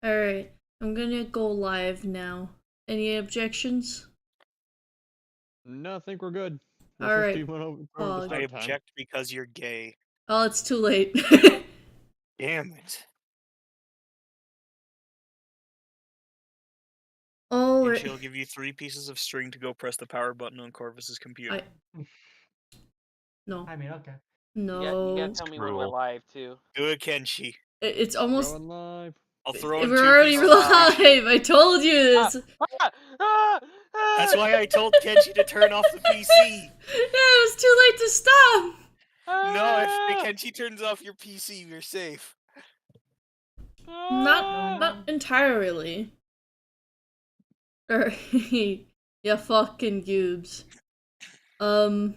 Alright, I'm gonna go live now. Any objections? No, I think we're good. Unless Alright. Steve went over the Oh. I start time. object because you're gay. Oh, it's too late. Damn it. Oh, And she'll give you 3 pieces of string to go press the power button on Corvus's computer. No. I mean, okay. No. You gotta tell me when we're Cruel. live too. Do it, Kenshi. It's almost. Going live. I'll throw in 2 We're already pieces of string. live! I told you this! That's why I told Kenshi to turn off the PC. Yeah, it was too late to stop! No, if Kenshi turns off your PC, you're safe. Not entirely. Alright. Yeah, fucking goobs. Fucking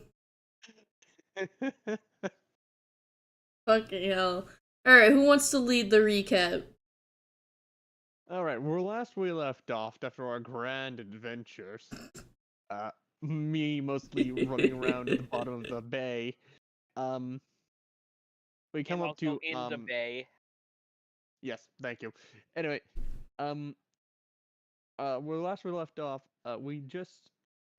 hell. Alright, who wants to lead the recap? Alright, well, last we left off after our grand adventures, me mostly running around at the bottom of the bay, we come up to, in the bay. Yes, thank you. Anyway, where last we left off, we just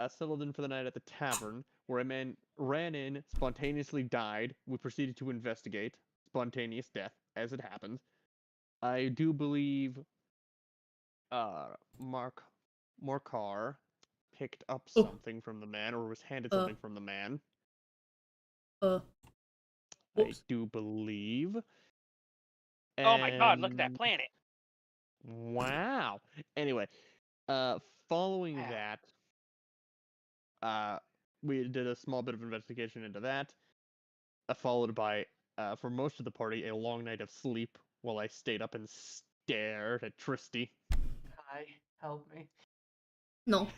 settled in for the night at the tavern, where a man ran in, spontaneously died. We proceeded to investigate. Spontaneous death, as it happens. I do believe, Morcar picked up something from the man, or was handed something from the man. I do believe. Oh my god, look at that planet! Wow. Anyway, following that, we did a small bit of investigation into that, followed by, for most of the party, a long night of sleep while I stayed up and stared at Tristy. Hi, help me. No.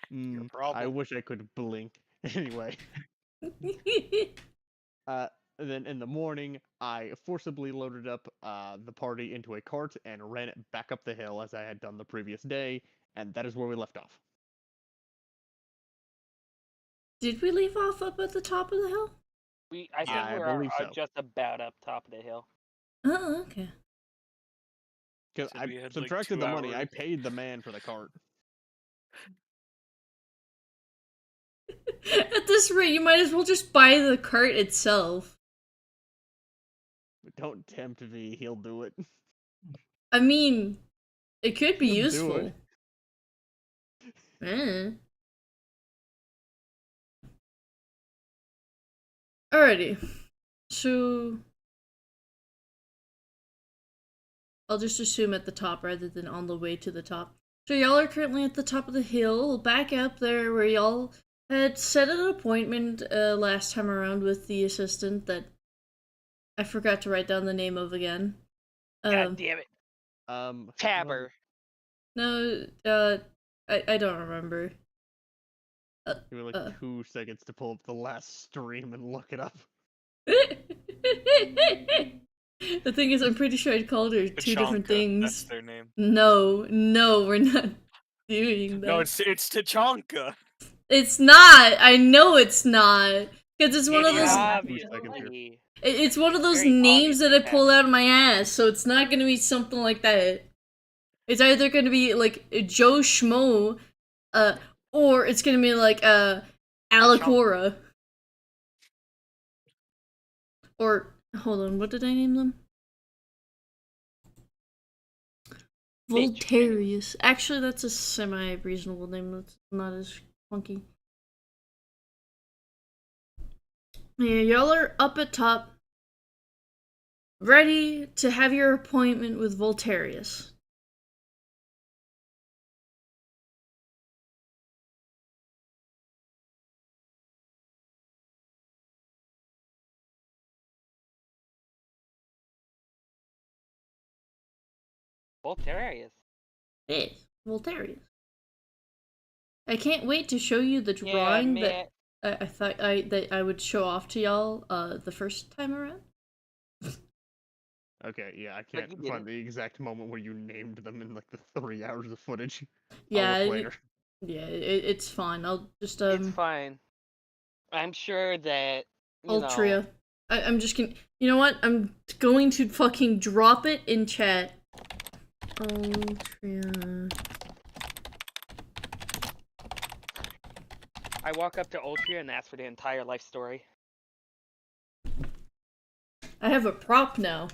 Your problem. I wish I could blink. Anyway. Then in the morning, I forcibly loaded up the party into a cart and ran it back up the hill as I had done the previous day, and that is where we left off. Did we leave off up at the top of the hill? I think I we're believe so. just about up top of the hill. Oh, okay. Because So I we had, like, subtracted 2 the money, I hours. paid the man for the cart. At this rate, you might as well just buy the cart itself. But don't tempt me, he'll do it. I mean, it could be He'll do useful. Alrighty. So I'll just assume at the top rather than on the way to the top. So y'all are currently at the top of the hill, back up there where y'all had set an appointment last time around with the assistant that I forgot to write down the name of again. God damn it. Tabber. No, I don't remember. Give me like 2 seconds to pull up the last stream and look it up. The thing is, I'm pretty sure I called her 2 different things. That's their name. No, we're not doing that. No, it's Tachanka. It's not. I know it's not. Because it's one of those. Obviously. It's one of those Very names that I obvious pull out of my ass, so it's not gonna be something like that. It's either gonna be like Joe Schmo, or it's gonna be like Alacora. Or hold on, what did I name them? Voltarius. Actually, that's a semi-reasonable name. That's not as funky. Yeah, y'all are up at top, ready to have your appointment with Voltarius. Voltarius. Yes, Voltarius. I can't wait to show you the drawing that I thought that I would show off to y'all the first time around. Okay, yeah, I can't find the exact moment where you named them in like the 3 hours of footage. Yeah, I'll look later. It's fine. I'll just It's fine. I'm sure that Ultria. I'm just gonna. You know what? I'm going to fucking drop it in chat Ultria. I walk up to Ultria and ask for the entire life story. I have a prop now.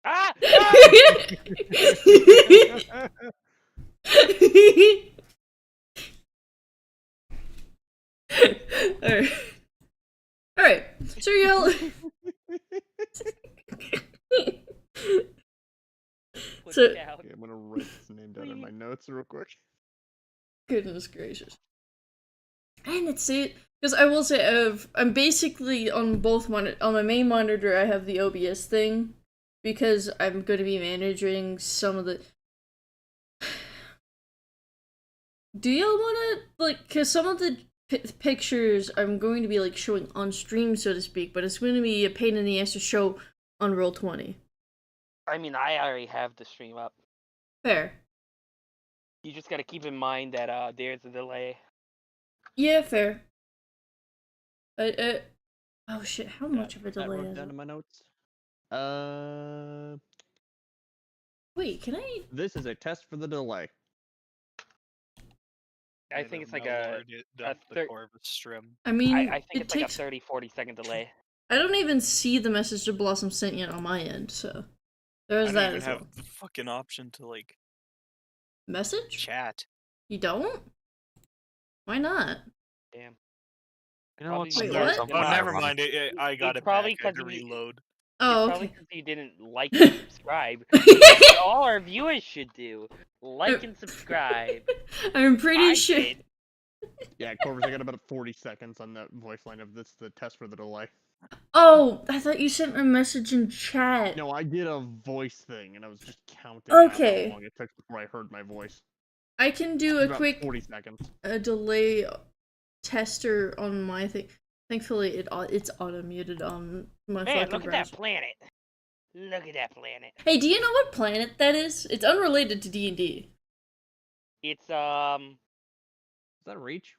Ah! Alright. Alright. So y'all. Put So- it down. Okay, I'm gonna write this name down in my notes real quick. Goodness gracious. And it's it. Because I will say, I'm basically on both on my main monitor. I have the OBS thing because I'm going to be managing some of the. Do y'all want to like? Because some of the pictures I'm going to be like showing on stream, so to speak, but it's going to be a pain in the ass to show on Roll20. I mean, I already have the stream up. Fair. You just gotta keep in mind that there's a delay. Yeah, fair. Oh shit! How much of a I delay wrote is down it? in my notes. Wait, can I? This is a test for the delay. I think it's like a thir- stream. I mean, I think it it's takes. like a 30-40 second delay. I don't even see the message to Blossom sent yet on my end, so I there's don't that even as have well. the fucking option to like Message? chat. You don't? Why not? Damn. You know what's Wait, there's what? something Oh, never ironic. mind. I got It's it probably back. I had to 'cause you- reload. Oh, It's probably okay. because you didn't like and subscribe. That's what all our viewers should do. Like and subscribe. I'm pretty I sure. did. Yeah, Corvus, I got about 40 seconds on that voice line of this, the test for the delay. Oh, I thought you sent a message in chat. No, I did a voice thing, and I was just counting Okay. how long it took before I heard my voice. I can do It a was about quick 40 seconds. delay tester on my thing. Thankfully, it's auto muted on my Man, fucking look at browser. that planet. Look at that planet. Hey, do you know what planet that is? It's unrelated to D&D. It's Is that Reach?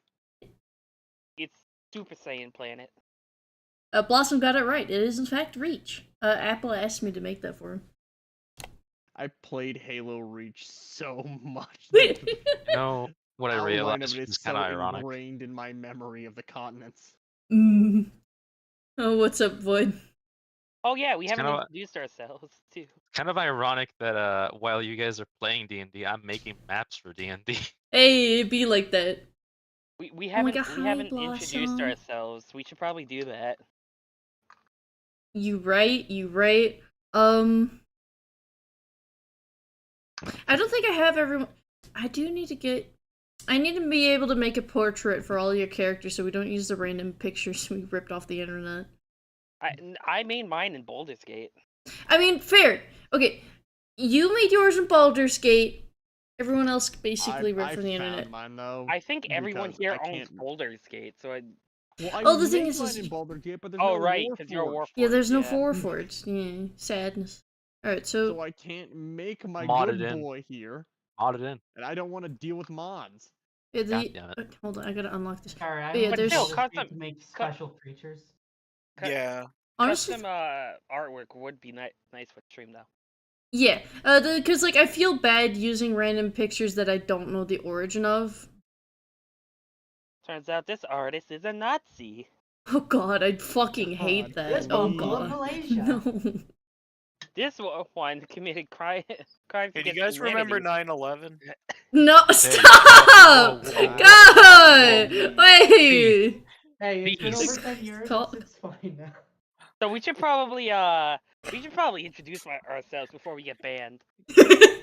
it's Super Saiyan planet. Blossom got it right. It is in fact Reach. Apple asked me to make that for him. I played Halo Reach so much. Wait. You know what I outline realized of it is is kind so of ironic. ingrained in my memory of the continents. Mm. Oh, what's up, Void? Oh yeah, we It's haven't kinda- introduced ourselves too. Kind of ironic that while you guys are playing D&D, I'm making maps for D&D. Hey, it be like that. We Oh my haven't God, we hi, haven't introduced Blossom. ourselves. We should probably do that. You right. I don't think I have everyone. I need to be able to make a portrait for all your characters so we don't use the random pictures we ripped off the internet. I made mine in Baldur's Gate. I mean, fair. Okay, you made yours in Baldur's Gate. Everyone else basically ripped I from the found internet. mine though. I think everyone because here I owns can't- Baldur's Gate, so I. Well, I Oh, the thing made is mine in Baldur's Gate, but there's Oh no right, because you're a Warforged. Yeah, there's no yeah. Warforged. Yeah, sadness. Alright, So I can't make my Mod good it in. boy here, Mod it in. and I don't want to deal with mods. yeah, God damn it. hold on, I gotta unlock this. Sorry, Yeah, I'm there's- just But still, to make special creatures. Cut- Yeah. Honestly, Custom artwork would be nice for stream though. yeah, because like I feel bad using random pictures that I don't know the origin of. Turns out this artist is a Nazi. Oh God, I'd fucking hate God, that. This Oh one full of God, Malaysia. no. This one committed crimes Hey, do you against guys remember humanity. 9/11? No, Hey, stop! whoa, whoa, God! whoa. Wait! Hey, it's been Peace. over 10 years. Call- It's fine now. So we should probably introduce ourselves before we get banned.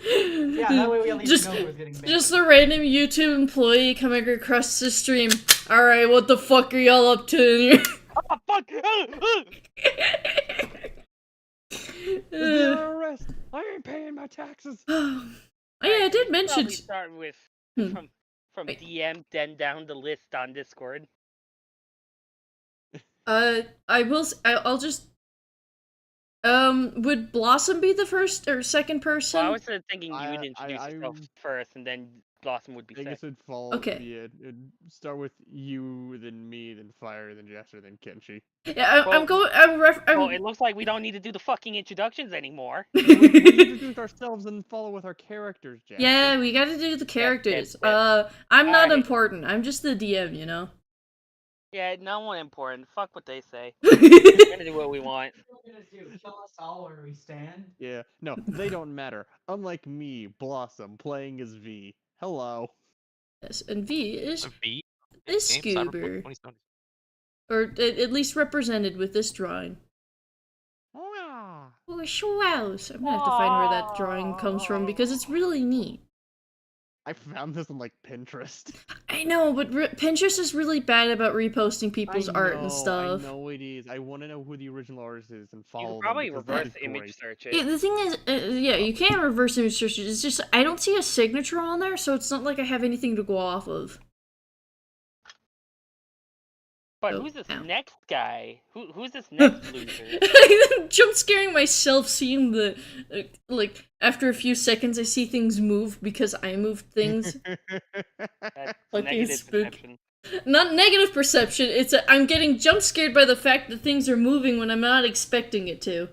Yeah, that way we at least just, know who's getting banned. just a random YouTube employee coming across the stream. Alright, what the fuck are y'all up to? Oh fuck! Is there an arrest? I ain't paying my taxes. Oh yeah, I did mention. Probably start with Hmm. from Wait. DM, then down the list on Discord. I'll just. Would Blossom be the first or second person? Well, I was thinking you would I- introduce I- yourself first, and then Blossom would be I sick. guess it'd fall. Okay. It'd start with you, then me, then Fire, then Jester, then Kenshi. Yeah, I'm Well- going. Well, it looks like we don't need to do the fucking introductions anymore. We introduce ourselves and follow with our characters, Jester. Yeah, we gotta do the characters. whip. I'm not Alright. important. I'm just the DM, you know. Yeah, no one important. Fuck what they say. Yes, We're gonna do what we want. What are we gonna do? Kill us all where we stand? Yeah, no, they don't matter. Unlike me, Blossom, playing as V. Hello. and V is V. is Game Cyberpunk Scoober, 2070. or at least represented with this drawing. Ah. Oh, shows! I'm gonna have to find where that drawing comes from because it's really neat. I found this on like Pinterest. I know, but Pinterest is really bad about reposting people's art and stuff. I know it is. I want to know who the original artist is and follow You them can probably because that reverse is image great. search Yeah, it. the thing is, yeah, you can't reverse image search it. It's just I don't see a signature on there, so it's not like I have anything to go off of. But Oh, who's this ow. next guy? Who's this next loser? I'm jump scaring myself seeing the like after a few seconds I see things move because I moved things. That's Fucking negative spook. perception. Not negative perception. It's I'm getting jump scared by the fact that things are moving when I'm not expecting it to.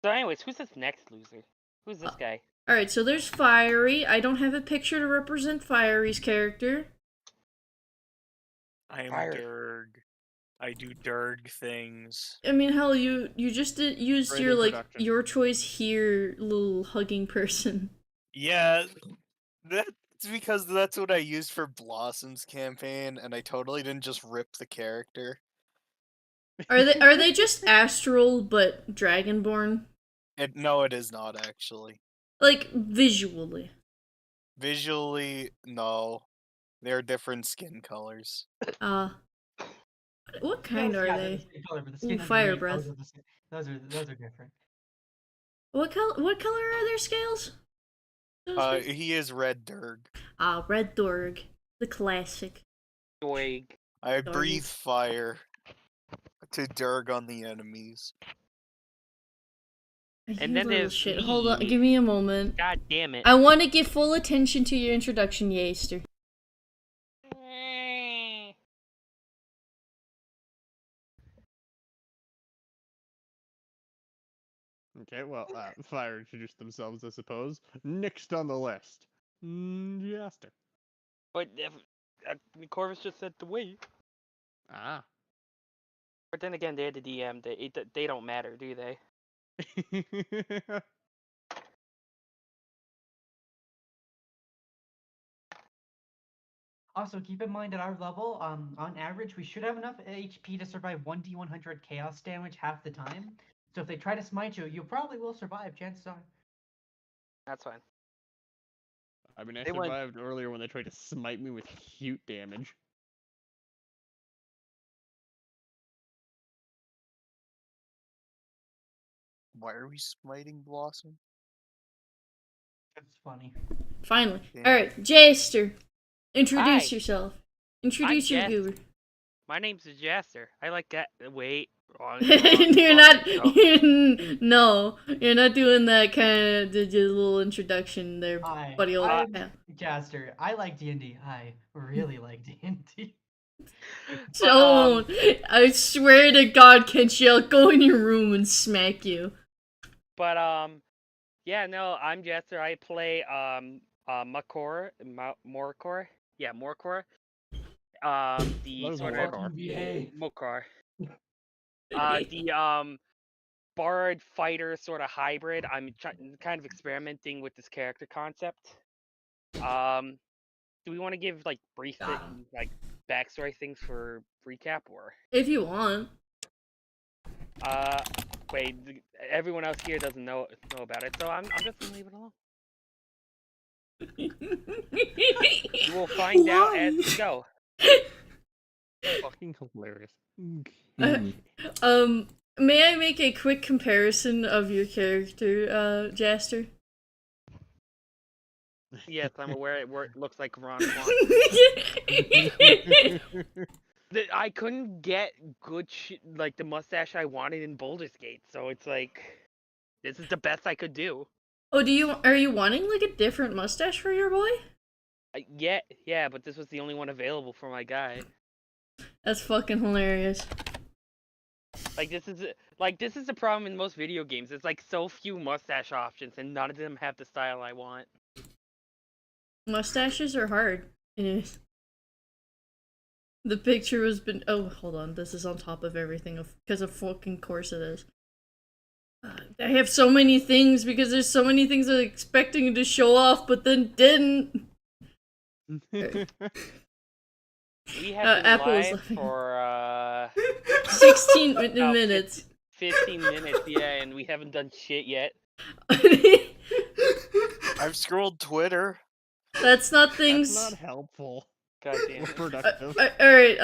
So, anyways, who's this next loser? Who's this guy? All right, so there's Fiery. I don't have a picture to represent Fiery's character. I am Fire. Durg. I do Durg things. I mean, hell, you just used Great your like introduction. your choice here little hugging person. Yeah, that's because that's what I used for Blossom's campaign, and I totally didn't just rip the character. Are they just astral but dragonborn? No, it is not actually. Like visually. Visually, no. They're different skin colors. What kind are Yeah, they're they? the same color, but the Ooh, skin fire underneath, breath. Those are, the same. Those are different. What color are their scales? Those guys? He is Red Durg. Red Dorg, the classic. Doig. I Durg. breathe fire to Durg on the enemies. You And then little there's shit. Hold on, me. give me a moment. God damn it. I want to give full attention to your introduction, Yaster. Okay, well, Fire introduced themselves, I suppose. Next on the list, Jester. But Corvus just said to wait. Ah. But then again, they're the DM. They don't matter, do they? Also, keep in mind at our level, on average, we should have enough HP to survive 1d100 chaos damage half the time. So if they try to smite you, you probably will survive, chances are. That's fine. I mean, I They went- survived earlier when they tried to smite me with cute damage. Why are we smiting Blossom? It's funny. Finally. Yeah. Alright, Jaster. Introduce Hi. yourself. Introduce your Jester. goober. My name's Jaster. I like that. Wait. Wrong, You're wrong not. intro. No, you're not doing that kind of little introduction there, Hi, buddy. Old I'm pal. Jaster. I like D&D. I really like D&D. Don't. I swear to God, Kenshi, I'll go in your room and smack you. But yeah, no, I'm Jester. I play Morkor. Yeah, Morkor. The What is sort Morkor? of VA. Morkor. The bard fighter sort of hybrid. I'm kind of experimenting with this character concept. Do we want to give like brief like backstory things for recap or? If you want. Wait, everyone else here doesn't know about it, so I'm just gonna leave it alone. You will find out as we go. Fucking hilarious. May I make a quick comparison of your character, Jaster? Yes, I'm aware it looks like Ron Juan. I couldn't get good like the mustache I wanted in Baldur's Gate, so it's like this is the best I could do. Oh, are you wanting like a different mustache for your boy? Yeah, but this was the only one available for my guy. That's fucking hilarious. Like this is the problem in most video games. It's like so few mustache options, and none of them have the style I want. Mustaches are hard. Anyways. The picture has been. Oh, hold on. This is on top of everything because of fucking course it is. I have so many things because there's so many things I'm expecting to show off, but then didn't. We have been Apple's live laughing. for 16 about minutes. 15 minutes, yeah, and we haven't done shit yet. I've scrolled Twitter. That's not That's things. not helpful. God damn Or it. productive. Alright,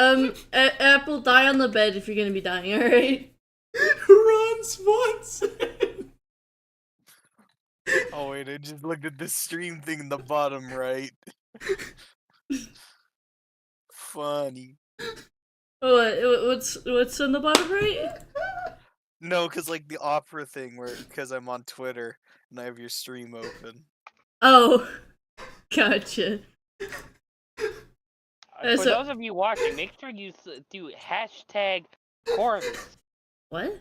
Apple, die on the bed if you're gonna be dying, alright? Ron Swanson. Oh wait, I just looked at the stream thing in the bottom right. Funny. What's on the bottom right? No, cause like the opera thing where because I'm on Twitter and I have your stream open. Oh, gotcha. For so- those of you watching, make sure you do hashtag Corvus. What?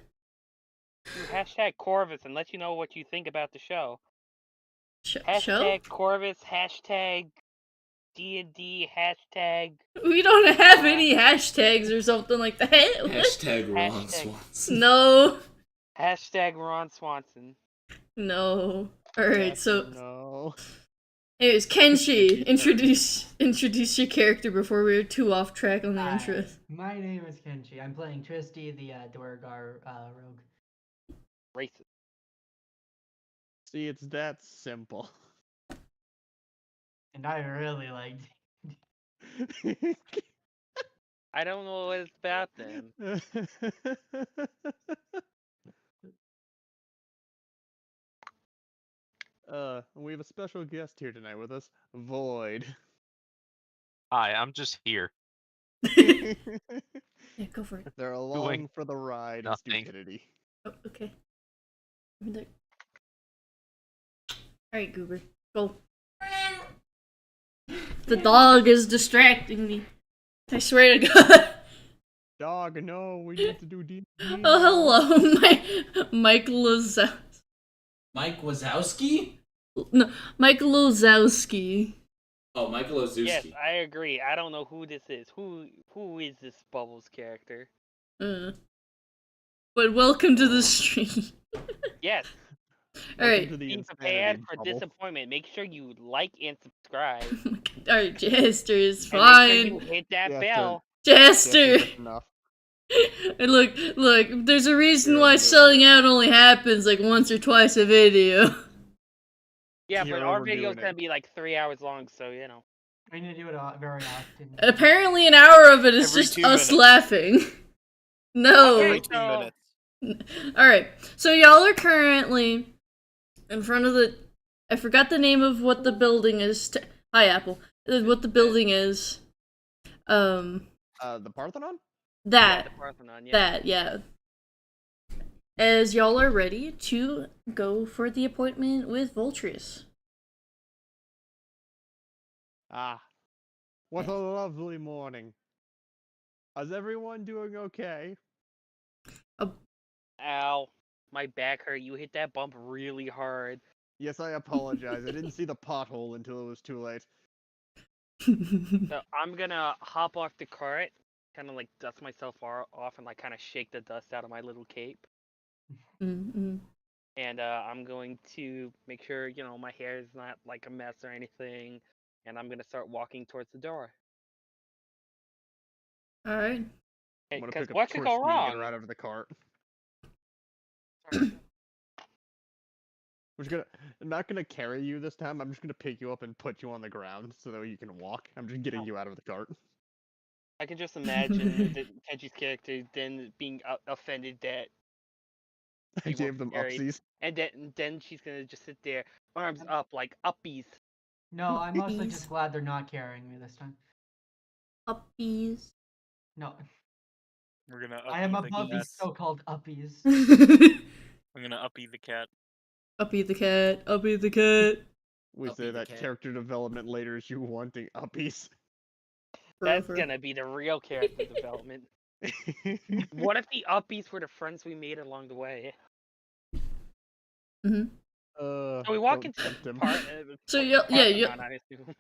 Do hashtag Corvus and let you know what you think about the show. Show? Hashtag Corvus, hashtag D&D, hashtag... We don't have any hashtags or something like that. What? Hashtag Ron Hashtag- Swanson. No. Hashtag Ron Swanson. No. Alright, Yes so or no. anyways, Kenshi, introduce your character before we're too off track on the Hi, intro. my name is Kenshi. I'm playing Tristy, the Duergar rogue. Racist. See, it's that simple. And I really liked I don't know what it's about then. We have a special guest here tonight with us, Void. Hi, I'm just here. Yeah, go for it. They're along for the ride of nothing. stupidity. Oh, okay. Alright, Goober. Go. The dog is distracting me. I swear to God. Dog, no, we need to do D. Oh, hello, Mike Lozowski. Mike Wazowski? No, Mike Lozowski. Oh, Michael Ozuski. Yes, I agree. I don't know who this is. Who is this Bubbles character? But welcome to the stream. Yes, Alright. To the be prepared insanity for bubble. disappointment. Make sure you like and subscribe. Alright, Jester is And make sure you fine. hit that Yes, bell. Jester! That's enough. And look, there's a reason You're why doing selling out only happens like once or twice a video. Yeah, You're but our overdoing video's it. gonna be like 3 hours long, so you know. I need to do it very often. Apparently an hour of it is Every just 2 us minutes. laughing. No. Okay. Every 2 so- minutes. Alright, so y'all are currently in front of the... I forgot the name of what the building is. Hi, Apple. What the building is. The Parthenon? That. The Parthenon, yeah. That, yeah. As y'all are ready to go for the appointment with Voltrius. Ah, what a lovely morning. Is everyone doing okay? Ow. My back hurt. You hit that bump really hard. Yes, I apologize. I didn't see the pothole until it was too late. So I'm gonna hop off the cart, kind of like dust myself off and like kind of shake the dust out of my little cape. Mm-mm. And I'm going to make sure, you know, my hair is not like a mess or anything. And I'm gonna start walking towards the door. Alright. I'm gonna Because pick up what could go Tristy and wrong? get her out of the cart. Sorry. I'm not gonna carry you this time. I'm just gonna pick you up and put you on the ground so that you can walk. I'm just getting you out of the cart. I can just imagine Kenji's character then being offended that I you gave them weren't carried. upsies. And then she's gonna just sit there, arms up like uppies. No, I'm mostly Uppies. just glad they're not carrying me this time. Uppies. No, We're gonna I am uppy the above cat. these so-called uppies. I'm gonna uppy the cat. Uppy the cat. Uppy the cat. We Uppy say the that cat. character development later is you wanting uppies. That's Forever. gonna be the real character development. What if the uppies were the friends we made along the way? Mm-hmm. So we walk don't into tempt the him. So yeah. Parthenon, I assume.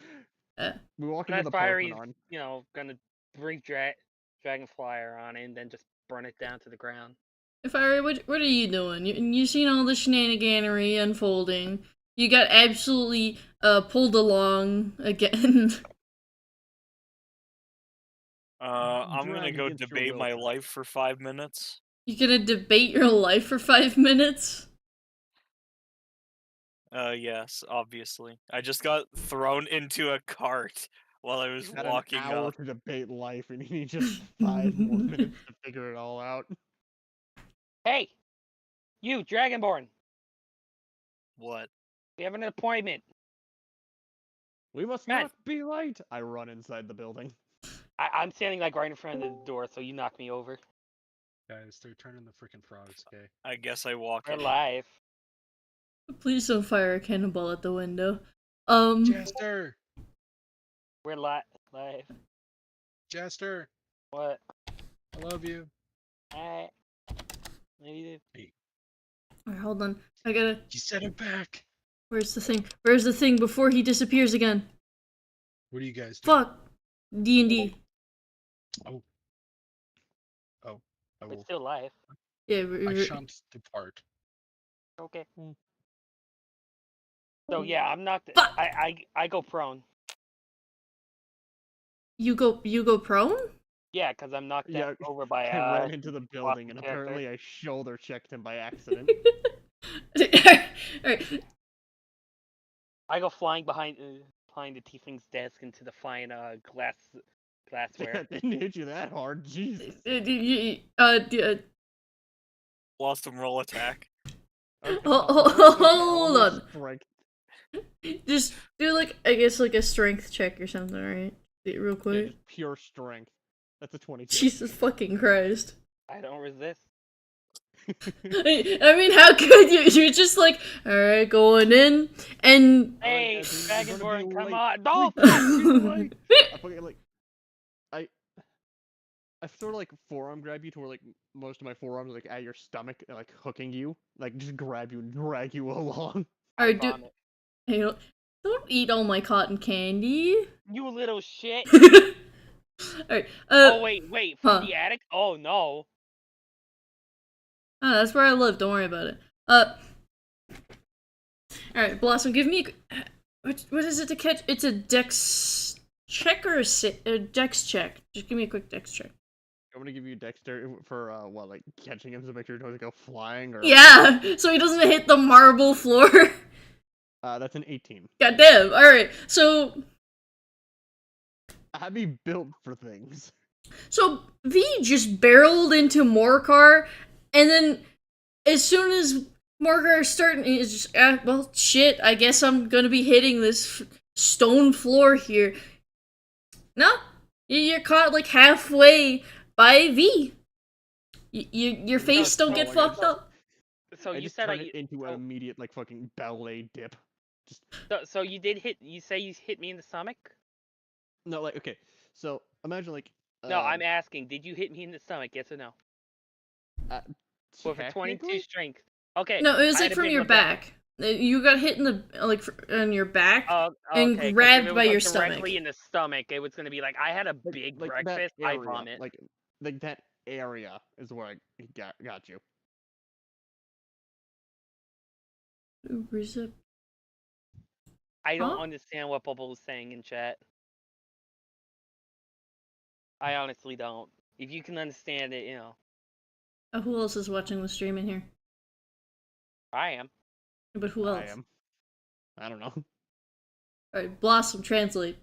We walk And into that the Fiery's, Parthenon. gonna bring Dragonflyer on it and then just burn it down to the ground. Fiery, what are you doing? You seen all the shenaniganery unfolding. You got absolutely pulled along again. I'm gonna Drag go against your debate will, my Trent. life for 5 minutes. You gonna debate your life for 5 minutes? Yes, obviously. I just got thrown into a cart while I was You had walking an hour up. to debate life, and you need just 5 more minutes to figure it all out. Hey! You, Dragonborn! What? We have an appointment. We must Matt. not be late. I run inside the building. I'm standing like right in front of the door, so you knock me over. Guys, they're turning the freaking frogs, okay? I guess I walk We're in. live. Please don't fire a cannonball at the window. Jester! We're live. Jester! What? I love you. Alright. Maybe. Alright, hold on. I gotta. You sent him back! Where's the thing? Where's the thing before he disappears again? What do you guys do? Fuck. D&D. Oh. I We're will. still live. Yeah. I shan't depart. Okay. So yeah, I'm not. Fuck! I go prone. You go prone? Yeah, because I'm knocked Yeah, over by I ran into the building, and character. apparently I shoulder checked him by accident. Alright. I go flying behind the tiefling's desk into the fine glassware. Didn't hit you that hard, Jesus. Lost him roll attack. Okay, Hold on. Strength. Just do like, I guess, like a strength check or something, right? Real Yeah, quick. just pure strength. That's a 22. Jesus fucking Christ. I don't resist. I mean, how could you? You're just like, alright, going in, and. Hey, guys, you're gonna Dragonborn, be come late. on! No! I fucking like, I sort of like forearm grab you to where like most of my forearms are like at your stomach, and, like hooking you, like just grab you and drag you along. Alright, Vomit. hey, don't eat all my cotton candy. You little shit! Alright, Oh wait, from huh. the attic? Oh no! that's where I live. Don't worry about it. Alright, Blossom, give me. What is it to catch? It's a dex check or a dex check? Just give me a quick dex check. I'm gonna give you dexterity for what, like catching him to make sure he doesn't go flying or. Yeah, so he doesn't hit the marble floor. That's an 18. Goddamn. Alright, so I be built for things. So V just barreled into Morcar, and then as soon as Morcar starting, he's just, well, shit, I guess I'm gonna be hitting this stone floor here. No, you're caught like halfway by V. Your face don't get falling, I fucked up. So I you just said turn it into an immediate like fucking ballet dip. Just so you did hit. You say you hit me in the stomach? no, like okay. So imagine like. No, I'm asking. Did you hit me in the stomach? Yes or no? With a 22 technically? strength. Okay. No, it was I like had a from big your one back. You got hit in the on your back. And okay, 'cause grabbed if it by was, your like, stomach. directly in the stomach, it was gonna be like I had a Like- big like that breakfast. I area, vomit. Like that area is where I got you. Where's it? I don't Huh? understand what Bubble is saying in chat. I honestly don't. If you can understand it, you know. Who else is watching the stream in here? I am. But who else? I am. I don't know. Alright, Blossom, translate.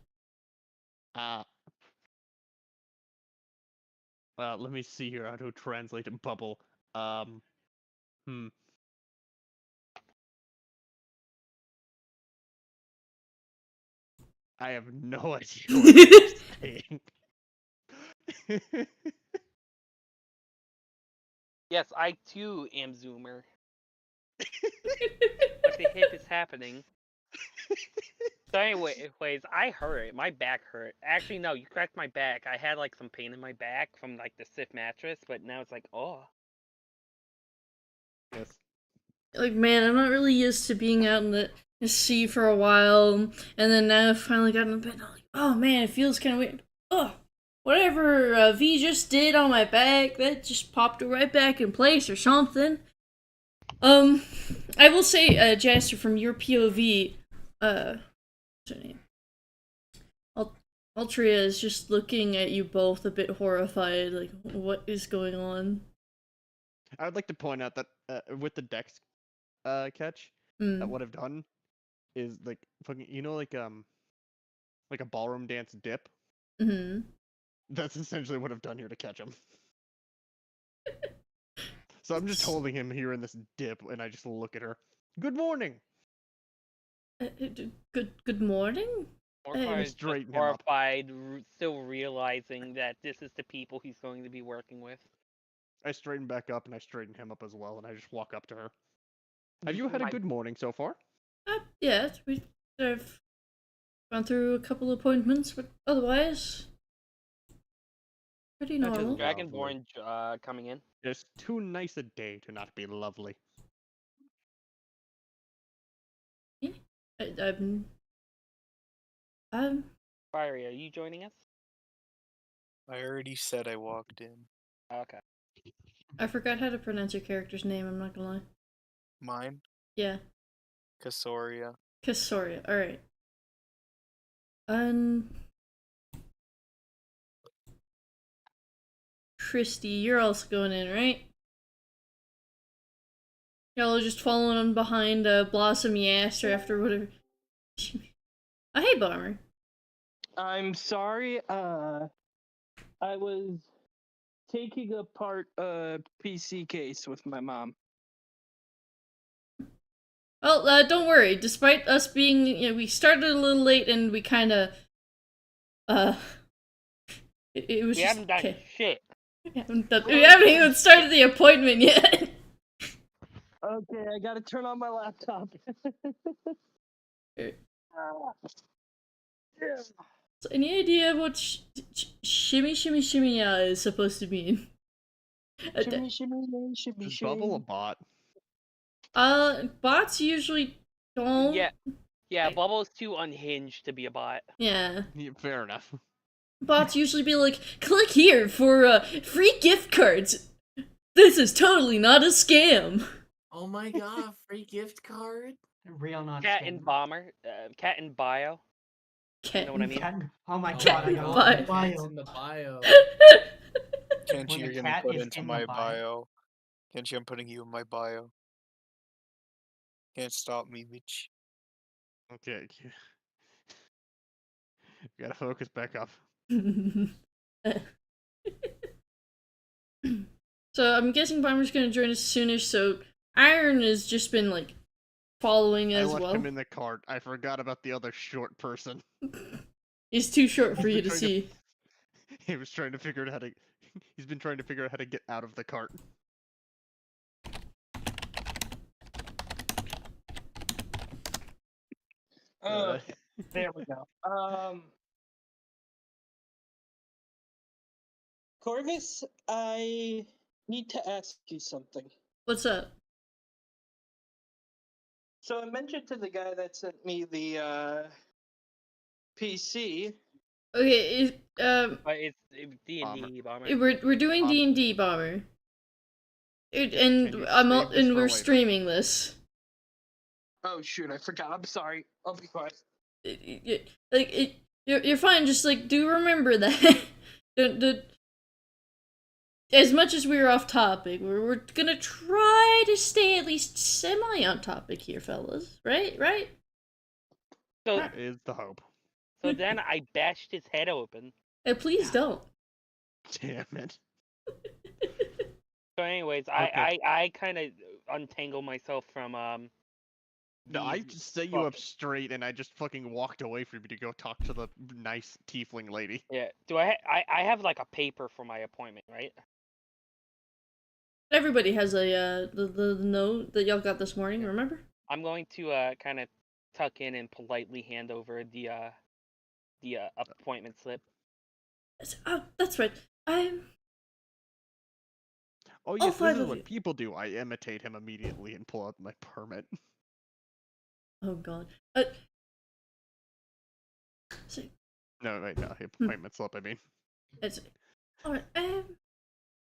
Let me see here how to translate a bubble. I have no idea what you're saying. Yes, I too am Zoomer. What the heck is happening? So anyways, I hurt. My back hurt. Actually, no, you cracked my back. I had like some pain in my back from like the stiff mattress, but now it's like, oh. Yes. Like, man, I'm not really used to being out in the sea for a while, and then now I've finally gotten a bit. I'm like, oh man, it feels kind of weird. Oh, whatever V just did on my back, that just popped it right back in place or something. I will say, Jaster, from your POV, what's her name? Altria is just looking at you both a bit horrified, like, what is going on? I would like to point out that with the Dex catch, Hmm. that what I've done is like fucking, like a ballroom dance dip. Mm-hmm. That's essentially what I've done here to catch him. So I'm just holding him here in this dip, and I just look at her. Good morning. Good morning? Morcar is just straighten him up. horrified, still realizing that this is the people he's going to be working with. I straighten back up, and I straighten him up as well, and I just walk up to her. Have you had a My- good morning so far? Yeah, I've gone through a couple appointments, but otherwise, pretty That is normal. lovely. Dragonborn coming in. It's too nice a day to not be lovely. Fiery, are you joining us? I already said I walked in. Okay. I forgot how to pronounce your character's name, I'm not gonna lie. Mine, Yeah, Kasoria. Kasoria, alright. Christy, you're also going in, right? Y'all are just following on behind Blossom Yaster after whatever. Oh, hey, Bomber. I'm sorry, I was taking apart a PC case with my mom. Well, don't worry. Despite us being, we started a little late and we kind of, it was We just haven't done okay. shit. We haven't even started the appointment yet. Okay, I gotta turn on my laptop. So any idea what shimmy is supposed to mean? Shimmy, shimmy, shimmy, Is Bubble a shimmy. bot? Bots usually don't. Yeah, Bubble's too unhinged to be a bot. Yeah. Yeah, fair enough. Bots usually be like, click here for free gift cards. This is totally not a scam. Oh my god, free gift card? Real not Cat scam. and Bomber, Cat and Bio. You know what I mean? Cat- Oh my Oh god, I my got Bio. the bio. cat's in the bio. Kenshi, When you're the gonna cat put is into in my the bio. bio. Kenshi, I'm putting you in my bio. Can't stop me, bitch. Okay. Gotta focus back up. So I'm guessing Bomber's gonna join us soonish, so Iron has just been like following I as left well. him in the cart. I forgot about the other short person. He's too short for He's you been to trying see. He was trying to figure out how to. He's been trying to figure out how to get out of the cart. There we go. Corvus, I need to ask you something. What's up? So I mentioned to the guy that sent me the PC. Okay, But it's D&D Bomber. we're doing Bomber. D&D, Bomber. Can And you I'm save this and for we're later? streaming this. Oh shoot, I forgot. I'm sorry. I'll be quiet. You're fine. Just like do remember that. As much as we're off topic, we're gonna try to stay at least semi on topic here, fellas. Right? So, That is the hope. so then I bashed his head open. Please don't. Damn it. So anyways, Okay. I kind of untangle myself from No, I these just set you up fuckers. straight, and I just fucking walked away from you to go talk to the nice tiefling lady. Yeah. Do I have like a paper for my appointment, right? Everybody has a the note that y'all got this morning. Remember? I'm going to kind of tuck in and politely hand over the appointment slip. Oh, that's right. Oh All yes, this five is of what you. people do. I imitate him immediately and pull out my permit. Oh God. So, No, wait, no, appointment slip. I mean, it's all right.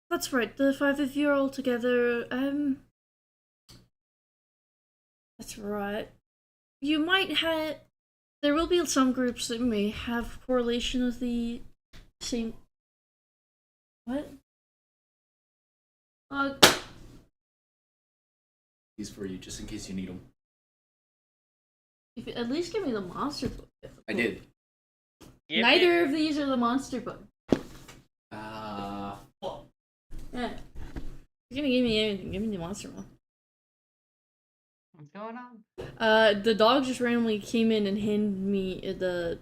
That's right. The five of you are all together. That's right. You might have. There will be some groups that may have correlation with the same. What? These for you, just in case you need them. If at least give me the monster book. I did. Neither of these are the monster book. Yeah. You're gonna give me anything. Give me the monster one. What's going on? The dog just randomly came in and handed me the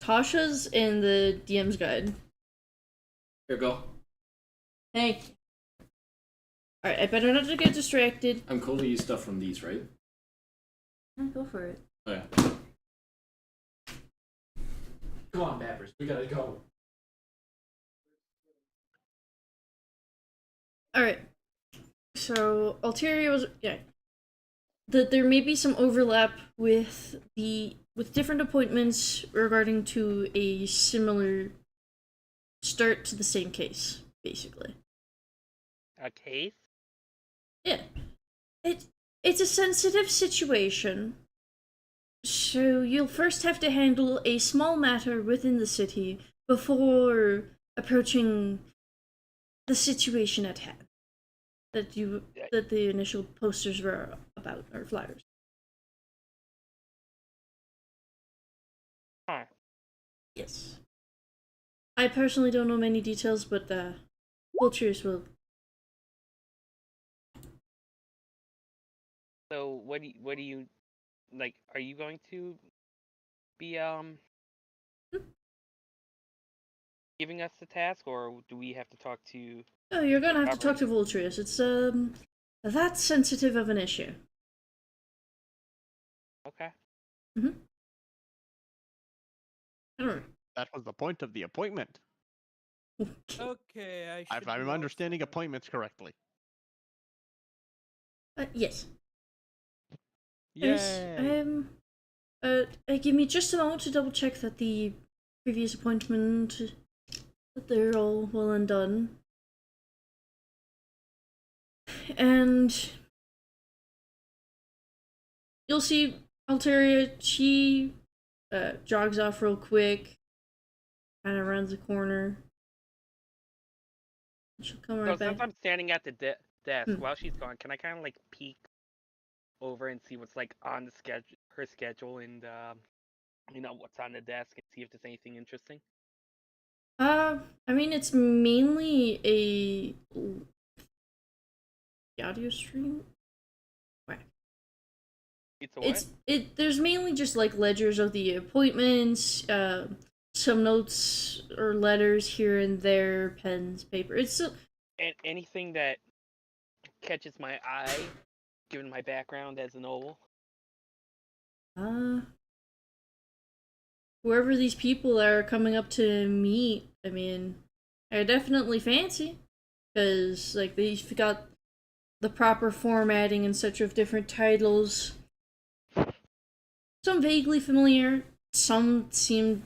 Tasha's and the DM's guide. Here, go. Thank you. Alright, I better not to get distracted. I'm cool to use stuff from these, right? Yeah, go for it. Oh, yeah. Come on, Bappers, we gotta go. Alright. So, Alteria was... yeah. There may be some overlap with different appointments regarding to a similar start to the same case, basically. A case? Yeah. It's a sensitive situation. So you'll first have to handle a small matter within the city before approaching the situation at hand that the initial posters were about, or flyers. Huh. Yes. I personally don't know many details, but Vultures will. So what do you like? Are you going to be giving us the task, or do we have to talk to? Oh, you're gonna have to talk to Vulturius. It's that sensitive of an issue. Okay. Mhm. I don't know. that was the point of the appointment. Okay, If I'm understanding appointments correctly. Yes. Yay! Give me just a moment to double check that the previous appointment, that they're all well and done. And you'll see Alteria, she jogs off real quick, kind of runs the corner. She'll come right So back. since I'm standing at the desk while she's gone, can I kind of like peek over and see what's like on the her schedule, and what's on the desk, and see if there's anything interesting? I mean, it's mainly a audio stream. It's a what? There's mainly just like ledgers of the appointments, some notes or letters here and there, pens, paper. It's And anything that catches my eye, given my background as a noble. Whoever these people are coming up to meet, I mean, are definitely fancy, because like they've got the proper formatting and such of different titles. Some vaguely familiar, some seem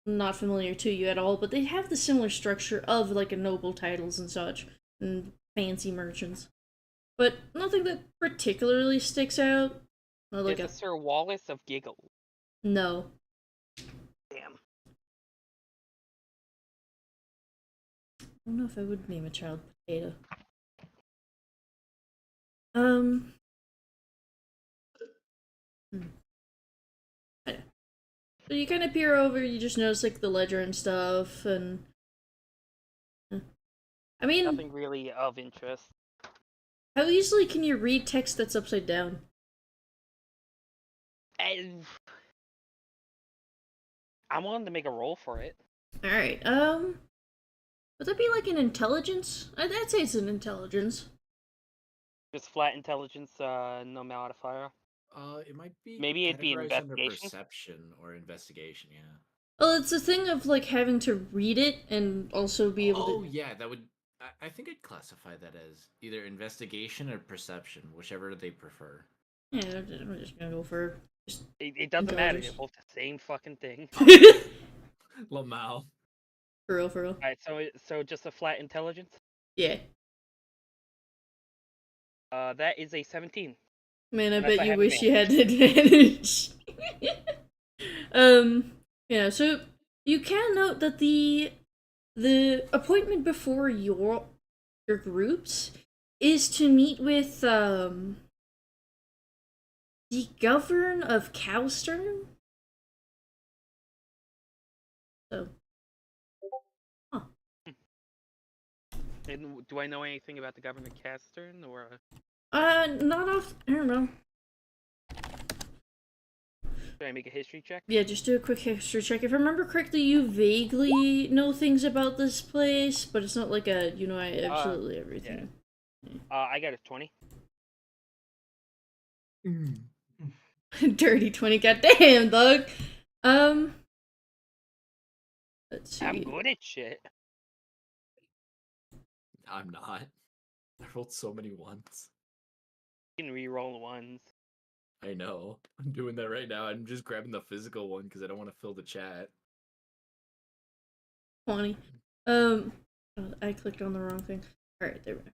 not familiar to you at all, but they have the similar structure of like a noble titles and such, and fancy merchants. But nothing that particularly sticks out. Not like It's a Sir Wallace of Giggle. No. Damn. I don't know if I would name a child Potato. So you kind of peer over, you just notice like the ledger and stuff, and I mean, nothing really of interest. How easily can you read text that's upside down? I'm willing to make a roll for it. Alright, Would that be like an intelligence? I'd say it's an intelligence. Just flat intelligence, no modifier. It might be Maybe it'd be categorized under investigation? perception or investigation. Yeah. Well, it's a thing of like having to read it and also be able Oh to. yeah, that would. I think I'd classify that as either investigation or perception, whichever they prefer. Yeah, I'm just gonna go for. It doesn't matter. They're Intelligence. both the same fucking thing. Lamau. For real, for real. Alright, so just a flat intelligence? Yeah. That is a 17. Man, I Unless bet I you have wish you had advantage. Yeah, so you can note that the appointment before your groups is to meet with the governor of Cowstern. So And do I know anything about the governor Castern or? not off. I don't know. Should I make a history check? Yeah, just do a quick history check. If I remember correctly, you vaguely know things about this place, but it's not like a you know absolutely everything. I got a 20. Dirty 20, goddamn, dog. Let's see. I'm good at shit. I'm not. I rolled so many ones. You can re-roll ones. I know. I'm doing that right now. I'm just grabbing the physical one because I don't want to fill the chat. 20. Oh, I clicked on the wrong thing. Alright, there we go.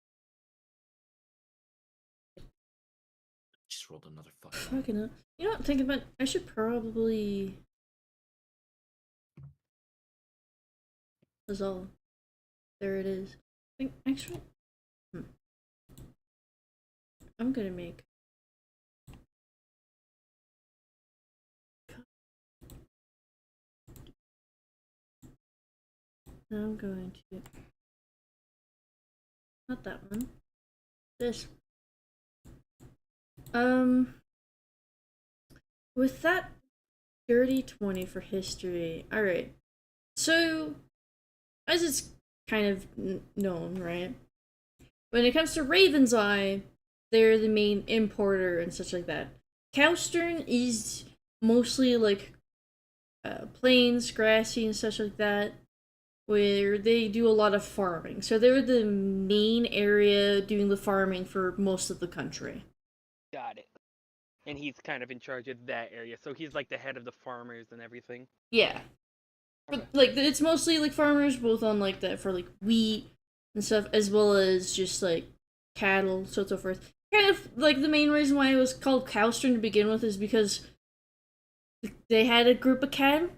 Just rolled another fucking. Fucking hell. You know what I'm thinking about? I should probably. That's all. There it is. I think, actually. I'm gonna make. I'm going to. Not that one. This. With that dirty 20 for history. Alright. So, as it's kind of known, right? When it comes to Raven's Eye, they're the main importer and such like that. Cowstern is mostly like plains, grassy, and such like that, where they do a lot of farming. So they're the main area doing the farming for most of the country. Got it. And he's kind of in charge of that area, so he's like the head of the farmers and everything. Yeah. But, like, it's mostly like farmers, both on like that for like wheat and stuff, as well as just like cattle, so on and so forth. Kind of like the main reason why it was called Cowstern to begin with is because they had a group of cattle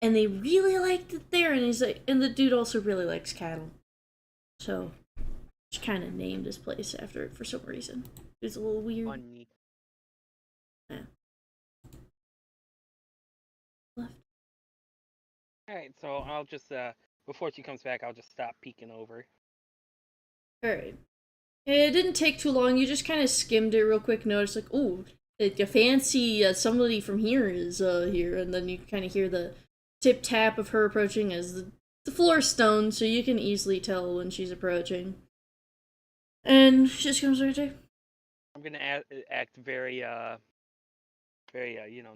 and they really liked it there, and he's like, and the dude also really likes cattle, so just kind of named his place after it for some reason. It's a little weird. Funny. Yeah. Left. Alright, so I'll just, before she comes back, I'll just stop peeking over. Alright. It didn't take too long. You just kind of skimmed it real quick. Noticed like, oh, like a fancy somebody from here is here, and then you kind of hear the tip tap of her approaching as the floor is stone, so you can easily tell when she's approaching. And she just comes right there. I'm gonna act very,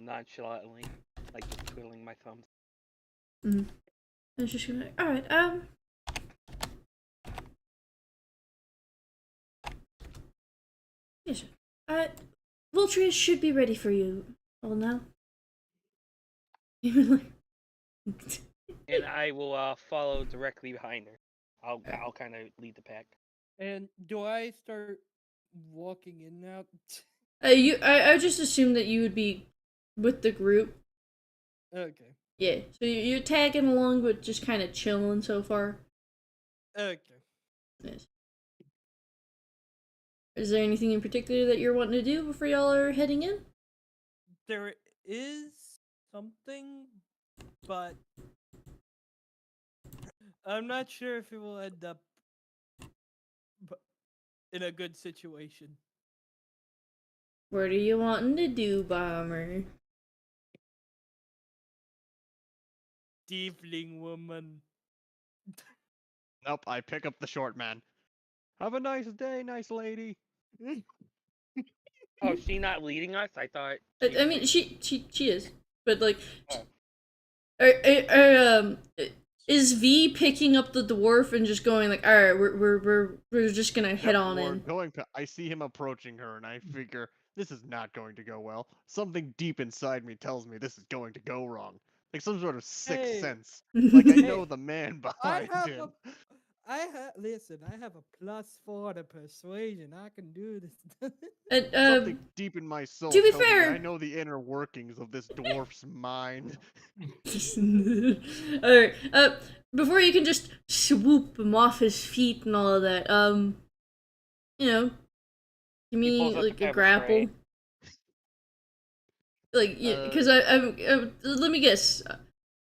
nonchalantly, like just twiddling my thumbs. Mm-hmm. And she's gonna be like, alright, yes, sir. Voltrius should be ready for you all now. And I will follow directly behind her. I'll kind of lead the pack. And do I start walking in now? I just assumed that you would be with the group. Okay. Yeah, so you're tagging along, but just kind of chilling so far. Okay. Yes. Is there anything in particular that you're wanting to do before y'all are heading in? There is something, but I'm not sure if it will end up in a good situation. What are you wanting to do, Bomber? Tiefling woman. Nope, I pick up the short man. Have a nice day, nice lady. Oh, she not leading us? I thought. I mean, she is, but like, Oh. is V picking up the dwarf and just going like, all right, we're just gonna head Yep, on we're in. going to. I see him approaching her, and I figure this is not going to go well. Something deep inside me tells me this is going to go wrong, like some sort of sixth Hey. sense. Like I Hey, know the man behind him. Listen. I have a +4 to persuasion. I can do this. And, Something deep in my soul to be tells me fair- I know the inner workings of this dwarf's mind. Alright, before you can just swoop him off his feet and all of that, you know, give me pulls out the like a pepper grapple. spray. Like, yeah, because let me guess.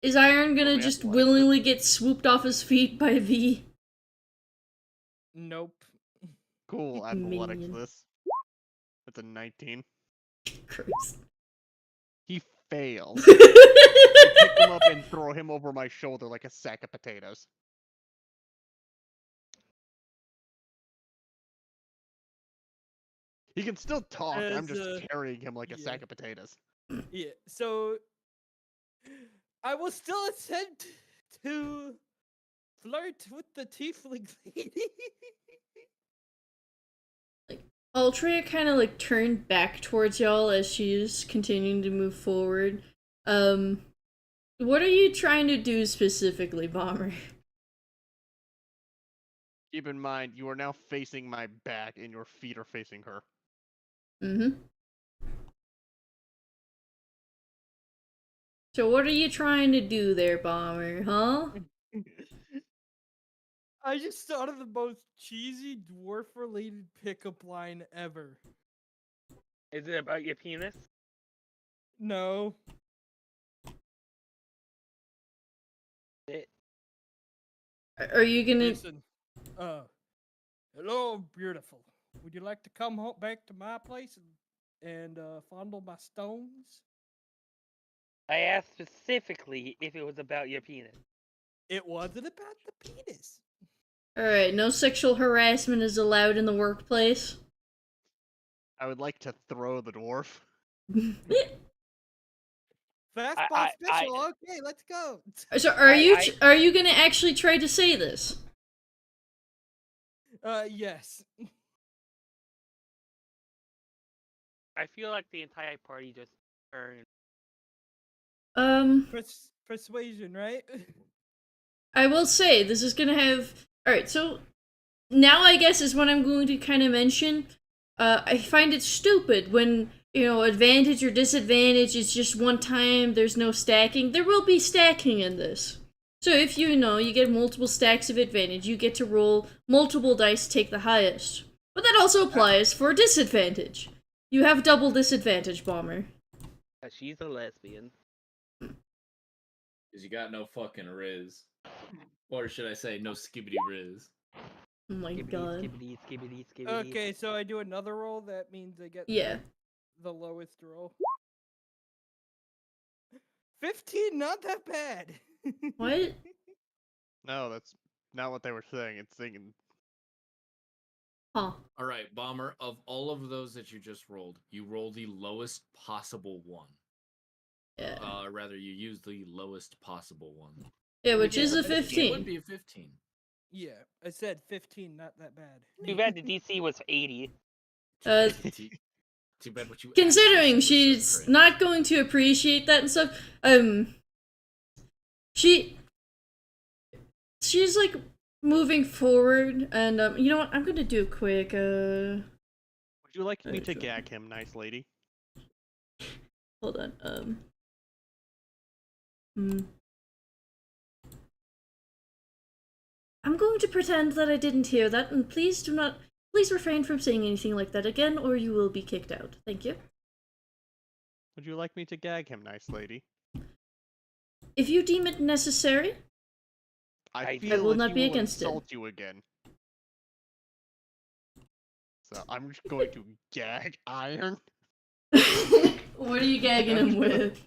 Is Iron gonna me just athletics. willingly get swooped off his feet by V? Nope. Cool athletics Minion. this. That's a 19. Christ. He fails. I pick him up and throw him over my shoulder like a sack of potatoes. He can still talk. I'm As, just carrying him like a yeah. sack of potatoes. Yeah. So I will still attempt to flirt with the tiefling lady. Altria kind of like turned back towards y'all as she's continuing to move forward. What are you trying to do specifically, Bomber? Keep in mind, you are now facing my back and your feet are facing her. Mm-hmm. So what are you trying to do there, Bomber, huh? I just thought of the most cheesy dwarf-related pickup line ever. Is it about your penis? No. Are you gonna... Listen. Hello, beautiful. Would you like to come home back to my place and fondle my stones? I asked specifically if it was about your penis. It wasn't about the penis. Alright, no sexual harassment is allowed in the workplace. I would like to throw the dwarf. Fastball special. Okay, let's go. So are you gonna actually try to say this? Yes. I feel like the entire party just turned. Persuasion, right? I will say this is gonna have. Alright, so now I guess is what I'm going to kind of mention. I find it stupid when, you know, advantage or disadvantage is just one time, there's no stacking. There will be stacking in this. So if you know, you get multiple stacks of advantage, you get to roll multiple dice to take the highest. But that also applies for disadvantage. You have double disadvantage, Bomber. She's a lesbian. Because you got no fucking riz. Or should I say, no skibbity riz. Oh my god. Skibbity. Okay, so I do another roll. That means I get Yeah. the lowest roll. 15, not that bad. What? No, that's not what they were saying. It's saying Huh. All right, Bomber, of all of those that you just rolled, you roll the lowest possible one. Yeah. Rather, you use the lowest possible one. Yeah, which is a It would 15. be a 15. Yeah, I said 15, not that bad. Too bad the DC was 80. Too bad what you Considering actually said was she's so not going to appreciate that and stuff, she's like moving forward, and you know what? I'm gonna do a quick. Would you like me to sure. gag him, nice lady? Hold on. I'm going to pretend that I didn't hear that, and please refrain from saying anything like that again, or you will be kicked out. Thank you. Would you like me to gag him, nice lady? If you deem it necessary, I I will like not he be will against it. insult you again. So I'm just going to gag Iron. What are you gagging him with?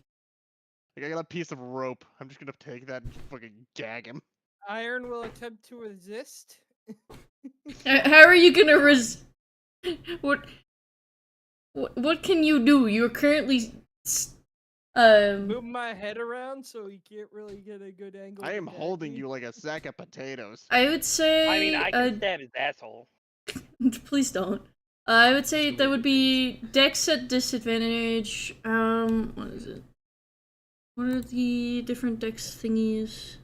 Like I got a piece of rope. I'm just gonna take that and fucking gag him. Iron will attempt to resist. How are you gonna what what can you do? You're currently Move my head around so he can't really get a good angle. I to am attack holding me. you like a sack of potatoes. I would say I mean, I can stab his asshole. please don't. I would say Usually that would be depends. Dex at disadvantage. What is it? What are the different Dex thingies?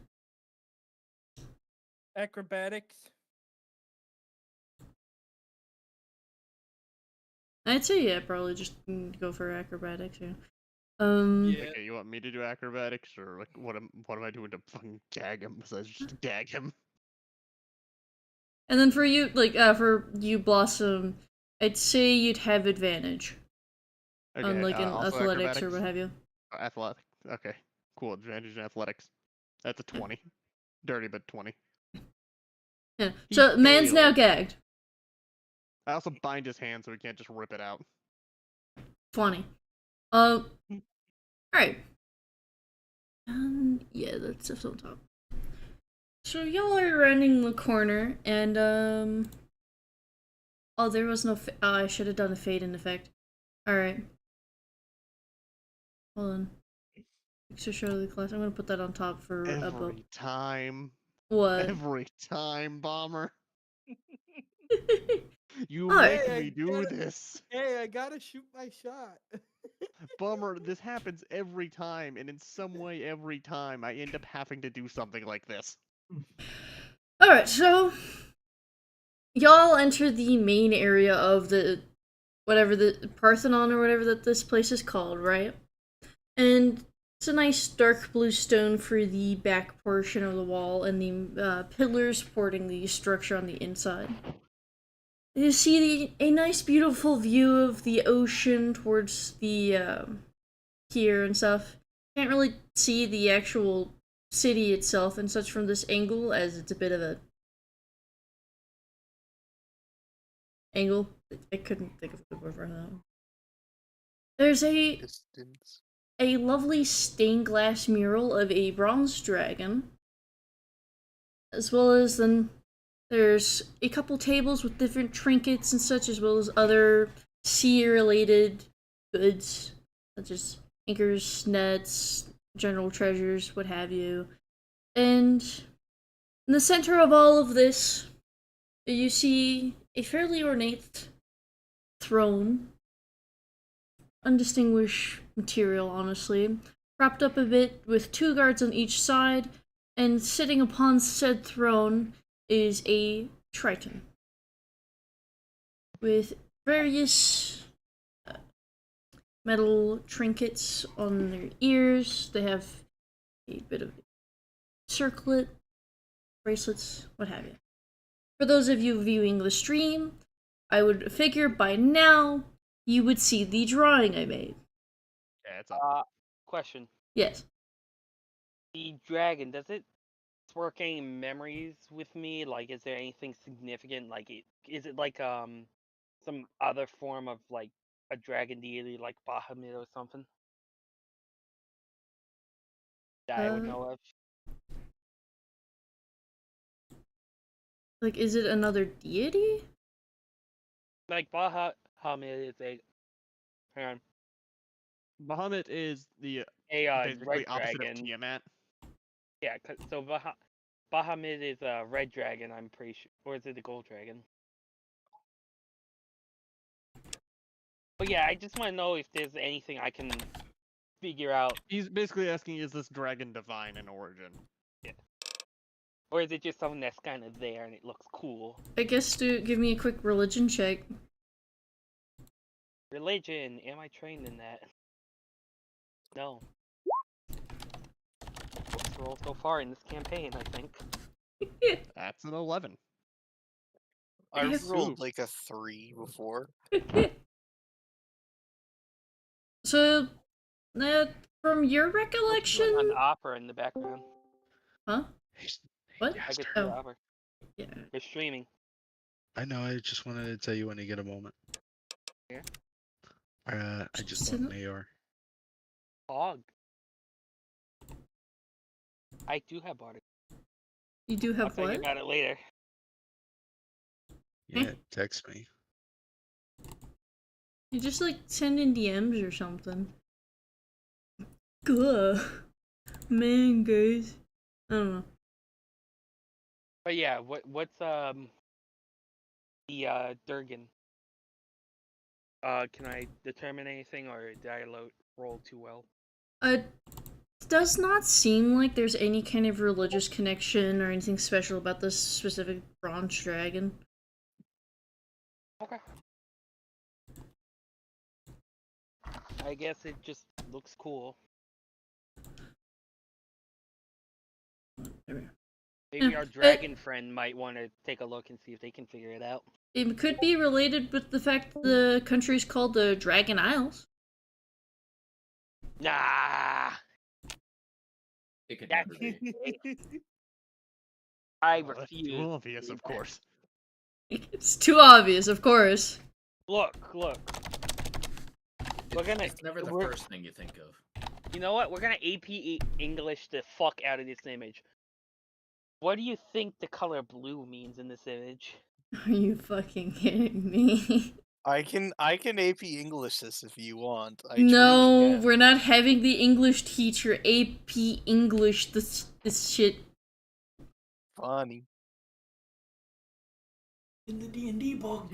Acrobatics. I'd say yeah, probably just go for acrobatics. Yeah. Yeah. Okay, you want me to do acrobatics, or like what am I doing to fucking gag him? Besides just gag him. And then for you, for you, Blossom, I'd say you'd have advantage Okay, on like an also athletics or acrobatics? what have you. Athletic. Okay, cool. Advantage in athletics. That's a 20. Dirty, but 20. Yeah. He So man's now failed. gagged. I also bind his hand so he can't just rip it out. 20. Alright. Yeah, that's just on top. So y'all are running the corner, and oh, there was no. I should have done a fade in effect. All right. Hold on. To show the class, I'm gonna put that on top for a boat. Every time. What? Every time, Bomber. You Alright. make Hey, me do this. Hey, I gotta shoot my shot. Bummer, this happens every time, and in some way, every time, I end up having to do something like this. Alright, so y'all enter the main area of the whatever the Parthenon or whatever that this place is called, right? And it's a nice dark blue stone for the back portion of the wall and the pillars supporting the structure on the inside. You see a nice, beautiful view of the ocean towards the pier and stuff. Can't really see the actual city itself and such from this angle, as it's a bit of a angle. I couldn't think of a good word for that. There's Distance. a lovely stained glass mural of a bronze dragon, as well as then there's a couple tables with different trinkets and such, as well as other sea-related goods, such as anchors, nets, general treasures, what have you. And in the center of all of this, you see a fairly ornate throne. Undistinguished material, honestly. Propped up a bit with 2 guards on each side, and sitting upon said throne is a Triton. With various metal trinkets on their ears. They have a bit of circlet, bracelets, what have you. For those of you viewing the stream, I would figure by now you would see the drawing I made. Yeah, it's up. Question. Yes. The dragon, does it spark any memories with me? Like, is there anything significant? Like, is it like some other form of like a dragon deity, like Bahamut or something that I would know of? Like, is it another deity? Like Bahamut is a. Hang on. Bahamut is the Red basically opposite dragon. of Tiamat. Yeah, so Bahamut is a red dragon, I'm pretty sure. Or is it a gold dragon? But yeah, I just want to know if there's anything I can figure out. He's basically asking, is this dragon divine in origin? Yeah. Or is it just something that's kind of there and it looks cool? I guess to give me a quick religion check. Religion, am I trained in that? No. Let's roll so far in this campaign, I think. That's an 11. I Yes. rolled like a 3 before. So, from your An recollection, opera in the background. huh? What? I could Oh. see opera. Yeah. They're streaming. I know. I just wanted to tell you when you get a moment. Yeah. I just bought an AR. Hog. I do have bardic. You do I'll have tell you what? about it later. Yeah, text me. You just like send in DMs or something. Good. Man, guys. I don't know. But yeah, what's the Durgan? Can I determine anything, or did I roll too well? It does not seem like there's any kind of religious connection or anything special about this specific bronze dragon. Okay. I guess it just looks cool. Maybe our dragon friend might want to take a look and see if they can figure it out. It could be related with the fact that the country's called the Dragon Isles. Nah. It could That's never be. I Well, that's refuse. too obvious, of course. It's too obvious, of course. Look. We're gonna. It's never the we're- first thing you think of. You know what? We're gonna AP English the fuck out of this image. What do you think the color blue means in this image? Are you fucking kidding me? I can AP English this if you want. I truly No, can. we're not having the English teacher AP English this shit. Funny. In the D&D book.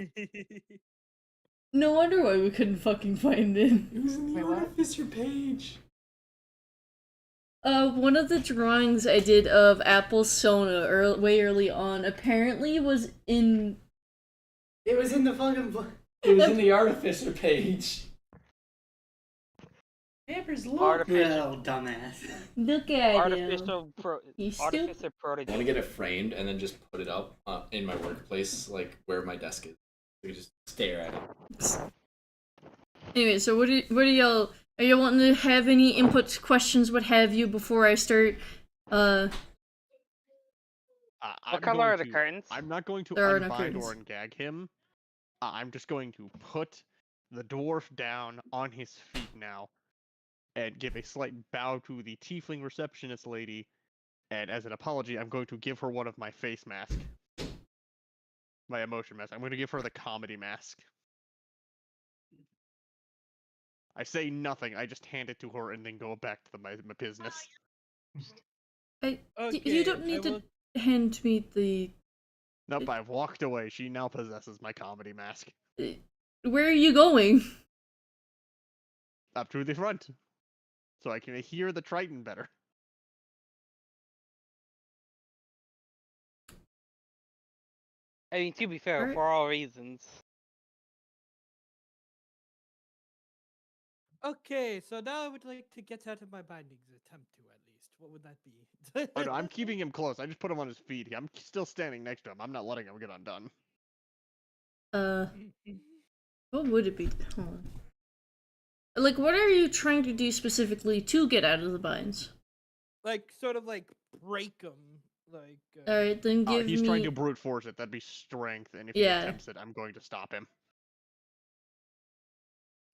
No wonder why we couldn't fucking find it. It was in the Artificer page. One of the drawings I did of Apple Sona way early on apparently was in. It was in the fucking book. It was in the Artificer page. Papers, look. Artificial. dumbass. Look at him. Artificial You Artificer stupid. I want to prototype. get it framed and then just put it up in my workplace, like where my desk is. We just stare at it. Anyway, so what do y'all? Are you wanting to have any inputs, questions, what have you, before I start? What I'm color going are the to- curtains? I'm not going to There are no unbind or curtains. ungag him. I'm just going to put the dwarf down on his feet now, and give a slight bow to the tiefling receptionist lady. And as an apology, I'm going to give her one of my face masks. My emotion mask. I'm going to give her the comedy mask. I say nothing, I just hand it to her and then go back to my business. You don't need to hand me the. Nope, I've walked away. She now possesses my comedy mask. Where are you going? Up to the front. So I can hear the Triton better. I mean, to be fair, Alright. for all reasons. Okay, so now I would like to get out of my bindings, attempt to at least. What would that be? Oh no, I'm keeping him close. I just put him on his feet. I'm still standing next to him. I'm not letting him get undone. What would it be? Hold on. Like, what are you trying to do specifically to get out of the binds? Like, sort of like break them. Like, Alright, then give He's me. trying to brute force it. That'd be strength, and if Yeah. he attempts it, I'm going to stop him.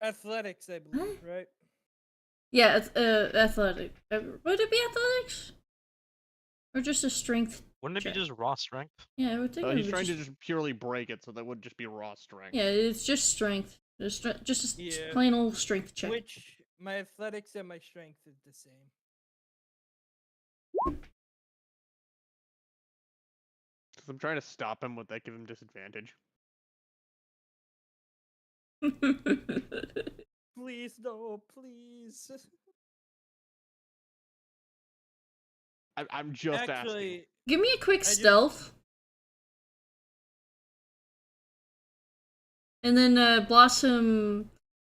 athletics, I believe, right? Yeah, athletic. Would it be athletics? Or just a strength? Wouldn't it check? be just raw strength? Yeah, I would think it He's would trying just... to just purely break it, so that would just be raw strength. Yeah, it's just strength. Just a Yeah. plain old strength check. Which my athletics and my strength is the same. Because I'm trying to stop him, would that give him disadvantage? Please, no, please. I'm just asking. Actually, Give me a quick I just- stealth. And then Blossom,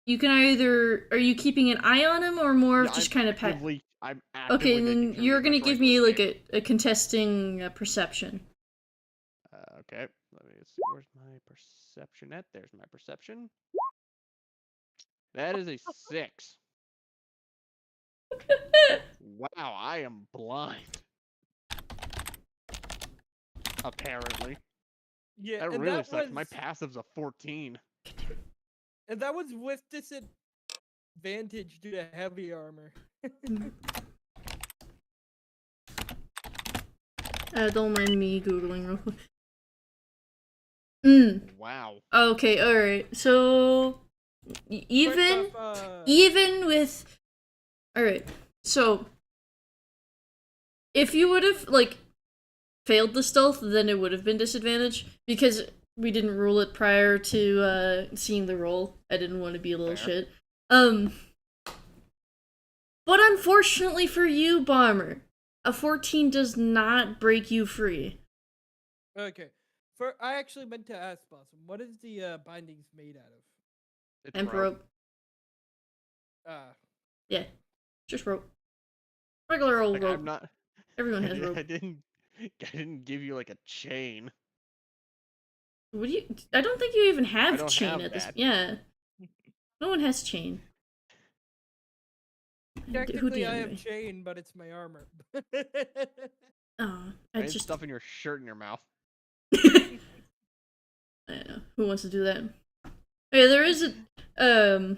you can either are you keeping an eye on him or more of Yeah, just I'm kind of pat? actively- I'm actively Okay, making then sure you're he's not gonna trying give to me like escape. a contesting perception. Okay, let me see. Where's my perception at? There's my perception. That is a 6. Wow, I am blind. Apparently. yeah, That and really that sucks. was My passive's a 14. and that was with disadvantage due to heavy armor. Don't mind me googling real quick. Wow. Okay, alright. So even with alright. So if you would have like failed the stealth, then it would have been disadvantage because we didn't rule it prior to seeing the roll. I didn't want to be a little shit. But unfortunately for you, Bomber, a 14 does not break you free. Okay. I actually meant to ask Blossom, what is the bindings made out of? It's And rope. rope. Yeah. Just rope. Regular old Like, rope. I'm not. Everyone has rope. I didn't give you like a chain. What do you? I don't think you even I have don't chain have at this. that. Yeah. No one has chain. Technically, I anyway? have chain, but it's my armor. Oh, I And just. stuffing your shirt in your mouth. I don't know. Who wants to do that? Okay, there is a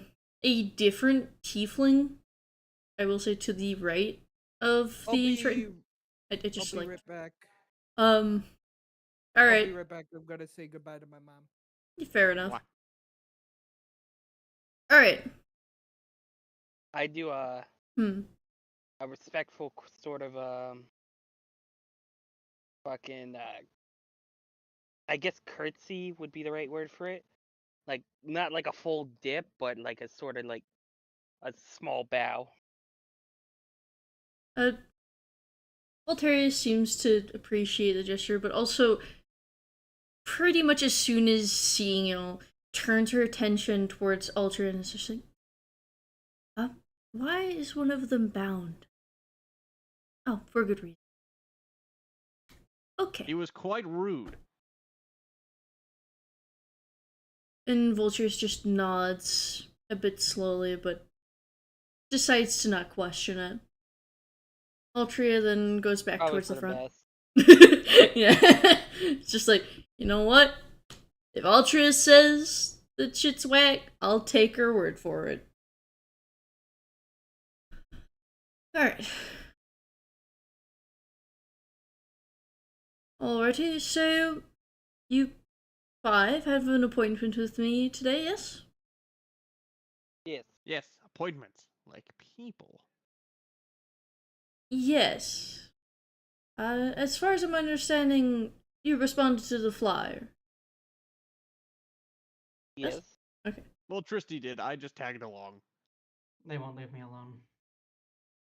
different tiefling. I will say to the right of the. I just I'll be like. right back. All I'll right. be right back. I'm gonna say goodbye to my mom. Fair enough. Why? All right. I do a respectful sort of fucking I guess curtsy would be the right word for it. Like not like a full dip, but like a sort of like a small bow. Voltarius seems to appreciate the gesture, but also pretty much as soon as seeing turns her attention towards Ultra and is just like, why is one of them bound? Oh, for a good reason. Okay. He was quite rude. And Vultures just nods a bit slowly, but decides to not question it. Altria then goes back Probably towards for the front. best. Yeah. It's just like, you know what? If Altria says that shit's whack, I'll take her word for it. Alright. Alrighty, so you 5 have an appointment with me today, yes? Yes. Yes, appointments. Like people. Yes. As far as I'm understanding, you responded to the flyer. Yes. Okay. Well, Tristy did. I just tagged along. They won't leave me alone.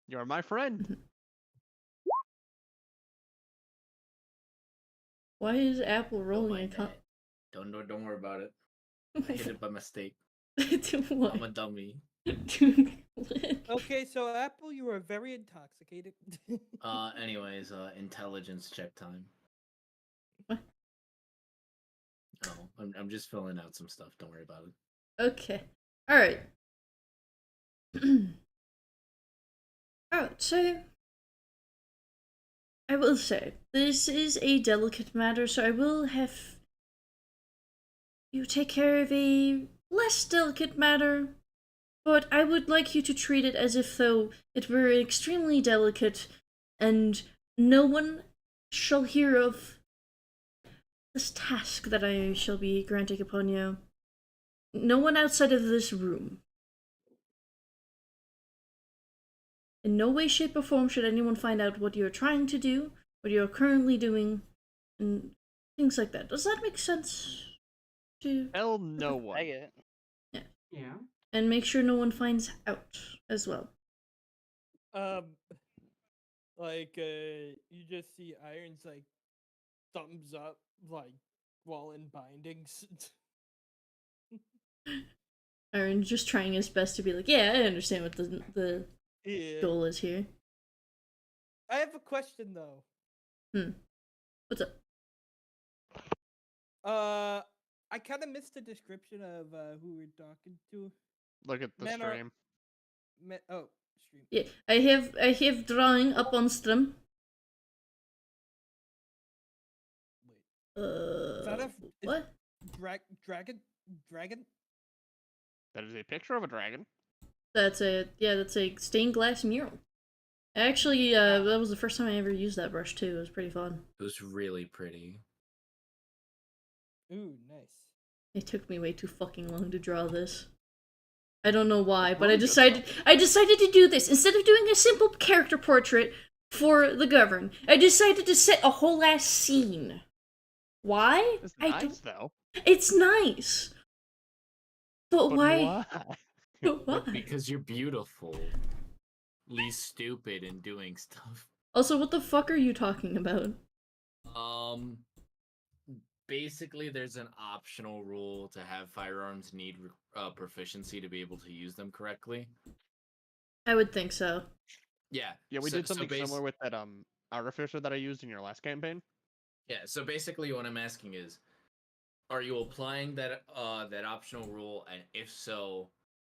You're my friend. Why is Apple rolling a Don't worry about it. I hit it by mistake. What? I'm a dummy. Okay, so Apple, you are very intoxicated. Anyways, intelligence check time. What? Oh, I'm just filling out some stuff. Don't worry about it. Okay. Alright. Alright, so I will say, this is a delicate matter, so I will have you take care of a less delicate matter, but I would like you to treat it as if though it were extremely delicate, and no one shall hear of this task that I shall be granting upon you. No one outside of this room. In no way, shape, or form should anyone find out what you're trying to do, what you're currently doing, and things like that. Does that make sense? Tell no one. I get it. Yeah. Yeah. And make sure no one finds out as well. Like, you just see Iron's like thumbs up, like while in bindings. Aaron just trying his best to be like, yeah, I understand what the Yeah. goal is here. I have a question though. What's up? I kind of missed the description of who we're talking to. Look at the stream. Stream. Yeah, I have drawing up on stream. Is that what? Dragon? That is a picture of a dragon. That's a stained glass mural. Actually, that was the first time I ever used that brush too. It was pretty fun. It was really pretty. Ooh, nice. It took me way too fucking long to draw this. I don't know why, but Really I good decided to do this instead of doing a simple character portrait for the Govern. I decided to set a whole ass scene. Why? It's I nice don't. though. It's nice. But But why? why? But why? Because you're beautiful. Least stupid in doing stuff. Also, what the fuck are you talking about? Basically, there's an optional rule to have firearms need proficiency to be able to use them correctly. I would think so. Yeah. Yeah, we so- did so something bas- similar with that artificer that I used in your last campaign. Yeah, so basically what I'm asking is, are you applying that that optional rule, and if so,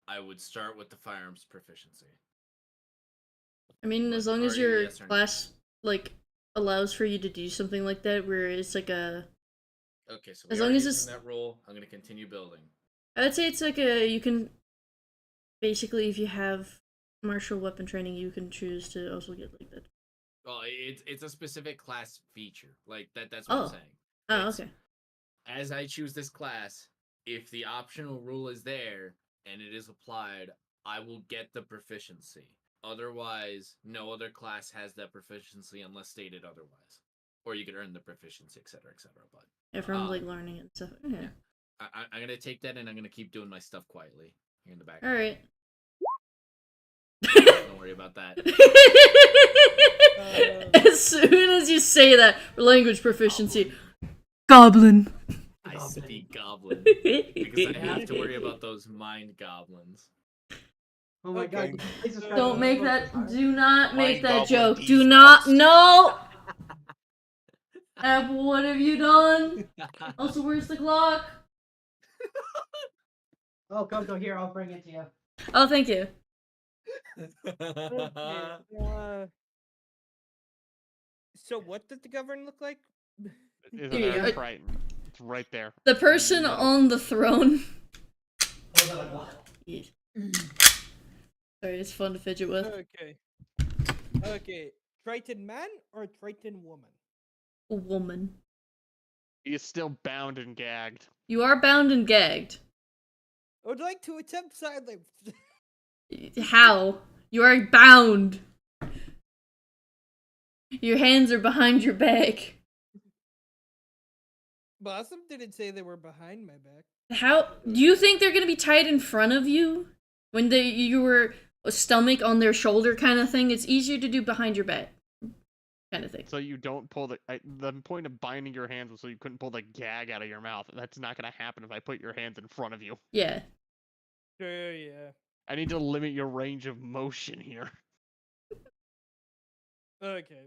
I would start with the firearms proficiency. I mean, as long as Are you your yes or no? class like allows for you to do something like that, where it's like a, Okay, so As we long are as using it's- that rule. I'm gonna continue building. I would say it's like a, you can, basically if you have martial weapon training, you can choose to also get like that. Well, it's a specific class feature. Like that's what Oh. I'm saying. Oh, It's- okay. As I choose this class, if the optional rule is there and it is applied, I will get the proficiency. Otherwise, no other class has that proficiency unless stated otherwise. Or you could earn the proficiency, etc., etc. But Yeah, from like learning it and stuff. Yeah. I'm gonna take that and I'm gonna keep doing my stuff quietly here in the back. Alright. Don't worry about that. As soon as you say that, language proficiency. Goblin. I speak goblin because I have to worry about those mind goblins. Oh my Okay. god. please describe Don't the make level that. of Do not make Mind that goblin joke. D's Do not. nuts. No. Apple, what have you done? Also, where's the clock? Oh, Koto, here, I'll bring it to you. Oh, thank you. Okay, so what did the governor look like? Is Here you an go. Triton. It's right there. The person on the throne. Yeah. Sorry, it's fun to fidget with. Okay. Okay. Triton man or Triton woman? A woman. He is still bound and gagged. You are bound and gagged. I would like to attempt silence. How? You are bound. Your hands are behind your back. Blossom didn't say they were behind my back. How do you think they're gonna be tied in front of you when you were a stomach on their shoulder kind of thing? It's easier to do behind your back, kind of thing. So you don't pull the point of binding your hands was so you couldn't pull the gag out of your mouth. That's not gonna happen if I put your hands in front of you. Yeah. Sure, yeah. I need to limit your range of motion here. Okay.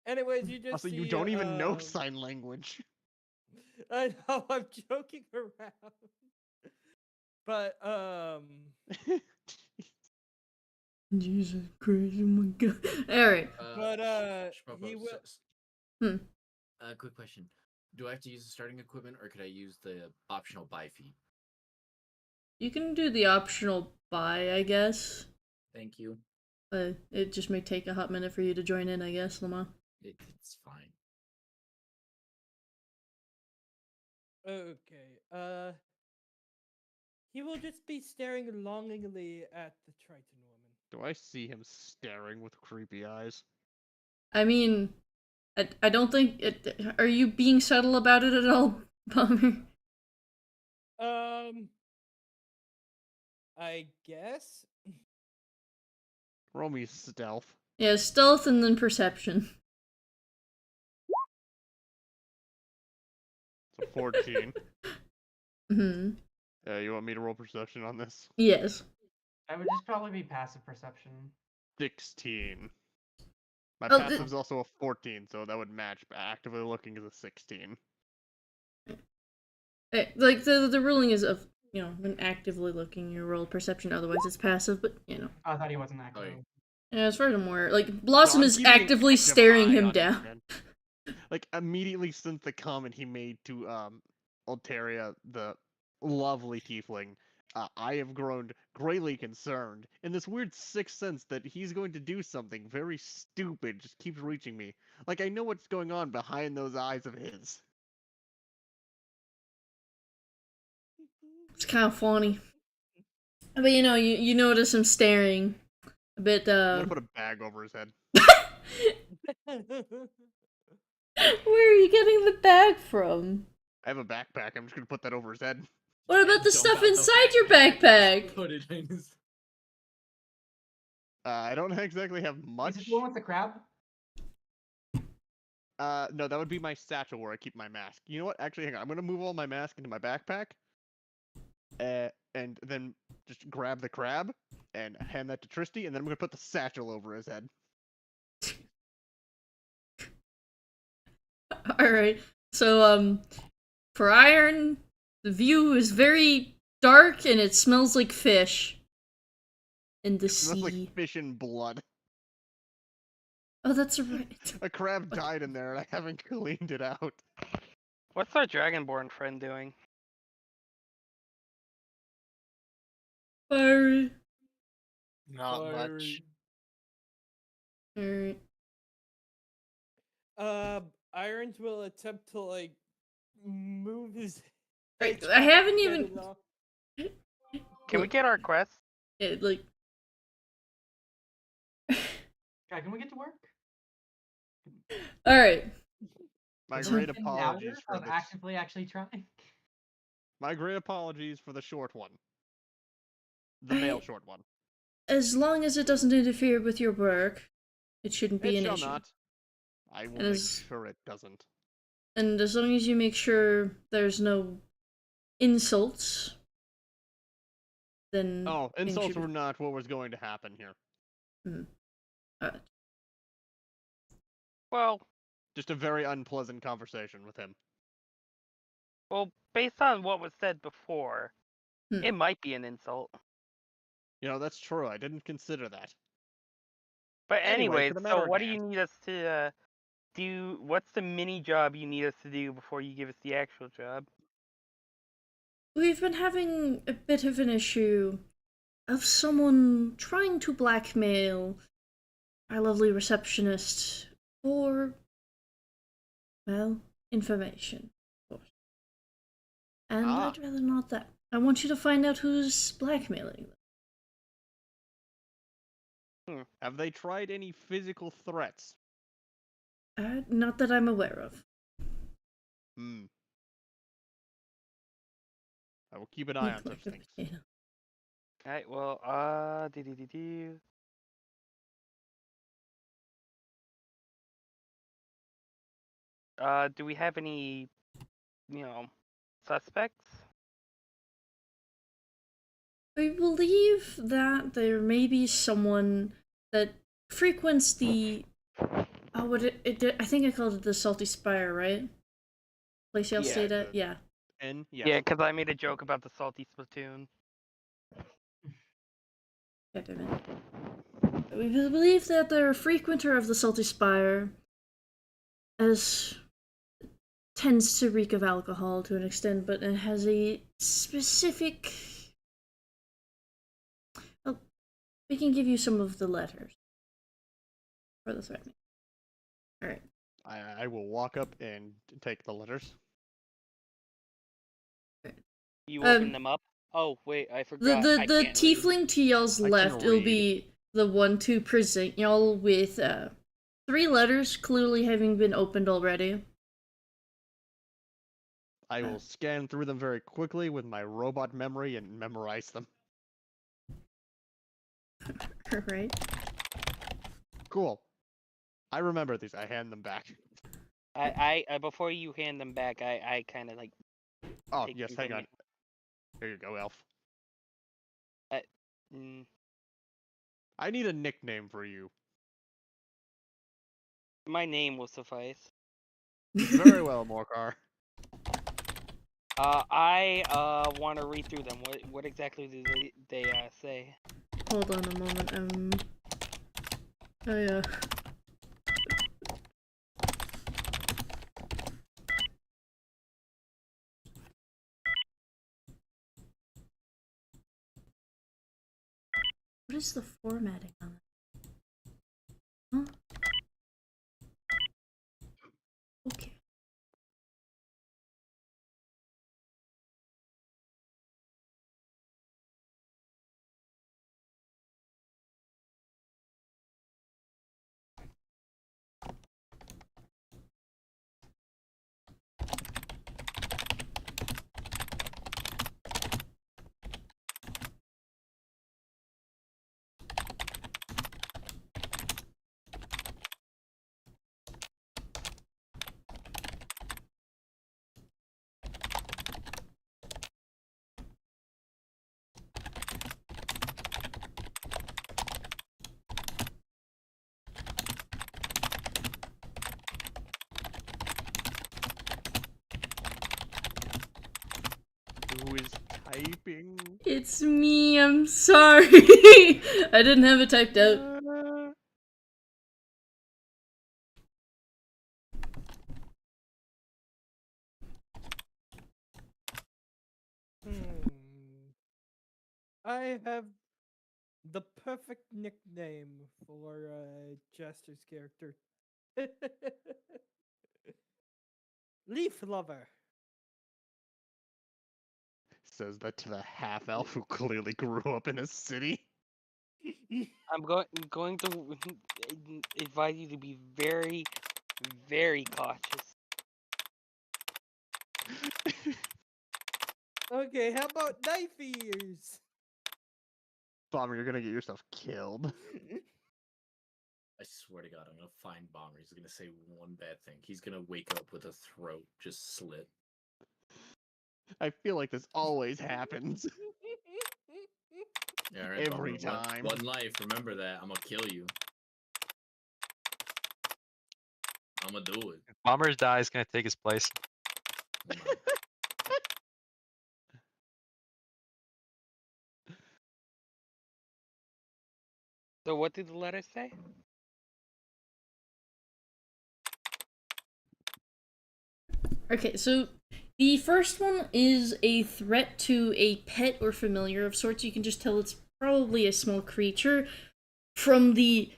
Anyways, you just Also, you see, don't even know sign language. I know, I'm joking around. But, Jesus Christ! Oh my God! All right. But, Shmopo, he will. Hmm. Quick question. Do I have to use the starting equipment or could I use the optional buy feat? You can do the optional buy, I guess. Thank you. It just may take a hot minute for you to join in, I guess, Lamar. It's fine. Okay, he will just be staring longingly at the Triton woman. Do I see him staring with creepy eyes? I mean, I don't think it. Are you being subtle about it at all, Bummer? I guess. Roll me stealth. Yeah, stealth and then perception. So 14. Hmm. You want me to roll perception on this? Yes. I would just probably be passive perception. 16. My Oh, passive's also a 14, so that would match. But actively looking is a 16. Like the ruling is of when actively looking, you roll perception. Otherwise, it's passive. But I thought he wasn't active. yeah, as far as I'm aware, like Blossom No, I'm is keeping an actively active staring eye him on down. man. Like immediately since the comment he made to Altaria, the lovely tiefling, I have grown greatly concerned. In this weird sixth sense that he's going to do something very stupid just keeps reaching me. Like I know what's going on behind those eyes of his. It's kind of funny. But you know, you notice him staring a bit. I'm gonna put a bag over his head. Where are you getting the bag from? I have a backpack. I'm just gonna put that over his head. What about the Dump stuff out the inside your backpack, backpack? Put it in his. I don't exactly have much. Is it the one with the crab? No, that would be my satchel where I keep my mask. You know what? Actually, hang on. I'm gonna move all my mask into my backpack, and then just grab the crab and hand that to Tristy, and then I'm gonna put the satchel over his head. Alright. So, for Iron, the view is very dark and it smells like fish. In the It smells sea. like fish and blood. Oh, that's right. A crab died in there, and I haven't cleaned it out. What's our Dragonborn friend doing? Fiery. Not much. Alright. Irons will attempt to like move his. I haven't even. head off. Can we get our quest? It, like. Guy, can we get to work? Alright. My Is great it an hour apologies for of this. actively actually trying. My great apologies for the short one. The male short one. As long as it doesn't interfere with your work, it shouldn't be It an shall issue. not. I will And make as- sure it doesn't. And as long as you make sure there's no insults, then. Oh, things insults should be- were not what was going to happen here. Alright. Well, Just a very unpleasant conversation with him. based on what was said before, Hmm. it might be an insult. You know, that's true. I didn't consider that. But Anyway, anyway, for the so matter what at do you hand. need us to do? What's the mini job you need us to do before you give us the actual job? We've been having a bit of an issue of someone trying to blackmail our lovely receptionist for, well, information, of course. And Ah. I'd rather not that. I want you to find out who's blackmailing them. Have they tried any physical threats? Not that I'm aware of. Hmm. I will keep an eye on such things. Yeah. Alright, well, do we have any, suspects? I believe that there may be someone that frequents the. Oh, what I think I called it the Salty Spire, right? Place y'all Yeah, stayed at? the- Yeah. And yes. Yeah, because I made a joke about the salty spittoon. God damn it. We believe that they're a frequenter of the Salty Spire, as tends to reek of alcohol to an extent, but it has a specific. Well, we can give you some of the letters for the threat. Alright. I will walk up and take the letters. You Um, open them up? Oh, wait, I forgot. The I the can't read. tiefling to y'all's I can left, it'll read. be the one to present y'all with 3 letters clearly having been opened already. I will scan through them very quickly with my robot memory and memorize them. Right. Cool. I remember these. I hand them back. I before you hand them back, I kind of like. Oh, take yes, them hang from on. Here you go, Elf. you. I need a nickname for you. My name will suffice. Very well, Morcar. I want to read through them. What exactly do they say? Hold on a moment. I is the formatting on it? Huh? Okay. Who is typing? It's me, I'm sorry. I didn't have it typed out. I have the perfect nickname for Jester's character. Leaf Lover. Says that to the half elf who clearly grew up in a city. I'm going to advise you to be very, very cautious. Okay, how about knife ears? Bomber, you're gonna get yourself killed. I swear to God, I'm gonna find Bomber. He's gonna say one bad thing. He's gonna wake up with a throat just slit. I feel like this always happens. Yeah, right, Every Bomber. time. One life. Remember that. I'm gonna kill you. I'm gonna do it. If Bombers dies, gonna take his place. So what did the letter say? Okay, so the first one is a threat to a pet or familiar of sorts. You can just tell it's probably a small creature from the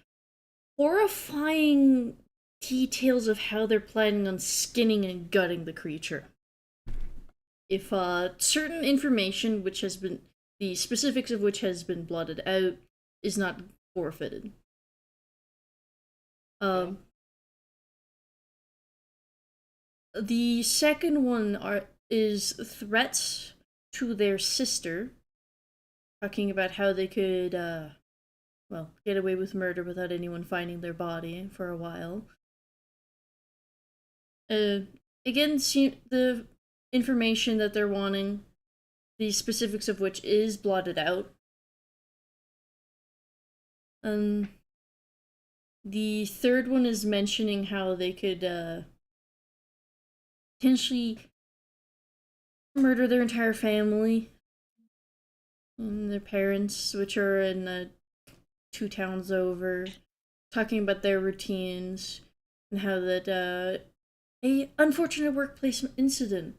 horrifying details of how they're planning on skinning and gutting the creature. If certain information, which has been the specifics of which has been blotted out, is not forfeited. The second one is threats to their sister, talking about how they could, well, get away with murder without anyone finding their body for a while. Again, the information that they're wanting, the specifics of which is blotted out. The third one is mentioning how they could, potentially murder their entire family and their parents, which are in 2 towns over, talking about their routines and how that a unfortunate workplace incident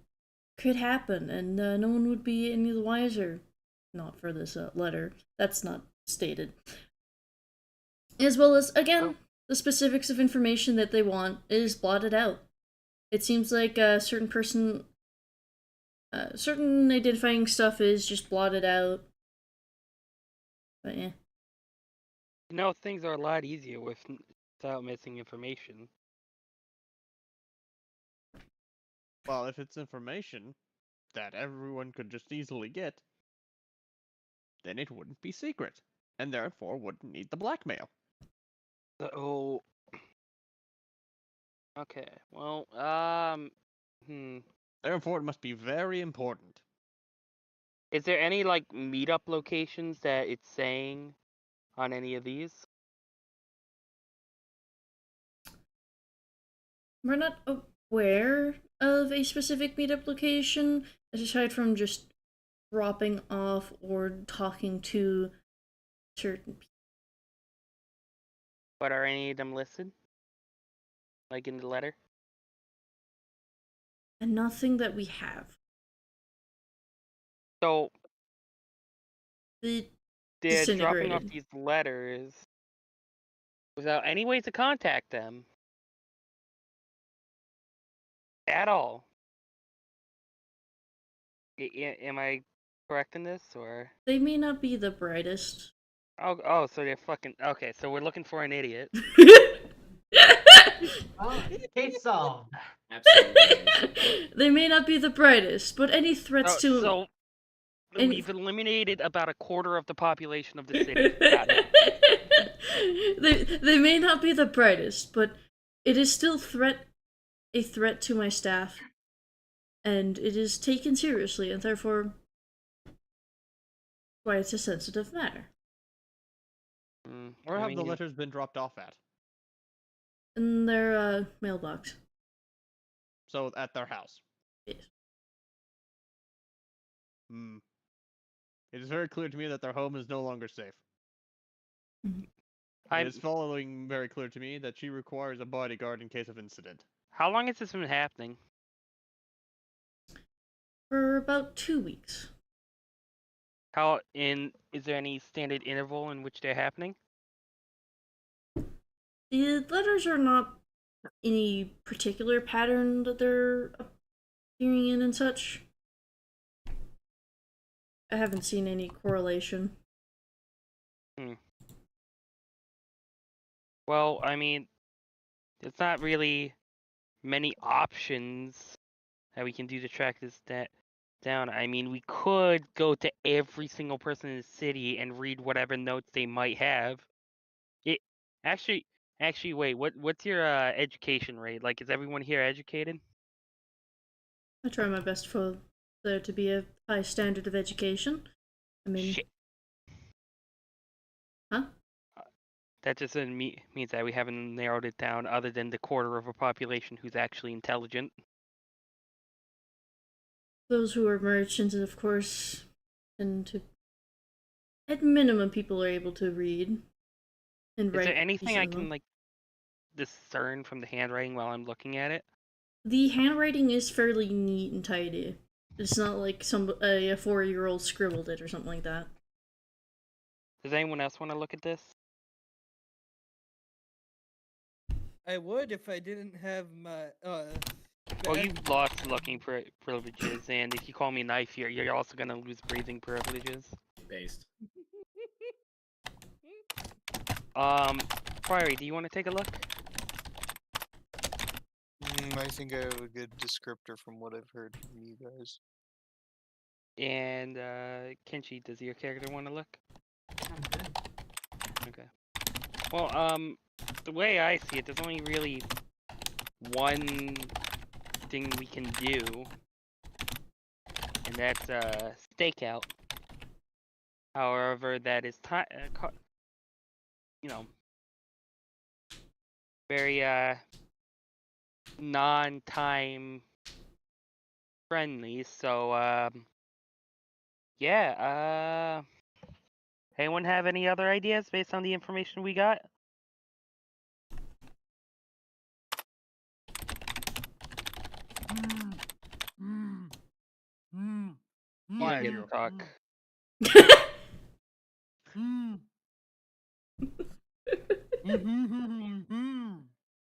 could happen and no one would be any the wiser. Not for this letter. That's not stated. As well as, again, the specifics of information that they want is blotted out. It seems like a certain person, certain identifying stuff is just blotted out. But yeah. You know, things are a lot easier without missing information. Well, if it's information that everyone could just easily get, then it wouldn't be secret, and therefore wouldn't need the blackmail. So, okay, well, Therefore, it must be very important. Is there any, like, meetup locations that it's saying on any of these? We're not aware of a specific meetup location, aside from just dropping off or talking to certain people. But are any of them listed? Like in the letter? And nothing that we have. So, The they're dropping off Disintegrated. these letters without any way to contact them at all. Am I correct in this, or? They may not be the brightest. Oh, so they're fucking okay. So we're looking for an idiot. Oh, case solved. Absolutely. They may not be the brightest, but any threats to So any- we've eliminated about a quarter of the population of the city. Got it. they may not be the brightest, but it is still a threat to my staff, and it is taken seriously, and therefore why it's a sensitive matter. Where I have mean, the you- letters been dropped off at? In their mailbox. So at their house. Yes. It is very clear to me that their home is no longer safe. I'm- It is following very clear to me that she requires a bodyguard in case of incident. How long has this been happening? For about 2 weeks. Is there any standard interval in which they're happening? The letters are not any particular pattern that they're appearing in and such. I haven't seen any correlation. Well, I mean, there's not really many options that we can do to track this down. I mean, we could go to every single person in the city and read whatever notes they might have. It actually, wait. What's your education rate? Like, is everyone here educated? I try my best for there to be a high standard of education. I mean, Shit. Huh? That just means that we haven't narrowed it down, other than the quarter of a population who's actually intelligent. those who are merchants, of course, tend to. At minimum, people are able to read and write. Is there anything I decently. can like discern from the handwriting while I'm looking at it? The handwriting is fairly neat and tidy. It's not like a 4-year-old scribbled it or something like that. Does anyone else want to look at this? I would if I didn't have my Well, you've lost looking privileges, and if you call me knife here, you're also gonna lose breathing privileges. Based. Priory, do you want to take a look? I think I have a good descriptor from what I've heard from you guys. And Kenshi, does your character want to look? Okay. Well, the way I see it, there's only really one thing we can do, and that's stakeout. However, that is very non-time friendly. So yeah. Anyone have any other ideas based on the information we got? Fire Get you. to talk.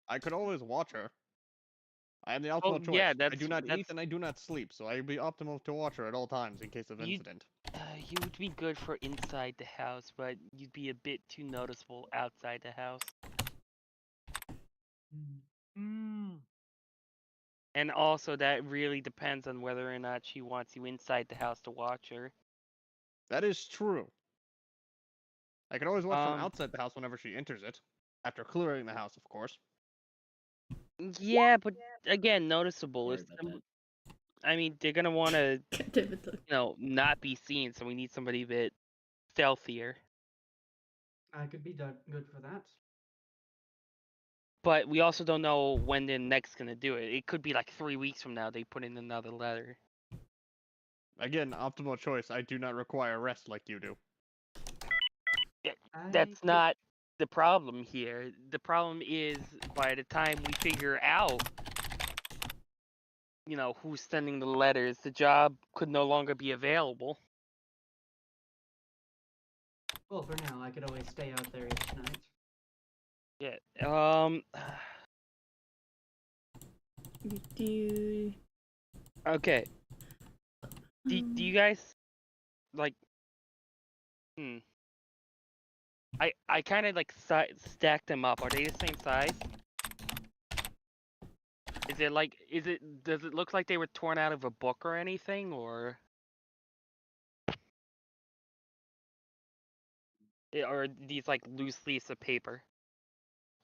I could always watch her. I am the optimal choice. yeah, I do not eat that's- and I do not sleep, so I would be optimal to watch her at all times in case of You- incident. You would be good for inside the house, but you'd be a bit too noticeable outside the house. And also, that really depends on whether or not she wants you inside the house to watch her. That is true. I can always watch from Um, outside the house whenever she enters it. After clearing the house, of course. Yeah, but again, noticeable. Sorry If about that. I mean, they're gonna want to, Damn it, though. not be seen, so we need somebody a bit stealthier. I could be good for that. But we also don't know when they're next gonna do it. It could be like 3 weeks from now they put in another letter. Again, optimal choice. I do not require rest like you do. That's not the problem here. The problem is by the time we figure out, who's sending the letters, the job could no longer be available. Well, for now, I could always stay out there each night. Yeah. Do Okay. Do you guys like? I kind of like stacked them up. Are they the same size? Does it look like they were torn out of a book or anything, or are these like loose leaves of paper?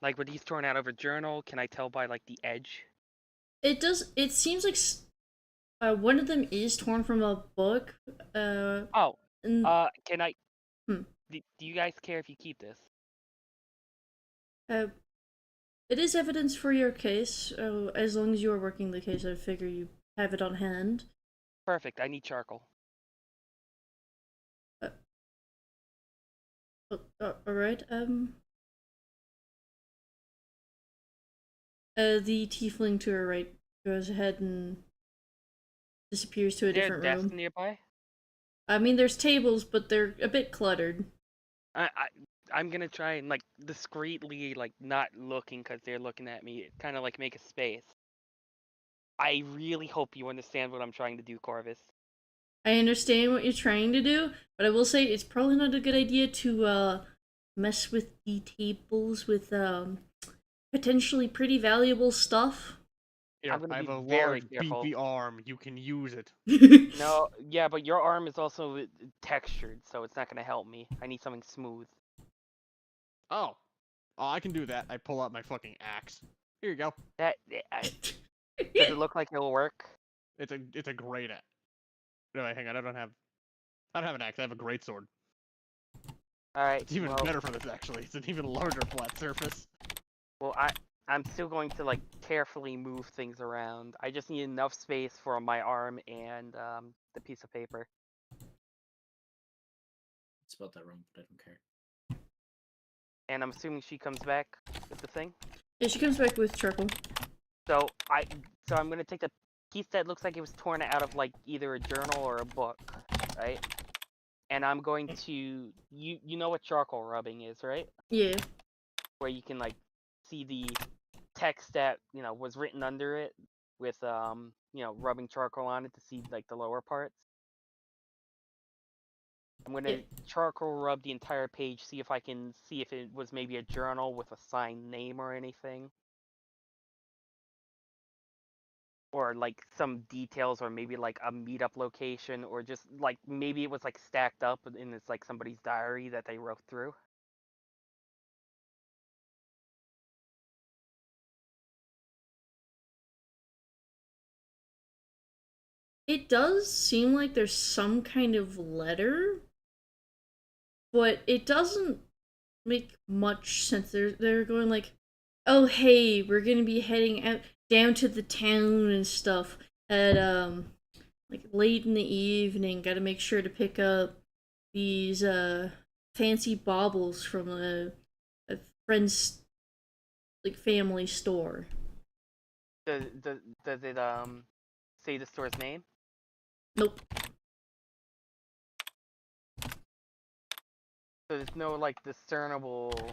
Like, were these torn out of a journal? Can I tell by like the edge? It seems like one of them is torn from a book. Oh. And, Can I? Hmm. Do you guys care if you keep this? It is evidence for your case. As long as you are working the case, I figure you have it on hand. Perfect. I need charcoal. Alright, the tiefling to her right goes ahead and disappears to a different desk room. nearby? I mean, there's tables, but they're a bit cluttered. I'm gonna try and like discreetly, like not looking because they're looking at me, kind of like make a space. I really hope you understand what I'm trying to do, Corvus. I understand what you're trying to do, but I will say it's probably not a good idea to mess with the tables with potentially pretty valuable stuff. Here, I have a large, beefy arm. You can use it. No, yeah, but your arm is also textured, so it's not gonna help me. I need something smooth. Oh, I can do that. I pull out my fucking axe. Here you go. Does it look like it'll work? It's a great axe. No, wait, hang on. I don't have an axe. I have a great sword. All right. It's even better for this actually. It's an even larger flat surface. Well, I'm still going to like carefully move things around. I just need enough space for my arm and the piece of paper. It's about that wrong, but I don't care. And I'm assuming she comes back with the thing. Yeah, she comes back with charcoal. So I'm gonna take the piece that looks like it was torn out of like either a journal or a book, right? And I'm going to you know what charcoal rubbing is, right? Yeah. Where you can like see the text that was written under it with rubbing charcoal on it to see like the lower parts. I'm gonna charcoal rub the entire page, see if I can see if it was maybe a journal with a signed name or anything. Or like some details, or maybe like a meetup location, or just like maybe it was like stacked up and it's like somebody's diary that they wrote through. It does seem like there's some kind of letter, but it doesn't make much sense. They're going like, oh hey, we're gonna be heading out down to the town and stuff at like late in the evening. Gotta make sure to pick up these fancy baubles from a friend's like family store. Does it say the store's name? Nope. So there's no like discernible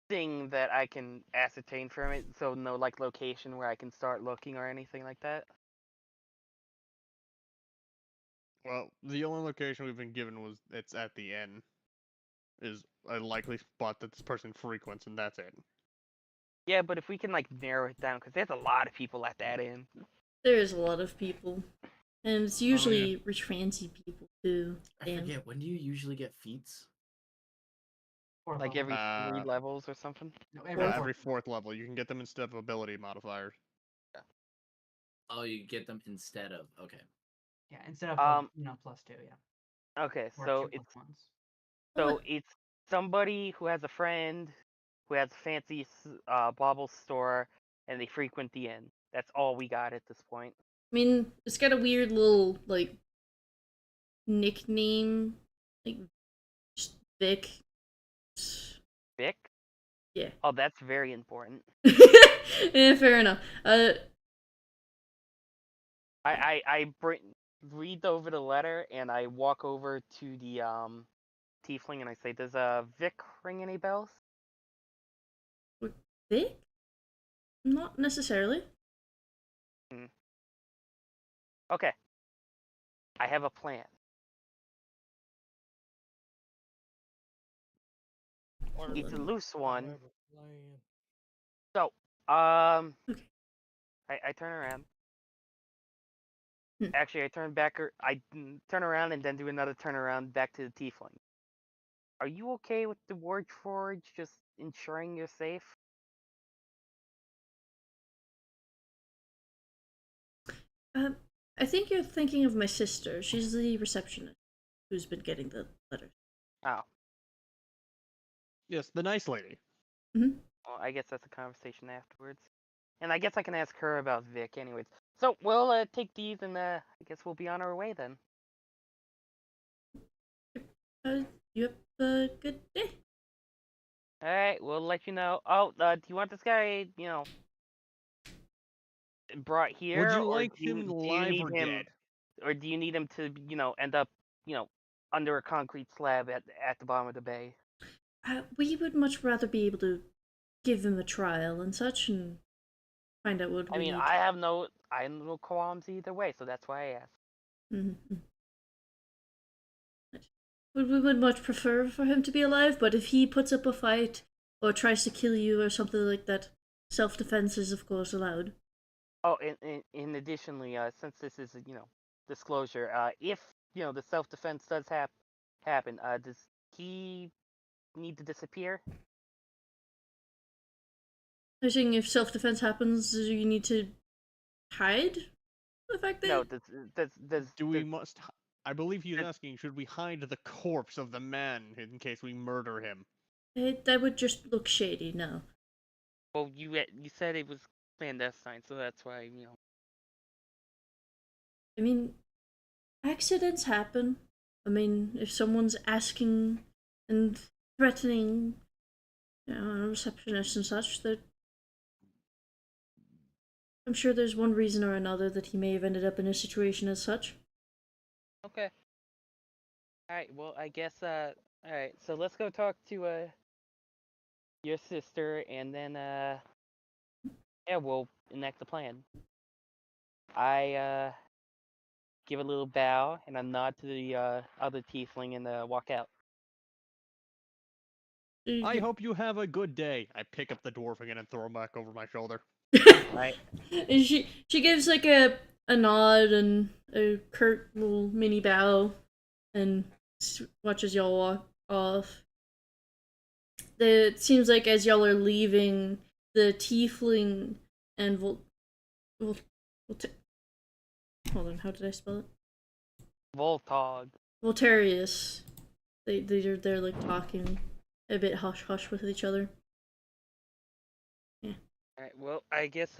thing that I can ascertain from it. So no like location where I can start looking or anything like that. Well, the only location we've been given was it's at the inn. Is a likely spot that this person frequents, and that's it. Yeah, but if we can like narrow it down, because there's a lot of people at that inn. There is a lot of people, and it's usually rich fancy people too. I forget, when do you usually get feats? Like every 3 levels or something? No, every fourth level. You can get them instead of ability modifiers. Yeah. Oh, you get them instead of, okay. Yeah, instead of +2, yeah. Okay, Or so 2 + 1s. it's somebody who has a friend who has a fancy bauble store, and they frequent the inn. That's all we got at this point. I mean, it's got a weird little like nickname, like just Vic. Vic? Yeah. Oh, that's very important. Yeah, fair enough. I bring read over the letter and I walk over to the tiefling and I say, "Does Vic ring any bells?" Vic? Not necessarily. Okay. I have a plan. It's a loose one. So, Okay. I turn around. Hmm. Actually, I turn back. I turn around and then do another turnaround back to the tiefling. Are you okay with the Ward Forge just ensuring you're safe? I think you're thinking of my sister. She's the receptionist who's been getting the letters. Oh, Yes, the nice lady. Mm-hmm. well, I guess that's a conversation afterwards. And I guess I can ask her about Vic anyways. So, we'll take these and I guess we'll be on our way then. You have a good day. Alright, we'll let you know. Oh, do you want this guy, brought here? Would you or like do you, him do you live need or him, dead? or do you need him to, end up, under a concrete slab at the bottom of the bay? We would much rather be able to give him a trial and such and find out what we need. I have no qualms either way, so that's why I asked. Mm-hmm. We would much prefer for him to be alive, but if he puts up a fight or tries to kill you or something like that, self-defense is of course allowed. Oh, and additionally, since this is disclosure, if the self-defense does happen, does he need to disappear? I'm saying if self-defense happens, you need to hide the fact that... No, must... I believe he's asking, should we hide the corpse of the man in case we murder him? That would just look shady, no. Well, you said it was clandestine, so that's why, I mean, accidents happen. I mean, if someone's asking and threatening, a receptionist and such, that I'm sure there's one reason or another that he may have ended up in a situation as such. Okay. Alright, well, I guess, alright, so let's go talk to, your sister, and then, yeah, we'll enact the plan. I, give a little bow and a nod to the, other tiefling and, walk out. I hope you have a good day. I pick up the dwarf again and throw him back over my shoulder. Right. And she gives like a nod and a curt little mini bow and watches y'all walk off. It seems like as y'all are leaving, the tiefling and hold on, how did I spell it? Voltog. Voltarius. They're like talking a bit hush hush with each other. Yeah. Alright, well, I guess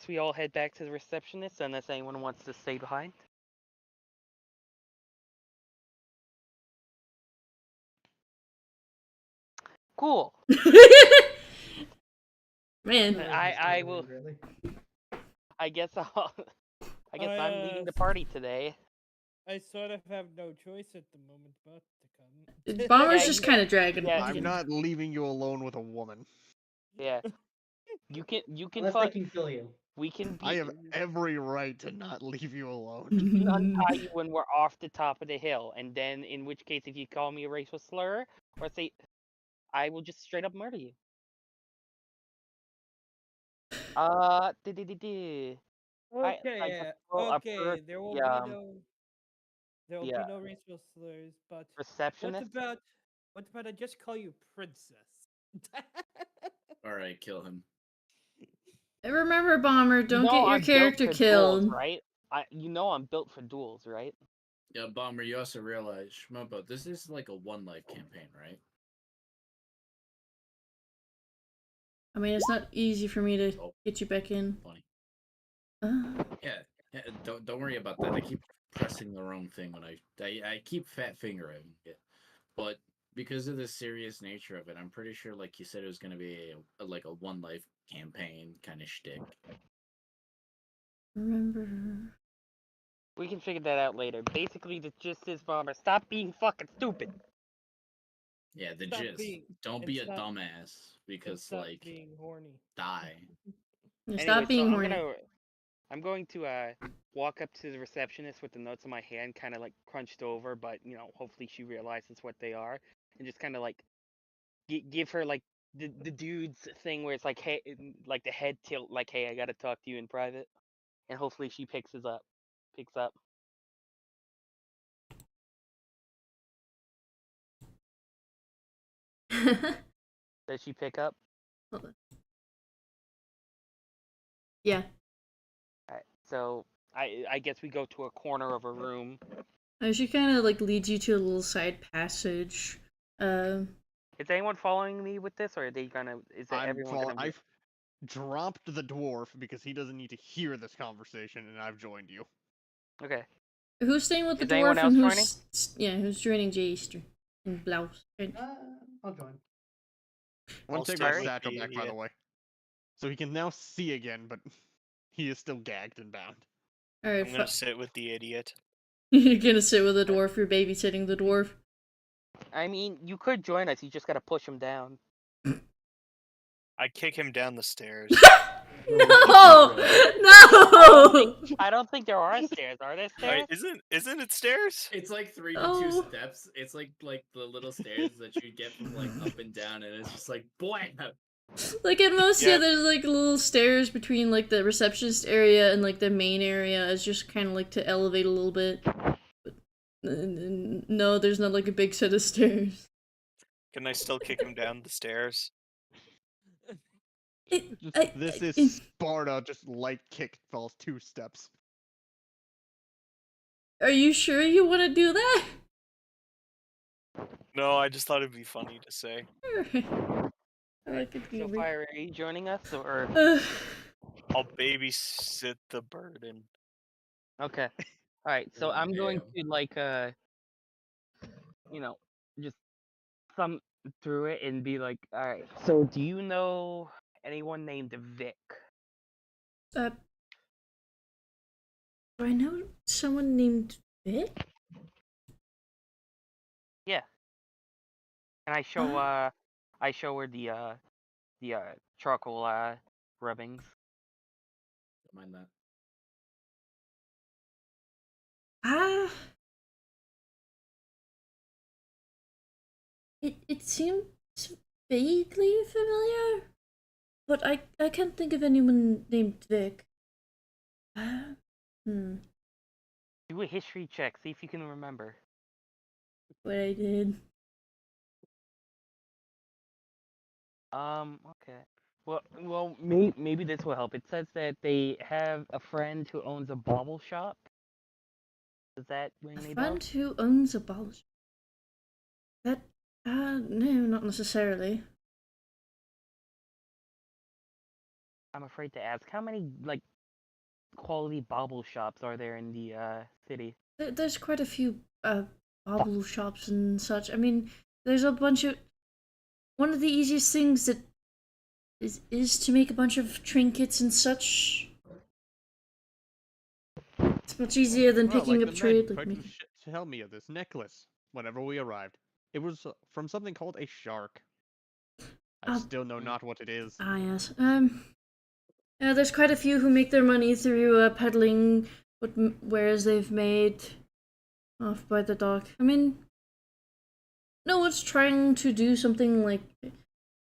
we all head back to the receptionist unless anyone wants to stay behind. Cool. Man. I will. Really? I guess I'm leading the yes. party today. I sort of have no choice at the moment but to come. Bomber's just kind of dragging. Yeah, I'm not leaving you alone with a woman. Yeah. You can Unless they can kill you. We can I have every right to not leave you alone. We can untie you when we're off the top of the hill, and then in which case, if you call me a racial slur or say, I will just straight up murder you. Okay, okay. There will be no racial slurs, but receptionist. what about I just call you princess? All right, kill him. Remember, Bomber, don't get your character killed. Duels, right? I'm built for duels, right? Yeah, Bomber, you also realize, Shmobo, this is like a one life campaign, right? I mean, it's not easy for me to get you back in. Funny. Yeah, don't worry about that. I keep pressing the wrong thing when I keep fat fingering it, but because of the serious nature of it, I'm pretty sure, like you said, it was going to be like a one life campaign kind of shtick. Remember We can figure that out later. Basically, the gist is, Bomber, stop being fucking stupid. Yeah, the Stop gist. being- Don't and be a stop- dumbass and because stop like being horny. die. Stop Anyway, being so horny. I'm going to walk up to the receptionist with the notes in my hand, kind of like crunched over, but hopefully she realizes what they are, and just kind of like give her like the dude's thing where it's like, hey, like the head tilt, like, hey, I gotta talk to you in private, and hopefully she picks up. Does she pick up? Hold on. Yeah. Alright, so I guess we go to a corner of a room. She kind of like leads you to a little side passage. Is anyone following me with this, or are they gonna? I've dropped the dwarf because he doesn't need to hear this conversation, and I've joined you. Okay. Who's staying with the Is anyone dwarf else and joining? who's joining Jay Easter and Blouse? I'll join. I want to take stay my with satchel the back, by the idiot. way. So he can now see again, but he is still gagged and bound. Alright, I'm gonna sit with the idiot. You're gonna sit with the dwarf, you're babysitting the dwarf. I mean, you could join us. You just gotta push him down. I kick him down the stairs. No! I don't think there are stairs. Are there stairs? Isn't it stairs? It's like 3 to 2 Oh. steps. It's like the little stairs that you get from like up and down, and it's just like boy. Like at most, Yeah. there's like little stairs between like the receptionist area and like the main area. It's just kind of like to elevate a little bit. But, no, there's not like a big set of stairs. Can I still kick him down the stairs? This is Sparta, just light kick falls 2 steps. Are you sure you want to do that? No, I just thought it'd be funny to say. So, Fire, are you joining us, or? I'll babysit the burden. Okay. All right. So I'm going to like just thumb through it and be like, all right. So do you know anyone named Vic? Do I know someone named Vic? Yeah. And I show her the charcoal rubbings. Mind that. It seems vaguely familiar, but I can't think of anyone named Vic. Do a history check. See if you can remember. What I did. Okay. Well, maybe this will help. It says that they have a friend who owns a bauble shop. Does that ring any Friend bells? who owns a bottle shop. That no, not necessarily. I'm afraid to ask. How many like quality bauble shops are there in the city? There's quite a few bauble shops and such. I mean, there's a bunch of. One of the easiest things that is to make a bunch of trinkets and such. It's much easier than Well, picking like up the trade. men Like tried to tell me of this necklace whenever we arrived. It was from something called a shark. I still know not what it is. yes. Yeah, there's quite a few who make their money through peddling what wares they've made off by the dock. I mean, no one's trying to do something like.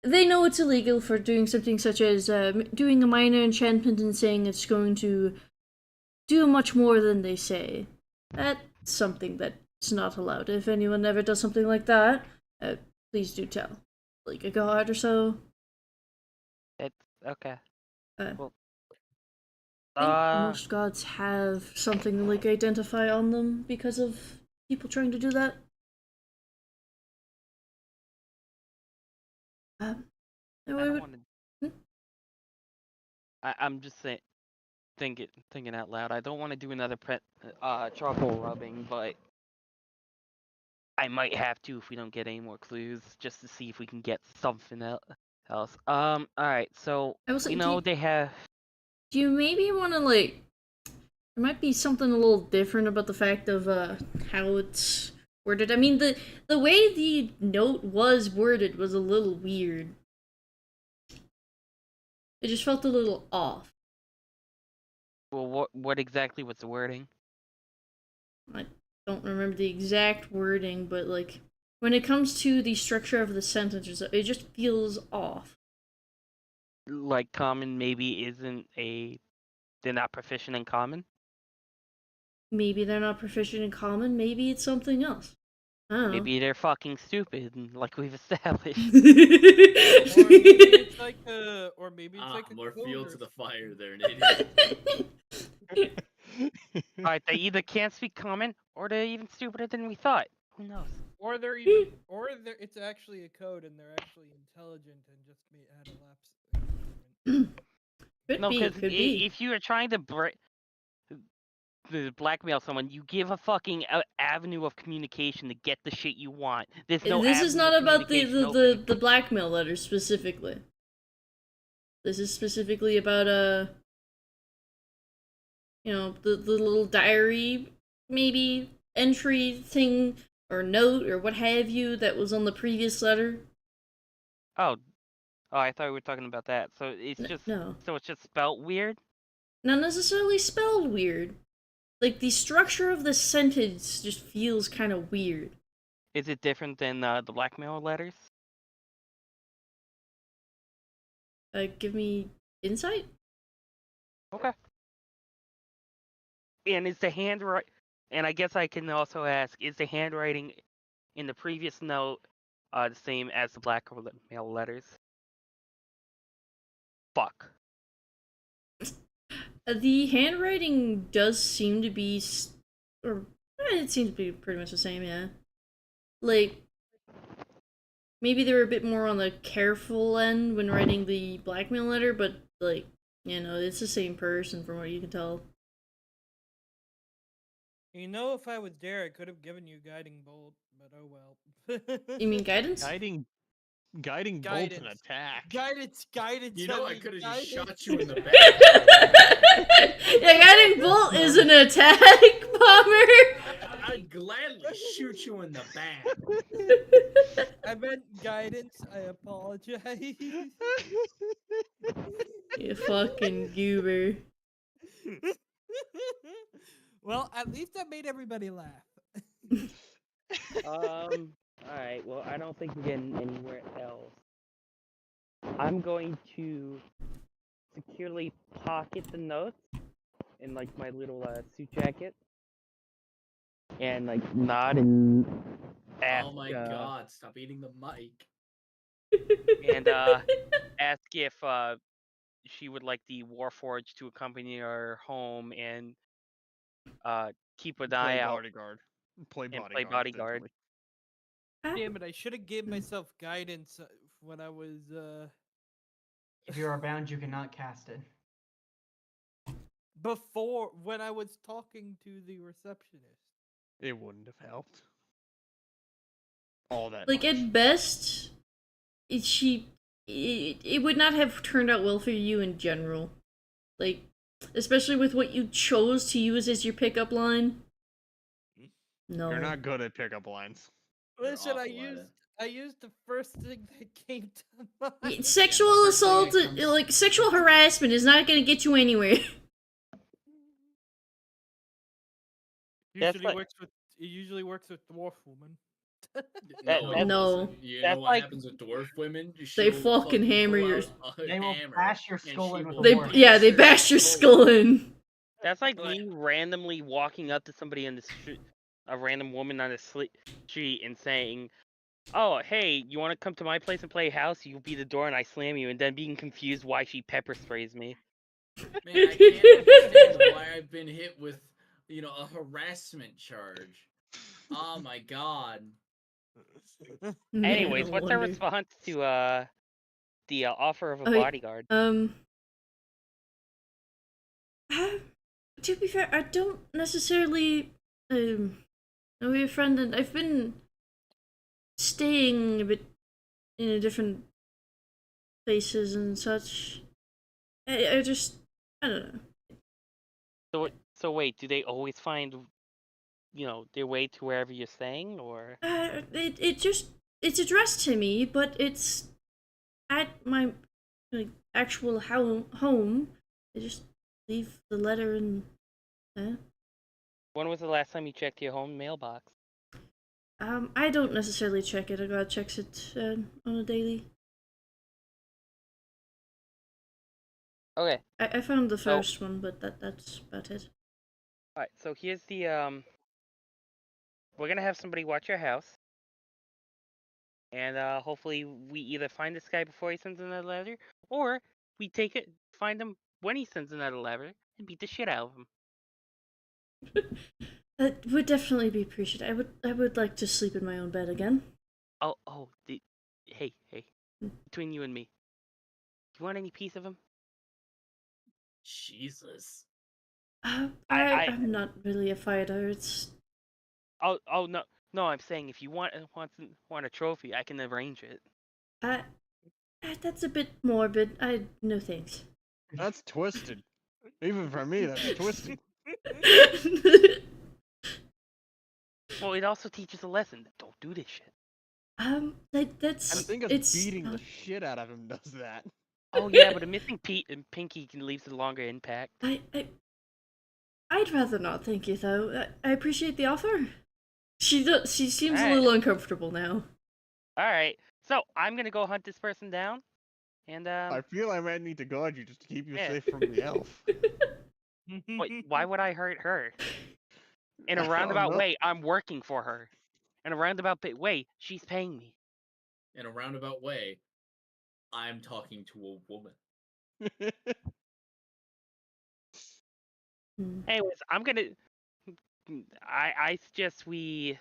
They know it's illegal for doing something such as doing a minor enchantment and saying it's going to do much more than they say. That's something that's not allowed. If anyone ever does something like that, please do tell. Like a god or so. It's okay. Well, I think most gods have something to like identify on them because of people trying to do that. I don't want to. I'm just saying, thinking out loud. I don't want to do another charcoal rubbing, but I might have to if we don't get any more clues, just to see if we can get something else. All right. So I will say, they have. Do you maybe want to like? There might be something a little different about the fact of how it's worded. I mean, the way the note was worded was a little weird. It just felt a little off. Well, what exactly was the wording? I don't remember the exact wording, but like when it comes to the structure of the sentences, it just feels off. Like common maybe isn't they're not proficient in common? Maybe they're not proficient in common, maybe it's something else. I don't know. Maybe they're fucking stupid, like we've established. Or maybe it's like a more fuel to coder. the fire there, Nate. Alright, they either can't speak common, or they're even stupider than we thought. Who knows? Or they're even, it's actually a code and they're actually intelligent and just had a lapse. Could No, be, because could be. if you are trying to blackmail someone, you give a fucking avenue of communication to get the shit you want. There's no. This is not avenue of about the communication open. the blackmail letters specifically. This is specifically about you know, the little diary maybe entry thing or note or what have you that was on the previous letter. Oh, I thought we were talking about that. So it's just no. So it's just spelt weird. Not necessarily spelled weird. Like the structure of the sentence just feels kind of weird. Is it different than the blackmail letters? Give me insight? Okay. And is the handwriting, and I guess I can also ask, is the handwriting in the previous note the same as the blackmail letters? Fuck. The handwriting does seem to be, it seems to be pretty much the same, yeah. Like, maybe they were a bit more on the careful end when writing the blackmail letter, but, like, you know, it's the same person from what you can tell. You know, if I was there, I could have given you guiding bolt, but oh well. You mean guidance? Guiding bolt and attack. Guidance. You know, I could have just shot you in the back. Yeah, guiding bolt is an attack, Bomber. I'd gladly shoot you in the back. I meant guidance. I apologize. You fucking goober. Well, at least I made everybody laugh. Alright, well, I don't think we're getting anywhere else. I'm going to securely pocket the notes in, like, my little suit jacket. And, like, nod and ask, Oh my god, stop eating the mic. and, ask if, she would like the Warforged to accompany her home and, keep an eye out. Play bodyguard. Play bodyguard. Damn it! I should have gave myself guidance when I was. If you are bound, you cannot cast it. Before, when I was talking to the receptionist. It wouldn't have helped. All that. Like, much. at best, it would not have turned out well for you in general. Like, especially with what you chose to use as your pickup line. No. You're not good at pickup lines. Listen, I used the first thing that came to mind. Sexual assault, like, sexual harassment is not gonna get you anywhere. It usually works with dwarf woman. No. You know what happens with dwarf women? They fucking hammer pull your. out a They will hammer, bash your and skull she in with will a They board. they bash your skull in. That's like me randomly walking up to somebody in the street, a random woman on the street, and saying, "Oh, hey, you want to come to my place and play house?" You beat the door and I slam you, and then being confused why she pepper sprays me. Man, I can't understand why I've been hit with, a harassment charge. Oh my god. Anyways, what's our response to the offer of a bodyguard? To be fair, I don't necessarily know your friend, and I've been staying a bit in different places and such. I don't know. So wait, do they always find, their way to wherever you're staying, or? It's addressed to me, but it's at my actual home. I just leave the letter and. When was the last time you checked your home mailbox? I don't necessarily check it. I gotta check it on a daily. Okay. I found the first one, but that's about it. All right. So here's the We're gonna have somebody watch your house, and hopefully we either find this guy before he sends another letter, or we find him when he sends another letter, and beat the shit out of him. That would definitely be appreciated. I would like to sleep in my own bed again. Hey, between you and me, do you want any piece of him? Jesus. I'm not really a fighter. It's. Oh no! I'm saying if you want a trophy, I can arrange it. That's a bit morbid. No thanks. That's twisted. Even for me, that's twisted. Well, it also teaches a lesson. Don't do this shit. That's. I think beating the shit out of him does that. Oh yeah, but a missing pinky can leave a longer impact. I'd rather not, thank you, though. I appreciate the offer. She seems All a little uncomfortable now. All right, so I'm gonna go hunt this person down, and I feel I might need to guard you just to keep you safe from the elf. Wait, why would I hurt her? In a roundabout way, I'm working for her. In a roundabout way, she's paying me. In a roundabout way, I'm talking to a woman. Anyways, I suggest we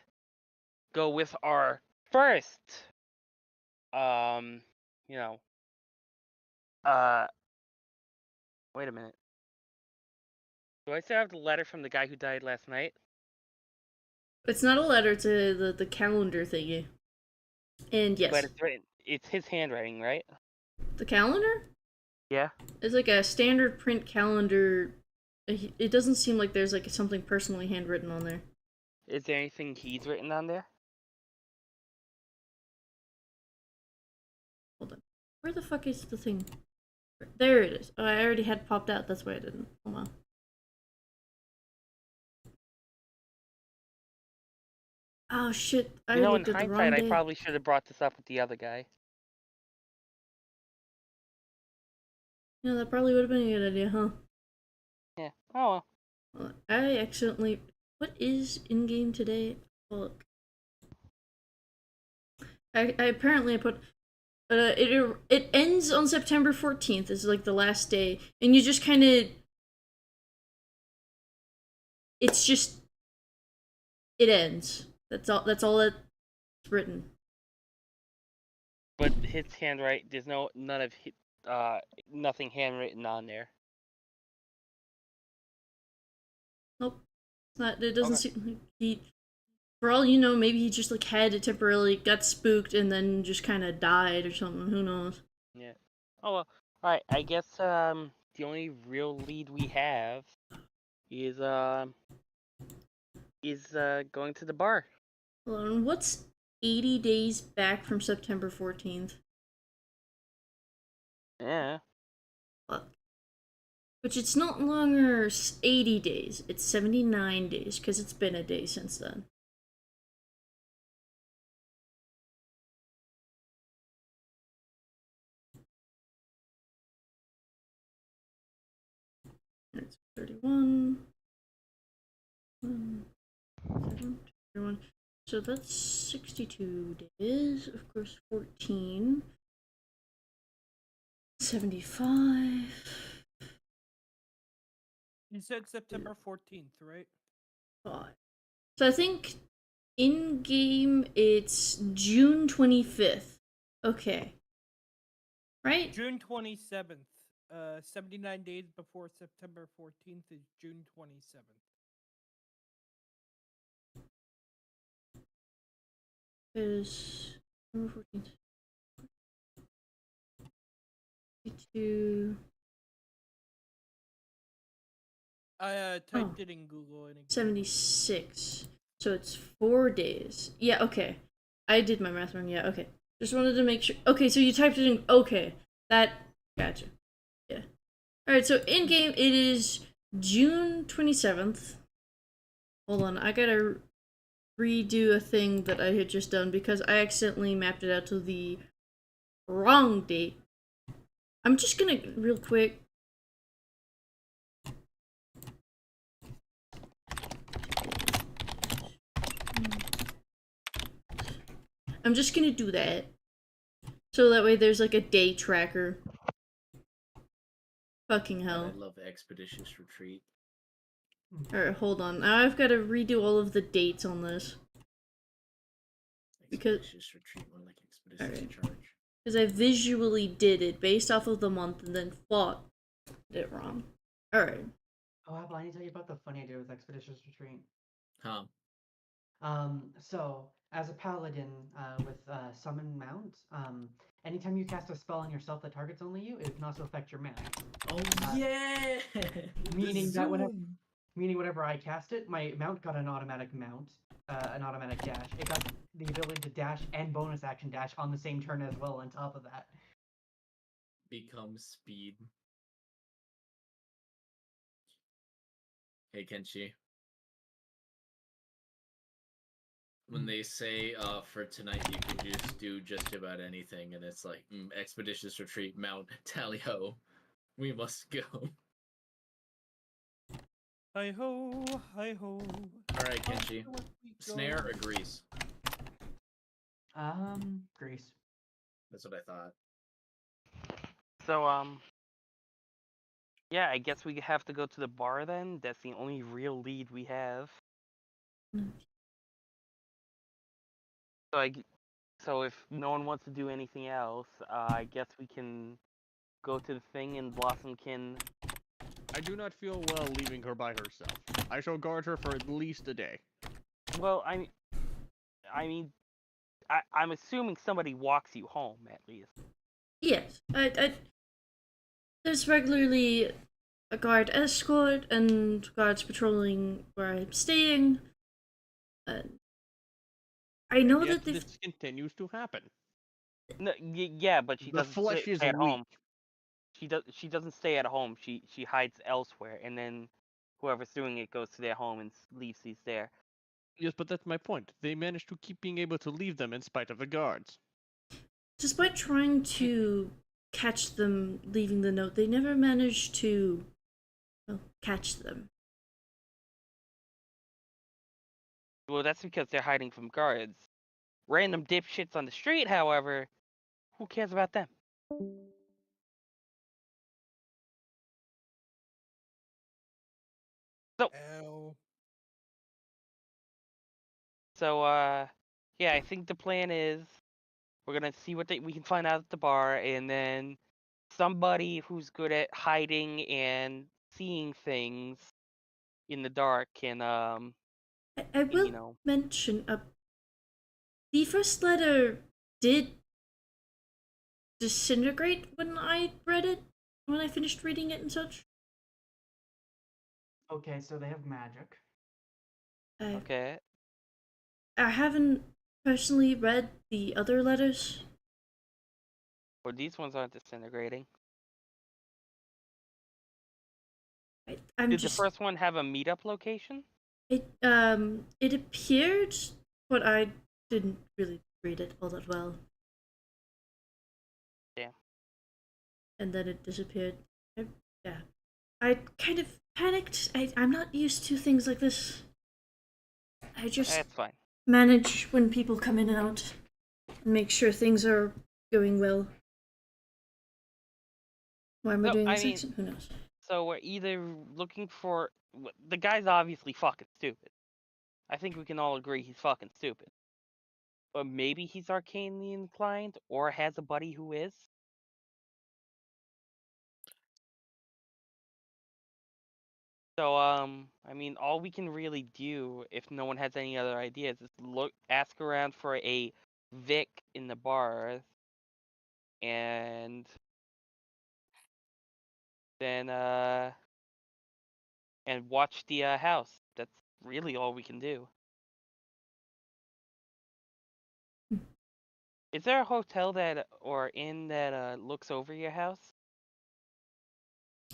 go with our first, wait a minute. Do I still have the letter from the guy who died last night? It's not a letter to the calendar thingy. And yes. But it's his handwriting, right? The calendar? Yeah. It's like a standard print calendar. It doesn't seem like there's like something personally handwritten on there. Is there anything he's written on there? Hold on. Where the fuck is the thing? There it is. Oh, I already had popped out. That's why I didn't. Hold on. Oh shit! In hindsight, I probably should have brought this up with the other guy. Yeah, that probably would have been a good idea, huh? Yeah. Oh well. I accidentally. What is in game today? Look. I apparently put. It ends on September 14th. Is like the last day, and you just kind of. It's just. It ends. That's all that's written. But his handwriting, there's nothing handwritten on there. Nope. It's not. It doesn't seem like he. For all you know, maybe he just like had it temporarily, got spooked, and then just kind of died or something. Who knows? Yeah. Oh well. All right. I guess the only real lead we have is going to the bar. Hold on. What's 80 days back from September 14th? Yeah. Which it's no longer 80 days. It's 79 days because it's been a day since then. It's 31. 31. So that's 62 days. Of course, 14. 75. You said September 14th, right? 5. So I think in game it's June 25th. Okay. Right? June 27th. 79 days before September 14th is June 27th. Is September 14th. 52. I typed it in Google and it gave me- 76. So it's 4 days. Yeah, okay. I did my math wrong. Yeah, okay. Just wanted to make sure. Okay, so you typed it in. Okay. That. Gotcha. Yeah. Alright, so in game it is June 27th. Hold on, I gotta redo a thing that I had just done because I accidentally mapped it out to the wrong date. I'm just gonna, real quick. I'm just gonna do that. So that way there's like a day tracker. Fucking God, hell. I love Expeditious Retreat. Alright, hold on. Now I've gotta redo all of the dates on this. Because- Expeditious Retreat, more like Expeditious Alright. Charge. Because I visually did it based off of the month and then thought it wrong. Alright. Oh, Apple, I need to tell you about the funny idea with Expeditious Retreat. Huh. So as a paladin with summon mount, anytime you cast a spell on yourself that targets only you, it can also affect your mount. Oh yeah. Meaning that whenever I cast it, my mount got an automatic mount, an automatic dash. It got the ability to dash and bonus action dash on the same turn as well. On top of that, becomes speed. Hey Kenshi. When they say for tonight you can just do just about anything, and it's like Expeditious Retreat, Mount Tally-ho, we must go. Hi ho, hi ho. Alright, Kenshi. Onward we Snare go. or Grease? Grease. That's what I thought. So, yeah, I guess we have to go to the bar then. That's the only real lead we have. So if no one wants to do anything else, I guess we can go to the thing and Blossom can. I do not feel well leaving her by herself. I shall guard her for at least a day. Well, I'm assuming somebody walks you home at least. Yes. There's regularly a guard escort and guards patrolling where I'm staying. I know And yet that they've. this continues to happen. No, yeah, but she The doesn't flesh stay is at weak. home. She doesn't stay at home. She hides elsewhere, and then whoever's doing it goes to their home and leaves these there. Yes, but that's my point. They managed to keep being able to leave them in spite of the guards. Despite trying to catch them leaving the note, they never managed to, well, catch them. Well, that's because they're hiding from guards. Random dipshits on the street, however, who cares about them? Ow. So, yeah, I think the plan is we're gonna see what we can find out at the bar, and then somebody who's good at hiding and seeing things in the dark can, I will you know. mention, the first letter did disintegrate when I read it, when I finished reading it and such. Okay, so they have magic. Okay. I haven't personally read the other letters. Well, these ones aren't disintegrating. I'm Did just. the first one have a meetup location? It appeared, but I didn't really read it all that well. Yeah. And then it disappeared. Yeah. I kind of panicked. I'm not used to things like this. I just That's fine. manage when people come in and out and make sure things are going well. Why am I No, doing I this mean- accent? Who knows? So we're either looking for the guy's obviously fucking stupid. I think we can all agree he's fucking stupid. But maybe he's arcanely inclined or has a buddy who is. So I mean, all we can really do if no one has any other ideas is ask around for a Vic in the bar, and then and watch the house. That's really all we can do. Is there a hotel that or inn that looks over your house?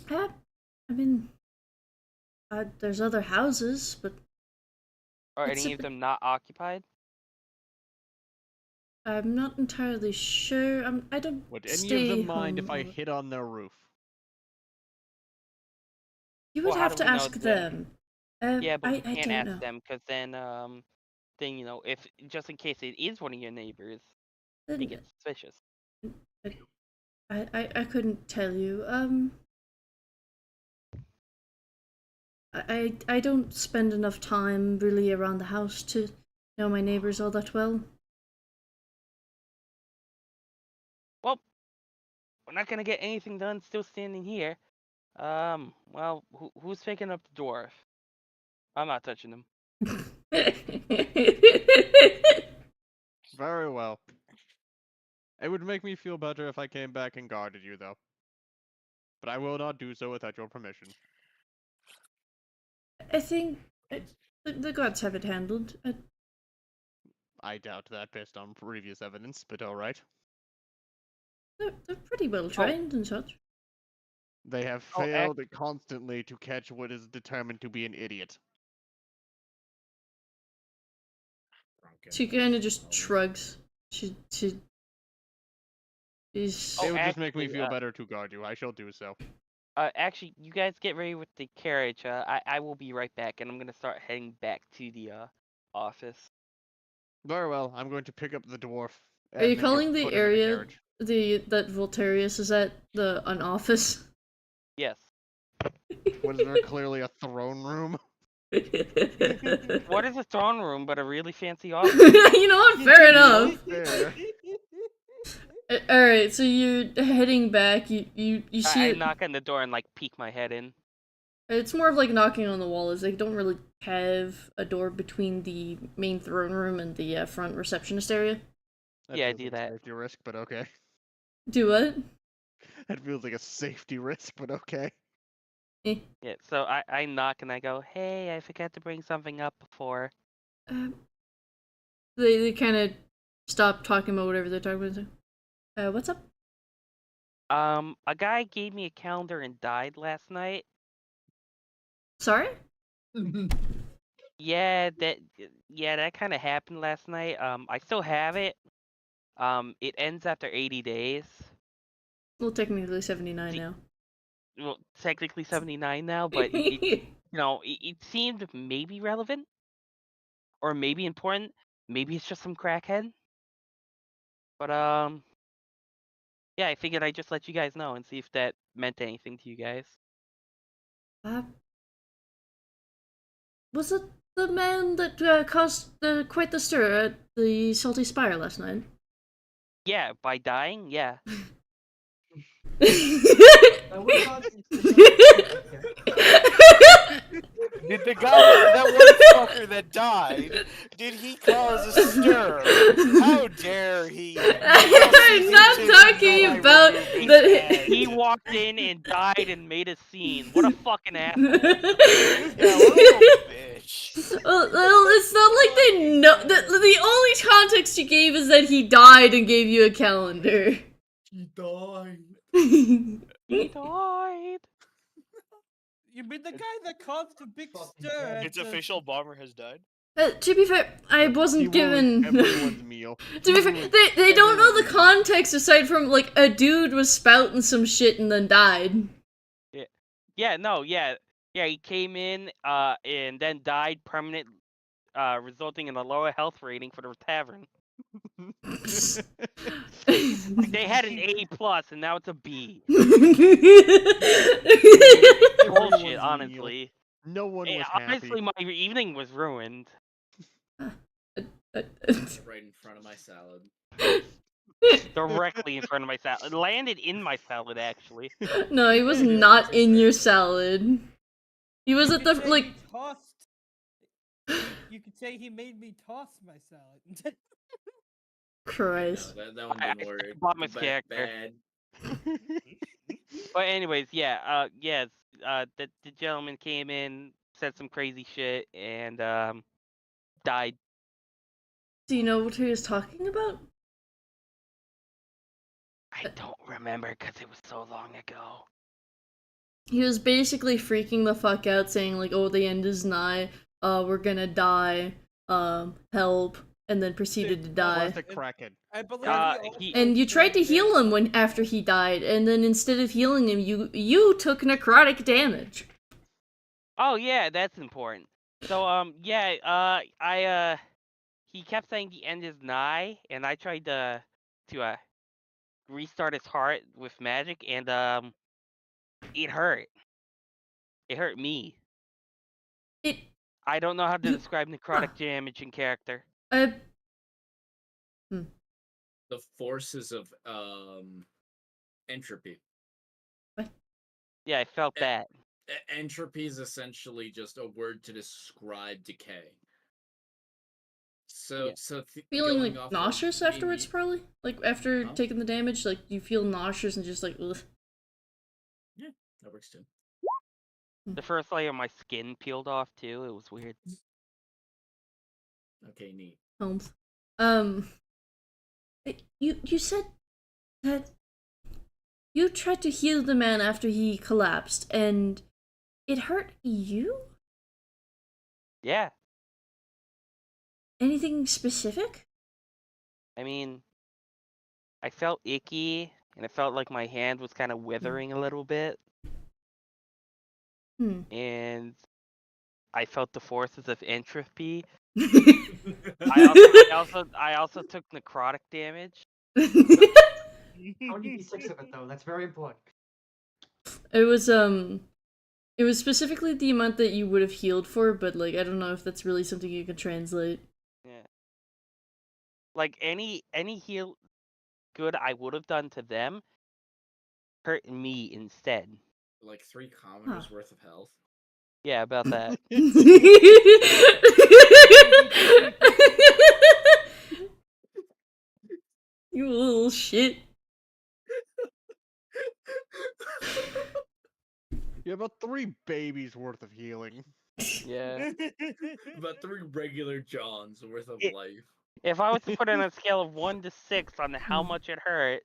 I mean, there's other houses, but Are It's any a of bit- them not occupied? I'm not entirely sure. I don't Would any stay of them mind if home I all the- hit on their roof? You would Well, how have do to we know ask them? them. Yeah, but we I can't don't ask know. them because then if just in case it is one of your neighbors, they Then get suspicious. I couldn't tell you. I don't spend enough time really around the house to know my neighbors all that well. Well, we're not gonna get anything done still standing here. Well, who's picking up the dwarf? I'm not touching him. Very well. It would make me feel better if I came back and guarded you, though. But I will not do so without your permission. I think the gods have it handled. I doubt that based on previous evidence, but alright. They're pretty well trained and such. They have Oh, failed constantly to catch what is determined to be an idiot. She kind of just shrugs. She's. It would just make me actually, feel better to guard you. I shall do so. Actually, you guys get ready with the carriage. I will be right back, and I'm gonna start heading back to the office. Very well. I'm going to pick up the dwarf. Are you and calling put the him in area carriage. that Voltarius is at an office? Yes. Was there clearly a throne room? What is a throne room but a really fancy office? You know what? Fair enough. Fair. All right, so you're heading back. You see I it. knock on the door and like peek my head in. It's more of like knocking on the wall. Is they don't really have a door between the main throne room and the front receptionist area. Yeah, I feels do like a that. Safety risk, but okay. Do what? That feels like a safety risk, but okay. Yeah, so I knock and I go, hey, I forgot to bring something up before. They kind of stop talking about whatever they're talking about. What's up? A guy gave me a calendar and died last night. Sorry? Yeah, that kind of happened last night. I still have it. It ends after 80 days. Well, technically 79 now. Well, technically 79 now, but it seemed maybe relevant or maybe important. Maybe it's just some crackhead. But yeah, I figured I'd just let you guys know and see if that meant anything to you guys. Was it the man that caused quite the stir at the Salty Spire last night? Yeah, by dying, yeah. Did the guy, that one fucker that died, did he cause a stir? How dare he? I'm not talking about the. He walked in and died and made a scene. What a fucking asshole. Yeah, what a little bitch. Well, it's not like they know. The only context you gave is that he died and gave you a calendar. He died. He died. You mean the guy that caused a big stir? It's official, Bomber has died. To be fair, I He wasn't ruined given. everyone's meal. To be fair, they don't know the context aside from like a dude was spouting some shit and then died. Yeah, he came in and then died permanent, resulting in a lower health rating for the tavern. They had an A plus and now it's a B. Everyone's Bullshit, meal. honestly. No one was Honestly, happy. my evening was ruined. Right in front of my salad. Directly in front of my salad. It landed in my salad, actually. No, he was not in your salad. He was at the You could say like. he tossed. You could say he made me toss my salad. Christ. No, that one I didn't work. bought my Bad- character. bad. But anyways, yeah, the gentleman came in, said some crazy shit, and died. Do you know what he was talking about? I don't remember because it was so long ago. He was basically freaking the fuck out, saying like, "Oh, the end is nigh. We're gonna die. Help!" And then proceeded to die. Plastic Kraken. I believe And you tried to heal him when after he died, and then instead of healing him, you took necrotic damage. Oh yeah, that's important. So he kept saying the end is nigh, and I tried to restart his heart with magic, and it hurt. It hurt me. I don't know how to describe necrotic damage in character. The forces of entropy. Yeah, I felt that. Entropy is essentially just a word to describe decay. So, Feeling going like off nauseous of afterwards, probably. Like after taking the damage, like you feel nauseous and just like, ugh. Yeah, that works too. The first layer of my skin peeled off too. It was weird. Okay, neat. Holmes. You said that you tried to heal the man after he collapsed, and it hurt you? Yeah. Anything specific? I mean, I felt icky, and it felt like my hand was kind of withering a little bit. And I felt the forces of entropy. I also took necrotic damage. How many d6 of it though? That's very important. It was specifically the amount that you would have healed for, but like I don't know if that's really something you can translate. Yeah. Like any heal good I would have done to them hurt me instead. Like 3 commoners worth of health. Yeah, about that. You little shit. Yeah, about 3 babies worth of healing. Yeah. About 3 regular Johns worth of life. If I was to put it on a scale of 1 to 6 on how much it hurt.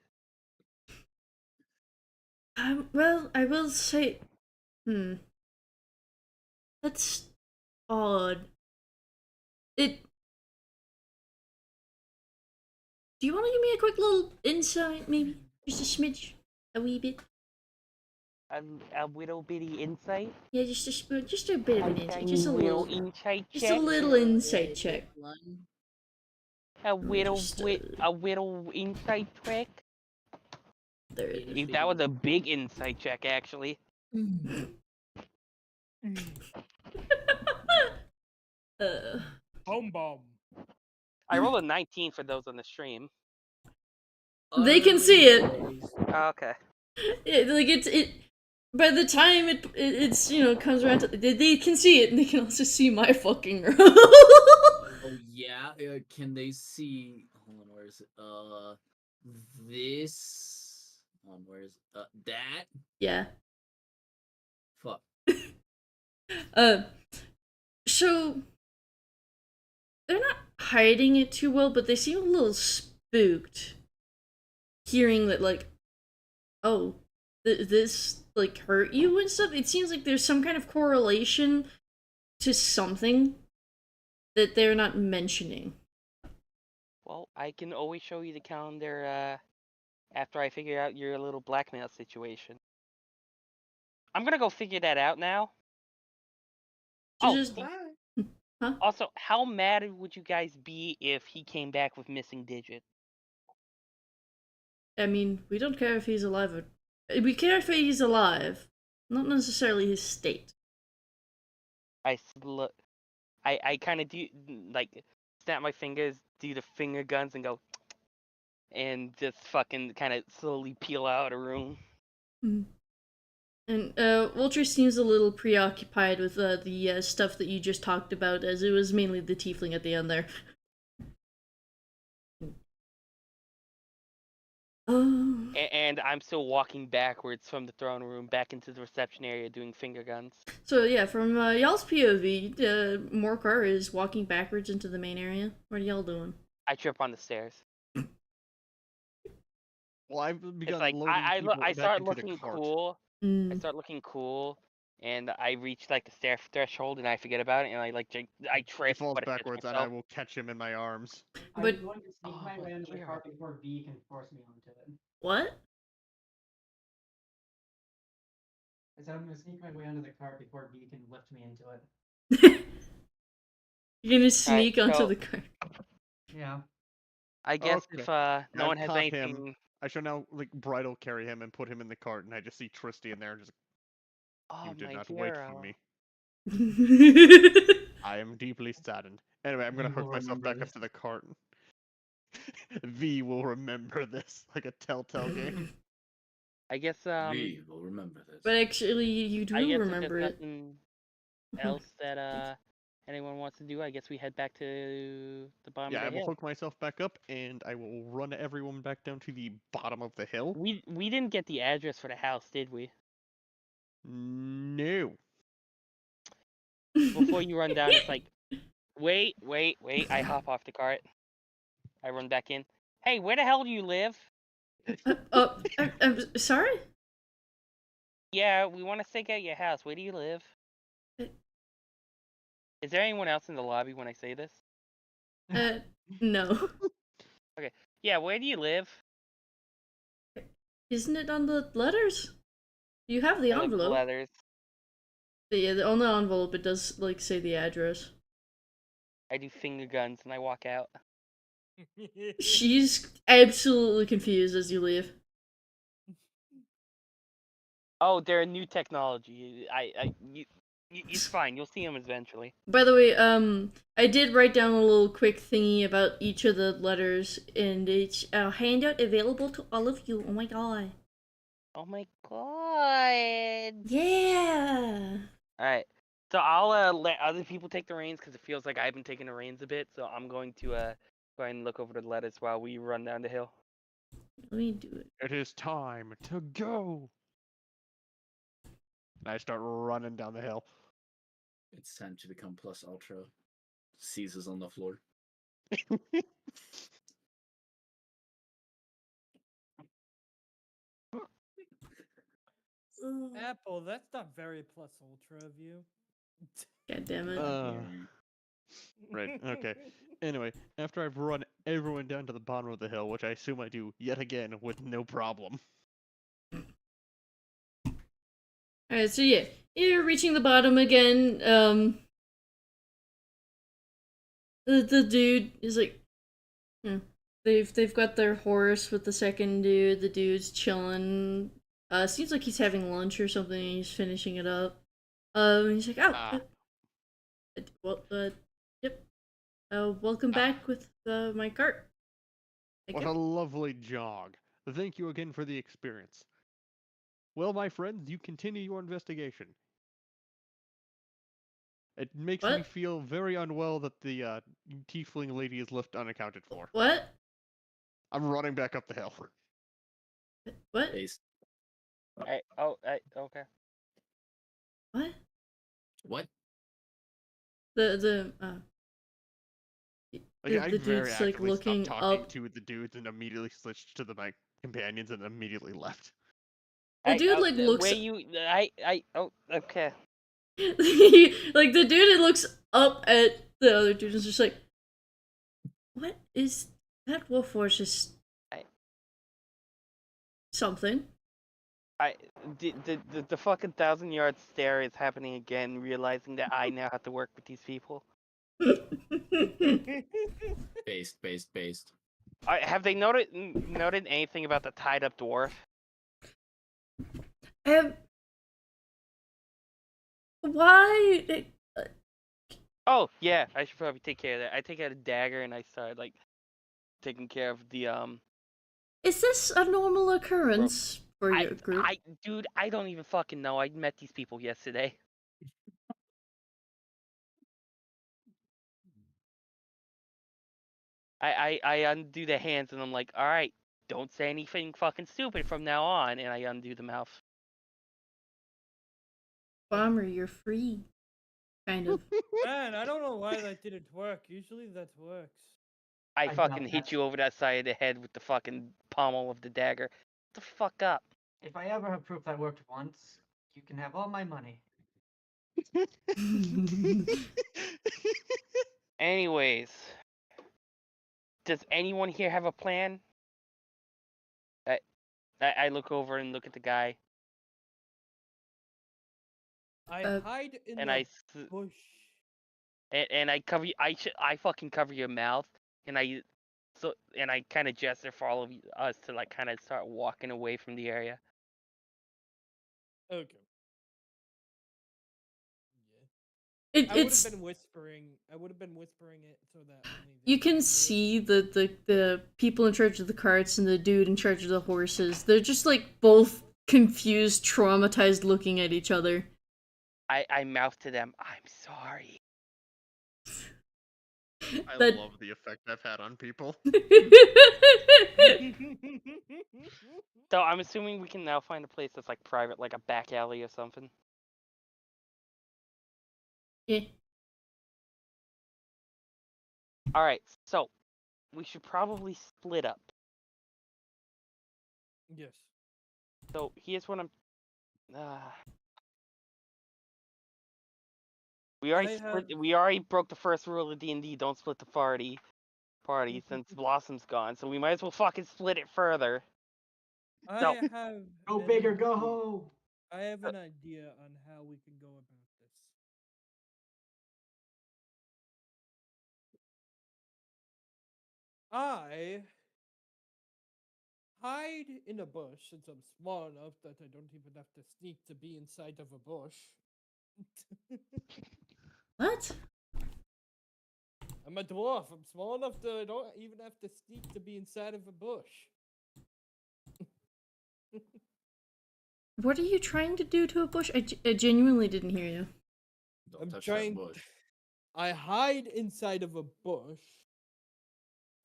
Well, I will say, that's odd. Do you want to give me a quick little insight, maybe? Just a smidge? A wee bit? A little bitty insight? Yeah, just a bit of an insight. Just a little little insight check. Just a little insight check. A little insight check. That was a big insight check, actually. Home bomb. I rolled a 19 for those on the stream. They can see it. Oh, okay. It. By the time it's comes around to, they can see it and they can also see my fucking roll. Oh yeah, can they see? Hold on, where is it? This. Hold on, where is it? That. Yeah. Fuck. So they're not hiding it too well, but they seem a little spooked. Hearing that, like, oh, this like hurt you and stuff. It seems like there's some kind of correlation to something that they're not mentioning. Well, I can always show you the calendar after I figure out your little blackmail situation. I'm gonna go figure that out now. Also, how mad would you guys be if he came back with missing digits? I mean, we don't care if he's alive or... We care if he's alive, not necessarily his state. I kind of do, like, snap my fingers, do the finger guns, and go... And just fucking kind of slowly peel out a room. And Walter seems a little preoccupied with the stuff that you just talked about, as it was mainly the tiefling at the end there. And I'm still walking backwards from the throne room back into the reception area doing finger guns. So yeah, from y'all's POV, Morcar is walking backwards into the main area. What are y'all doing? I trip on the stairs. Well, I've It's begun like loading people I back start into the looking cart. cool. I Mm. start looking cool, and I reach like the stair threshold, and I forget about it, and I He trip, falls but I catch backwards, and I myself. will catch him in my arms. But- I'm going to sneak my way under the car before V can force me onto it. What? I said I'm going to sneak my way under the cart before V can lift me into it. You're gonna sneak onto so- the car. Yeah. I guess Okay. if no I've one has caught him. anything. I shall now bridal carry him and put him in the cart, and I just see Tristy in there, and just Oh, you did my not hero. wait for me. I am deeply saddened. Anyway, I'm gonna You hook will myself remember back up this. to the cart. V will remember this like a Telltale game. I guess We will remember this. But actually, you do I guess remember if it. there's nothing else that anyone wants to do, I guess we head back to the bottom Yeah, I of the will hill. hook myself back up, and I will run everyone back down to the bottom of the hill. We didn't get the address for the house, did we? No. Before you run down, it's like, wait. I hop off the cart. I run back in. Hey, where the hell do you live? I'm sorry? Yeah, we want to stake out your house. Where do you live? Is there anyone else in the lobby when I say this? No. Okay. Yeah, where do you live? Isn't it on the letters? You have the I look at the envelope. letters. Yeah, on the envelope it does like say the address. I do finger guns and I walk out. She's absolutely confused as you leave. Oh, they're a new technology. It's fine. You'll see them eventually. By the way, I did write down a little quick thingy about each of the letters, and it's a handout available to all of you. Oh my god. Oh my god. Yeah. Alright. So I'll let other people take the reins because it feels like I've been taking the reins a bit. So I'm going to go ahead and look over the letters while we run down the hill. Let me do it. It is time to go. And I start running down the hill. It's time to become plus ultra. Caesar's on the floor. Apple, that's not very plus ultra of you. God damn it. Right, okay. Anyway, after I've run everyone down to the bottom of the hill, which I assume I do yet again with no problem. Alright, so yeah, you're reaching the bottom again. The dude is like, they've got their horse with the second dude. The dude's chilling. Seems like he's having lunch or something. And he's finishing it up. He's like, yep. Welcome back with my cart. What a lovely jog. Thank you again for the experience. Well, my friends, you continue your investigation. It makes me feel very unwell that the tiefling lady is left unaccounted for. What? I'm running back up the hill. What? Okay. What? What? The Like, I the very dude's like actively looking stopped talking up. to the dudes and immediately switched to my companions and immediately left. The dude like looks. Where you? Okay. Like the dude looks up at the other dude and is just like, what is that? Wolf was just something. The fucking 1,000-yard stare is happening again, realizing that I now have to work with these people. Based. Have they noted anything about the tied up dwarf? Why? Oh yeah, I should probably take care of that. I take out a dagger and I start like taking care of the Is this a normal occurrence for your group? Dude, I don't even fucking know. I met these people yesterday. I undo the hands and I'm like, all right, don't say anything fucking stupid from now on, and I undo the mouth. Bomber, you're free. Kind of. Man, I don't know why that didn't work. Usually that works. I I fucking doubt hit that. you over that side of the head with the fucking pommel of the dagger. What the fuck up? If I ever have proof that worked once, you can have all my money. Anyways, does anyone here have a plan? I look over and look at the guy, I Uh, hide in and the I s- bush. and I cover you. I fucking cover your mouth, and I kind of gesture for all of us to like kind of start walking away from the area. Okay. It, I would it's have been whispering. I would have been whispering it so that only you they can would hear it. see the people in charge of the carts and the dude in charge of the horses. They're just like both confused, traumatized, looking at each other. I mouth to them, "I'm sorry." I That- love the effect I've had on people. So I'm assuming we can now find a place that's like private, like a back alley or something. Yeah. All right, so we should probably split up. Yes. So here's what I'm. We already we already broke the first rule of D&D. Don't split the party since Blossom's gone. So we might as well fucking split it further. I have. Go an big or idea- go home. I have an idea on how we can go about this. I hide in a bush since I'm small enough that I don't even have to sneak to be inside of a bush. What? I'm a dwarf. I'm small enough that I don't even have to sneak to be inside of a bush. What are you trying to do to a bush? I genuinely didn't hear you. Don't I'm touch trying. that bush. I hide inside of a bush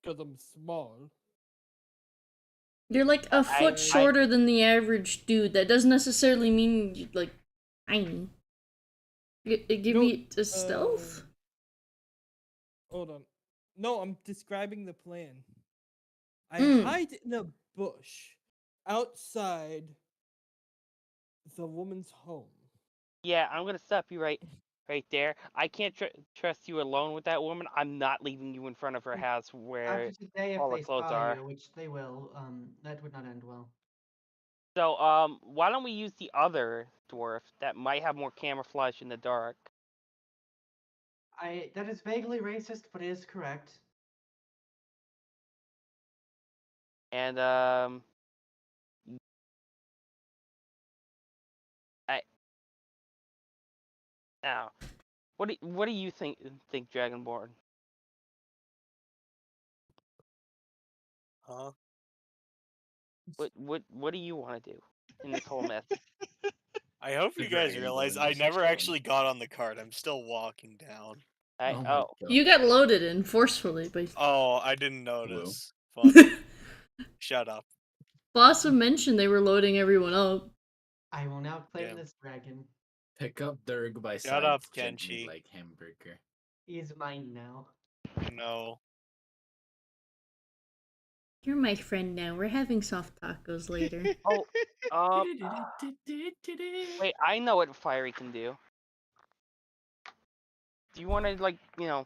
because I'm small. You're like a foot shorter than the average dude. That doesn't necessarily mean you're like tiny. Give me a stealth. Hold on. No, I'm describing the plan. I Mm. hide in a bush outside the woman's home. Yeah, I'm gonna stop you right there. I can't trust you alone with that woman. I'm not leaving you in front of her house where After today, if all the they clothes saw are. you, which they will, that would not end well. So, why don't we use the other dwarf that might have more camouflage in the dark? That is vaguely racist, but it is correct. And now, what do you think, Dragonborn? Huh? What do you want to do in this whole mess? I hope The you guys Dragonborn realize I just never explained. actually got on the cart. I'm still walking down. Oh my Oh, God. You got loaded in forcefully, but Oh, I didn't Blue. notice. Fuck. Shut up. Blossom mentioned they were loading everyone up. I will now claim Yeah. this dragon. Pick up Durg by Shut side up, gently Kenshi. like hamburger. He is mine now. No. You're my friend now. We're having soft tacos later. Oh, wait, I know what Fiery can do. Do you want to, like, I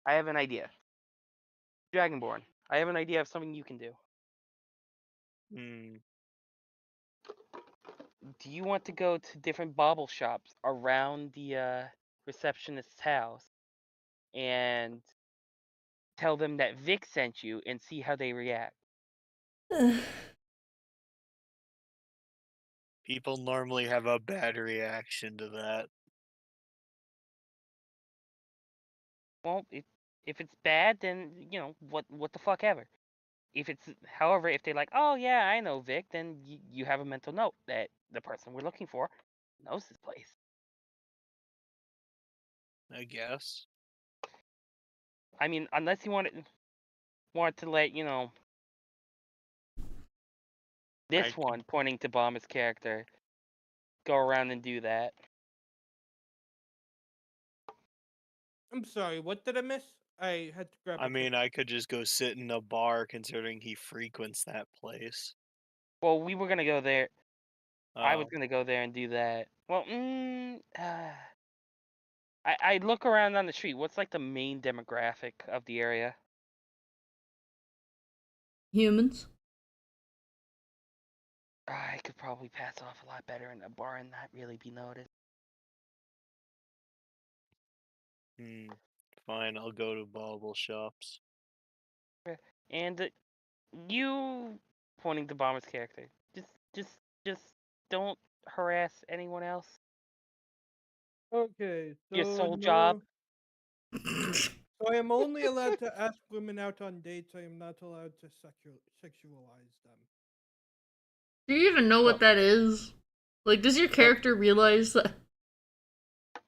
have an idea. Dragonborn, I have an idea of something you can do. Do you want to go to different bauble shops around the receptionist's house and tell them that Vic sent you and see how they react? People normally have a bad reaction to that. Well, if it's bad, then what the fuck ever. However, if they're like, oh yeah, I know Vic, then you have a mental note that the person we're looking for knows this place. I guess. I mean, unless you want it, want to let you know this I- one, pointing to Bomber's character, go around and do that. I'm sorry, what did I miss? I had to grab. I a mean, quick- I could just go sit in a bar considering he frequents that place. Well, we were gonna go there. I was Oh. gonna go there and do that. Well, I look around on the street. What's like the main demographic of the area? Humans. I could probably pass off a lot better in a bar and not really be noticed. Fine, I'll go to bauble shops. And you, pointing to Bomber's character, just don't harass anyone else. Okay, so Your sole job. So I am only allowed to ask women out on dates. I am not allowed to sexualize them. Do you even know what that is? Like, does your character realize that?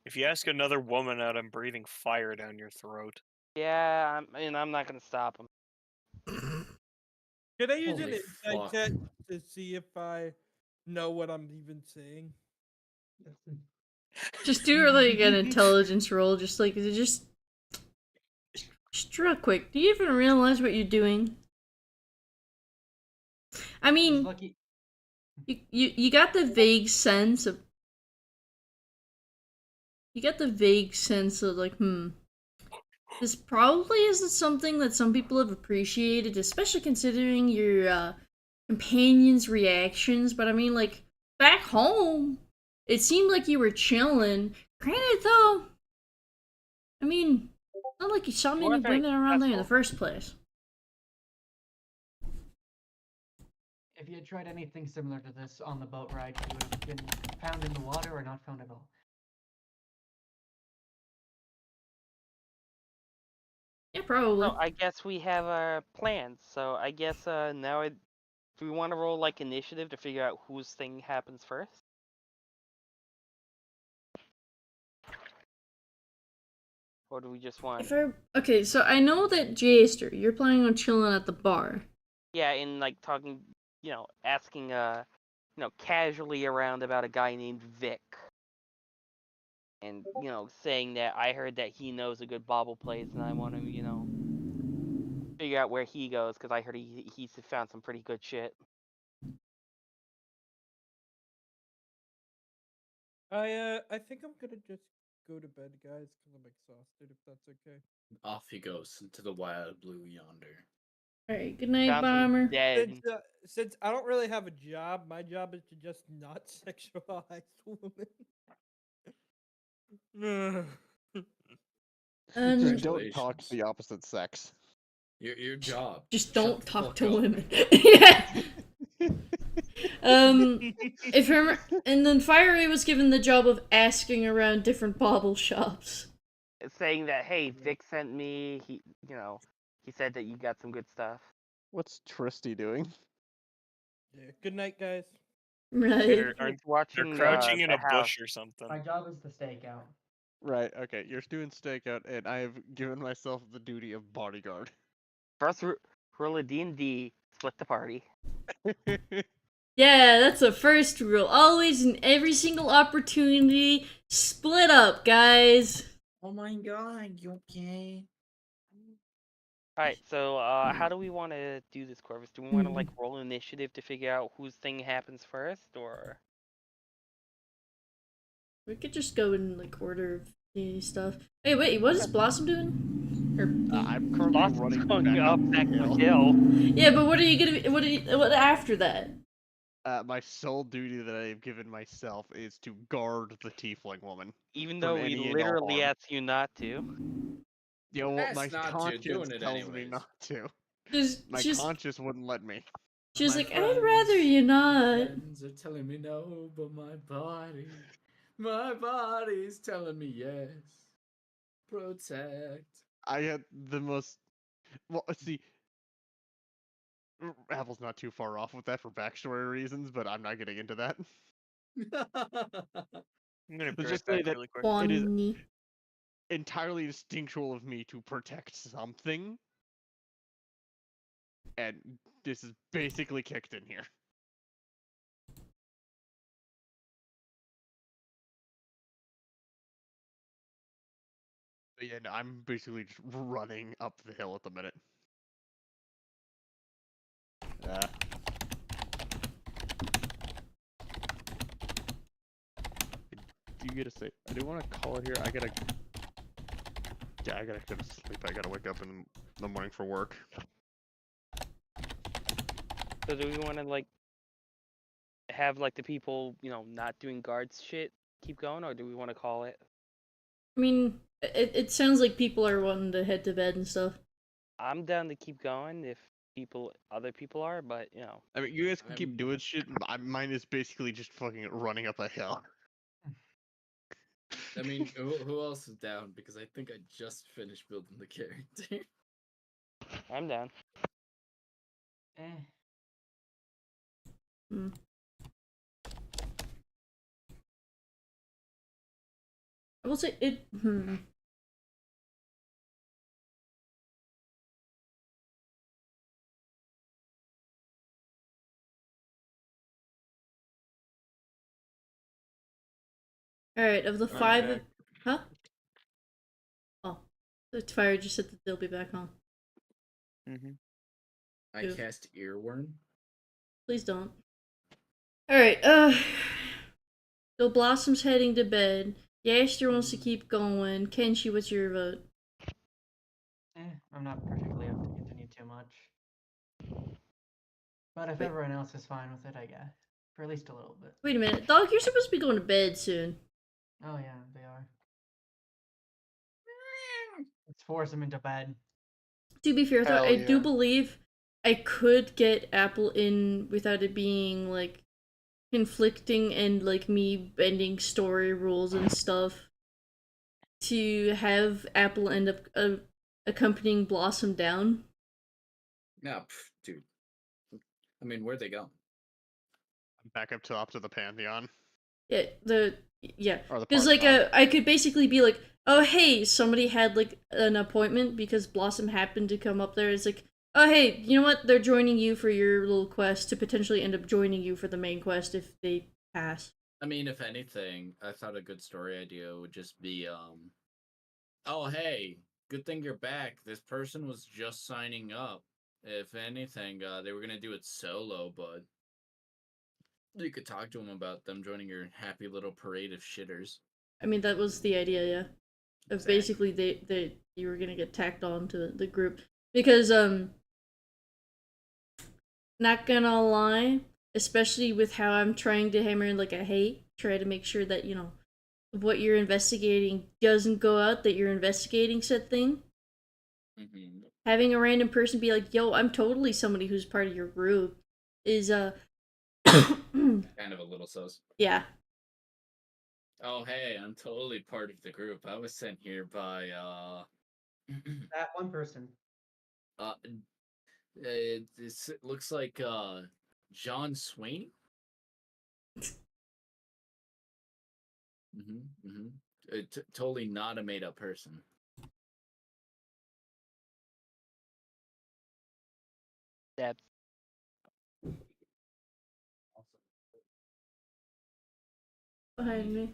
If you ask another woman out, I'm breathing fire down your throat. Yeah, I'm not gonna stop him. Can I use an Holy insight fuck. check to see if I know what I'm even saying? Just do like an intelligence roll, just real quick. Do you even realize what you're doing? I mean, Lucky. you got the vague sense of. You get the vague sense of like, this probably isn't something that some people have appreciated, especially considering your companion's reactions. But I mean, like, back home, it seemed like you were chilling. Granted, though, I mean, it's not like you saw many More very women around there in the successful. first place. If you had tried anything similar to this on the boat ride, you would have been found in the water or not found at all. Yeah, probably. So I guess we have our plans. So I guess now do we want to roll like initiative to figure out whose thing happens first? Or do we just want? Okay, so I know that Jaster, you're planning on chilling at the bar. Yeah, and like talking, asking casually around about a guy named Vic. And, saying that I heard that he knows a good bobble place and I want to, figure out where he goes because I heard he's found some pretty good shit. I think I'm gonna just go to bed, guys, because I'm exhausted. If that's okay. Off he goes into the wild blue yonder. Alright, good night, Found some Bomber. dead. Since I don't really have a job, my job is to just not sexualize women. Just don't talk to the opposite sex. Your job. Just Shut don't the talk fuck to up. women. Yeah. If her and then Fire Ray was given the job of asking around different bauble shops. Saying that, hey, Vic sent me. He said that you got some good stuff. What's Tristy doing? Yeah. Good night, guys. Right. They're Watching crouching in the a house. bush or something. My job is the stakeout. Right, okay, you're doing stakeout, and I have given myself the duty of bodyguard. First rule of D&D, split the party. Yeah, that's the first rule. Always in every single opportunity, split up, guys. Oh my god, you okay? Alright, so how do we want to do this, Corvus? Do we want to like roll initiative to figure out whose thing happens first, or? We could just go in like order of the stuff. Hey, wait, what is Blossom doing? I'm currently Blossom's running going back up the that hill. hill. Yeah, but what are you gonna be? What after that? My sole duty that I have given myself is to guard the tiefling woman. Even from though we any and all literally harm. asked you not to. You know what? That's My not to, conscience doing it tells me anyways. not to. My She's conscience wouldn't let me. she's My like, I'd rather friends- you my not. friends are telling me no, but my body's telling me yes. Protect. I had the most. Well, let's see. Apple's not too far off with that for backstory reasons, but I'm not getting into that. I'm gonna be Let's right just say back that really quick. it is Funny. entirely instinctual of me to protect something. and this is basically kicked in here. But yeah, no, I'm basically just running up the hill at the minute. Do you get to say? I do want to call it here. I gotta go to sleep. I gotta wake up in the morning for work. So do we want to like have like the people, you know, not doing guards shit keep going, or do we want to call it? I mean, it sounds like people are wanting to head to bed and stuff. I'm down to keep going if other people are, but you know. I mean, you guys can keep doing shit. Mine is basically just fucking running up a hill. I mean, who else is down? Because I think I just finished building the character. I'm down. I will say it. Alright, of the five. Huh? Oh. The fire just said that they'll be back on. I cast Earworm. Please don't. Alright, so Blossom's heading to bed. Yaster wants to keep going. Kenshi, what's your vote? I'm not particularly up to continue too much. But if everyone else is fine with it, I guess. For at least a little bit. Wait a minute. Dog, you're supposed to be going to bed soon. Oh yeah, they are. Let's force them into bed. To be fair, though, Hell I do yeah. believe I could get Apple in without it being, like, conflicting and, like, me bending story rules and stuff. To have Apple end up accompanying Blossom down. No, dude. I mean, where'd they go? Back up to the Pantheon. Yeah, Or the because like Parthenon. I could basically be like, oh hey, somebody had like an appointment because Blossom happened to come up there. It's like, oh hey, you know what? They're joining you for your little quest to potentially end up joining you for the main quest if they pass. I mean, if anything, I thought a good story idea would just be, oh hey, good thing you're back. This person was just signing up. If anything, they were gonna do it solo, but you could talk to them about them joining your happy little parade of shitters. I mean, that was the idea, yeah. Of basically they you were gonna get tacked on to the group because not gonna lie, especially with how I'm trying to hammer in like a hey, try to make sure that, you know, what you're investigating doesn't go out, that you're investigating said thing. Having a random person be like, yo, I'm totally somebody who's part of your group is Kind of a little sus. yeah. Oh hey, I'm totally part of the group. I was sent here by That one person. It looks like John Swain. Totally not a made up person. That's Behind me.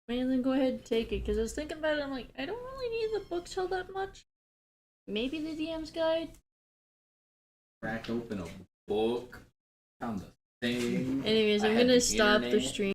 Man, then go ahead and take it, because I was thinking about it, I'm like, I don't really need the books all that much. Maybe the DM's guide? Crack open a book, found a thing. Anyways, I I'm had gonna the stop the internet. stream.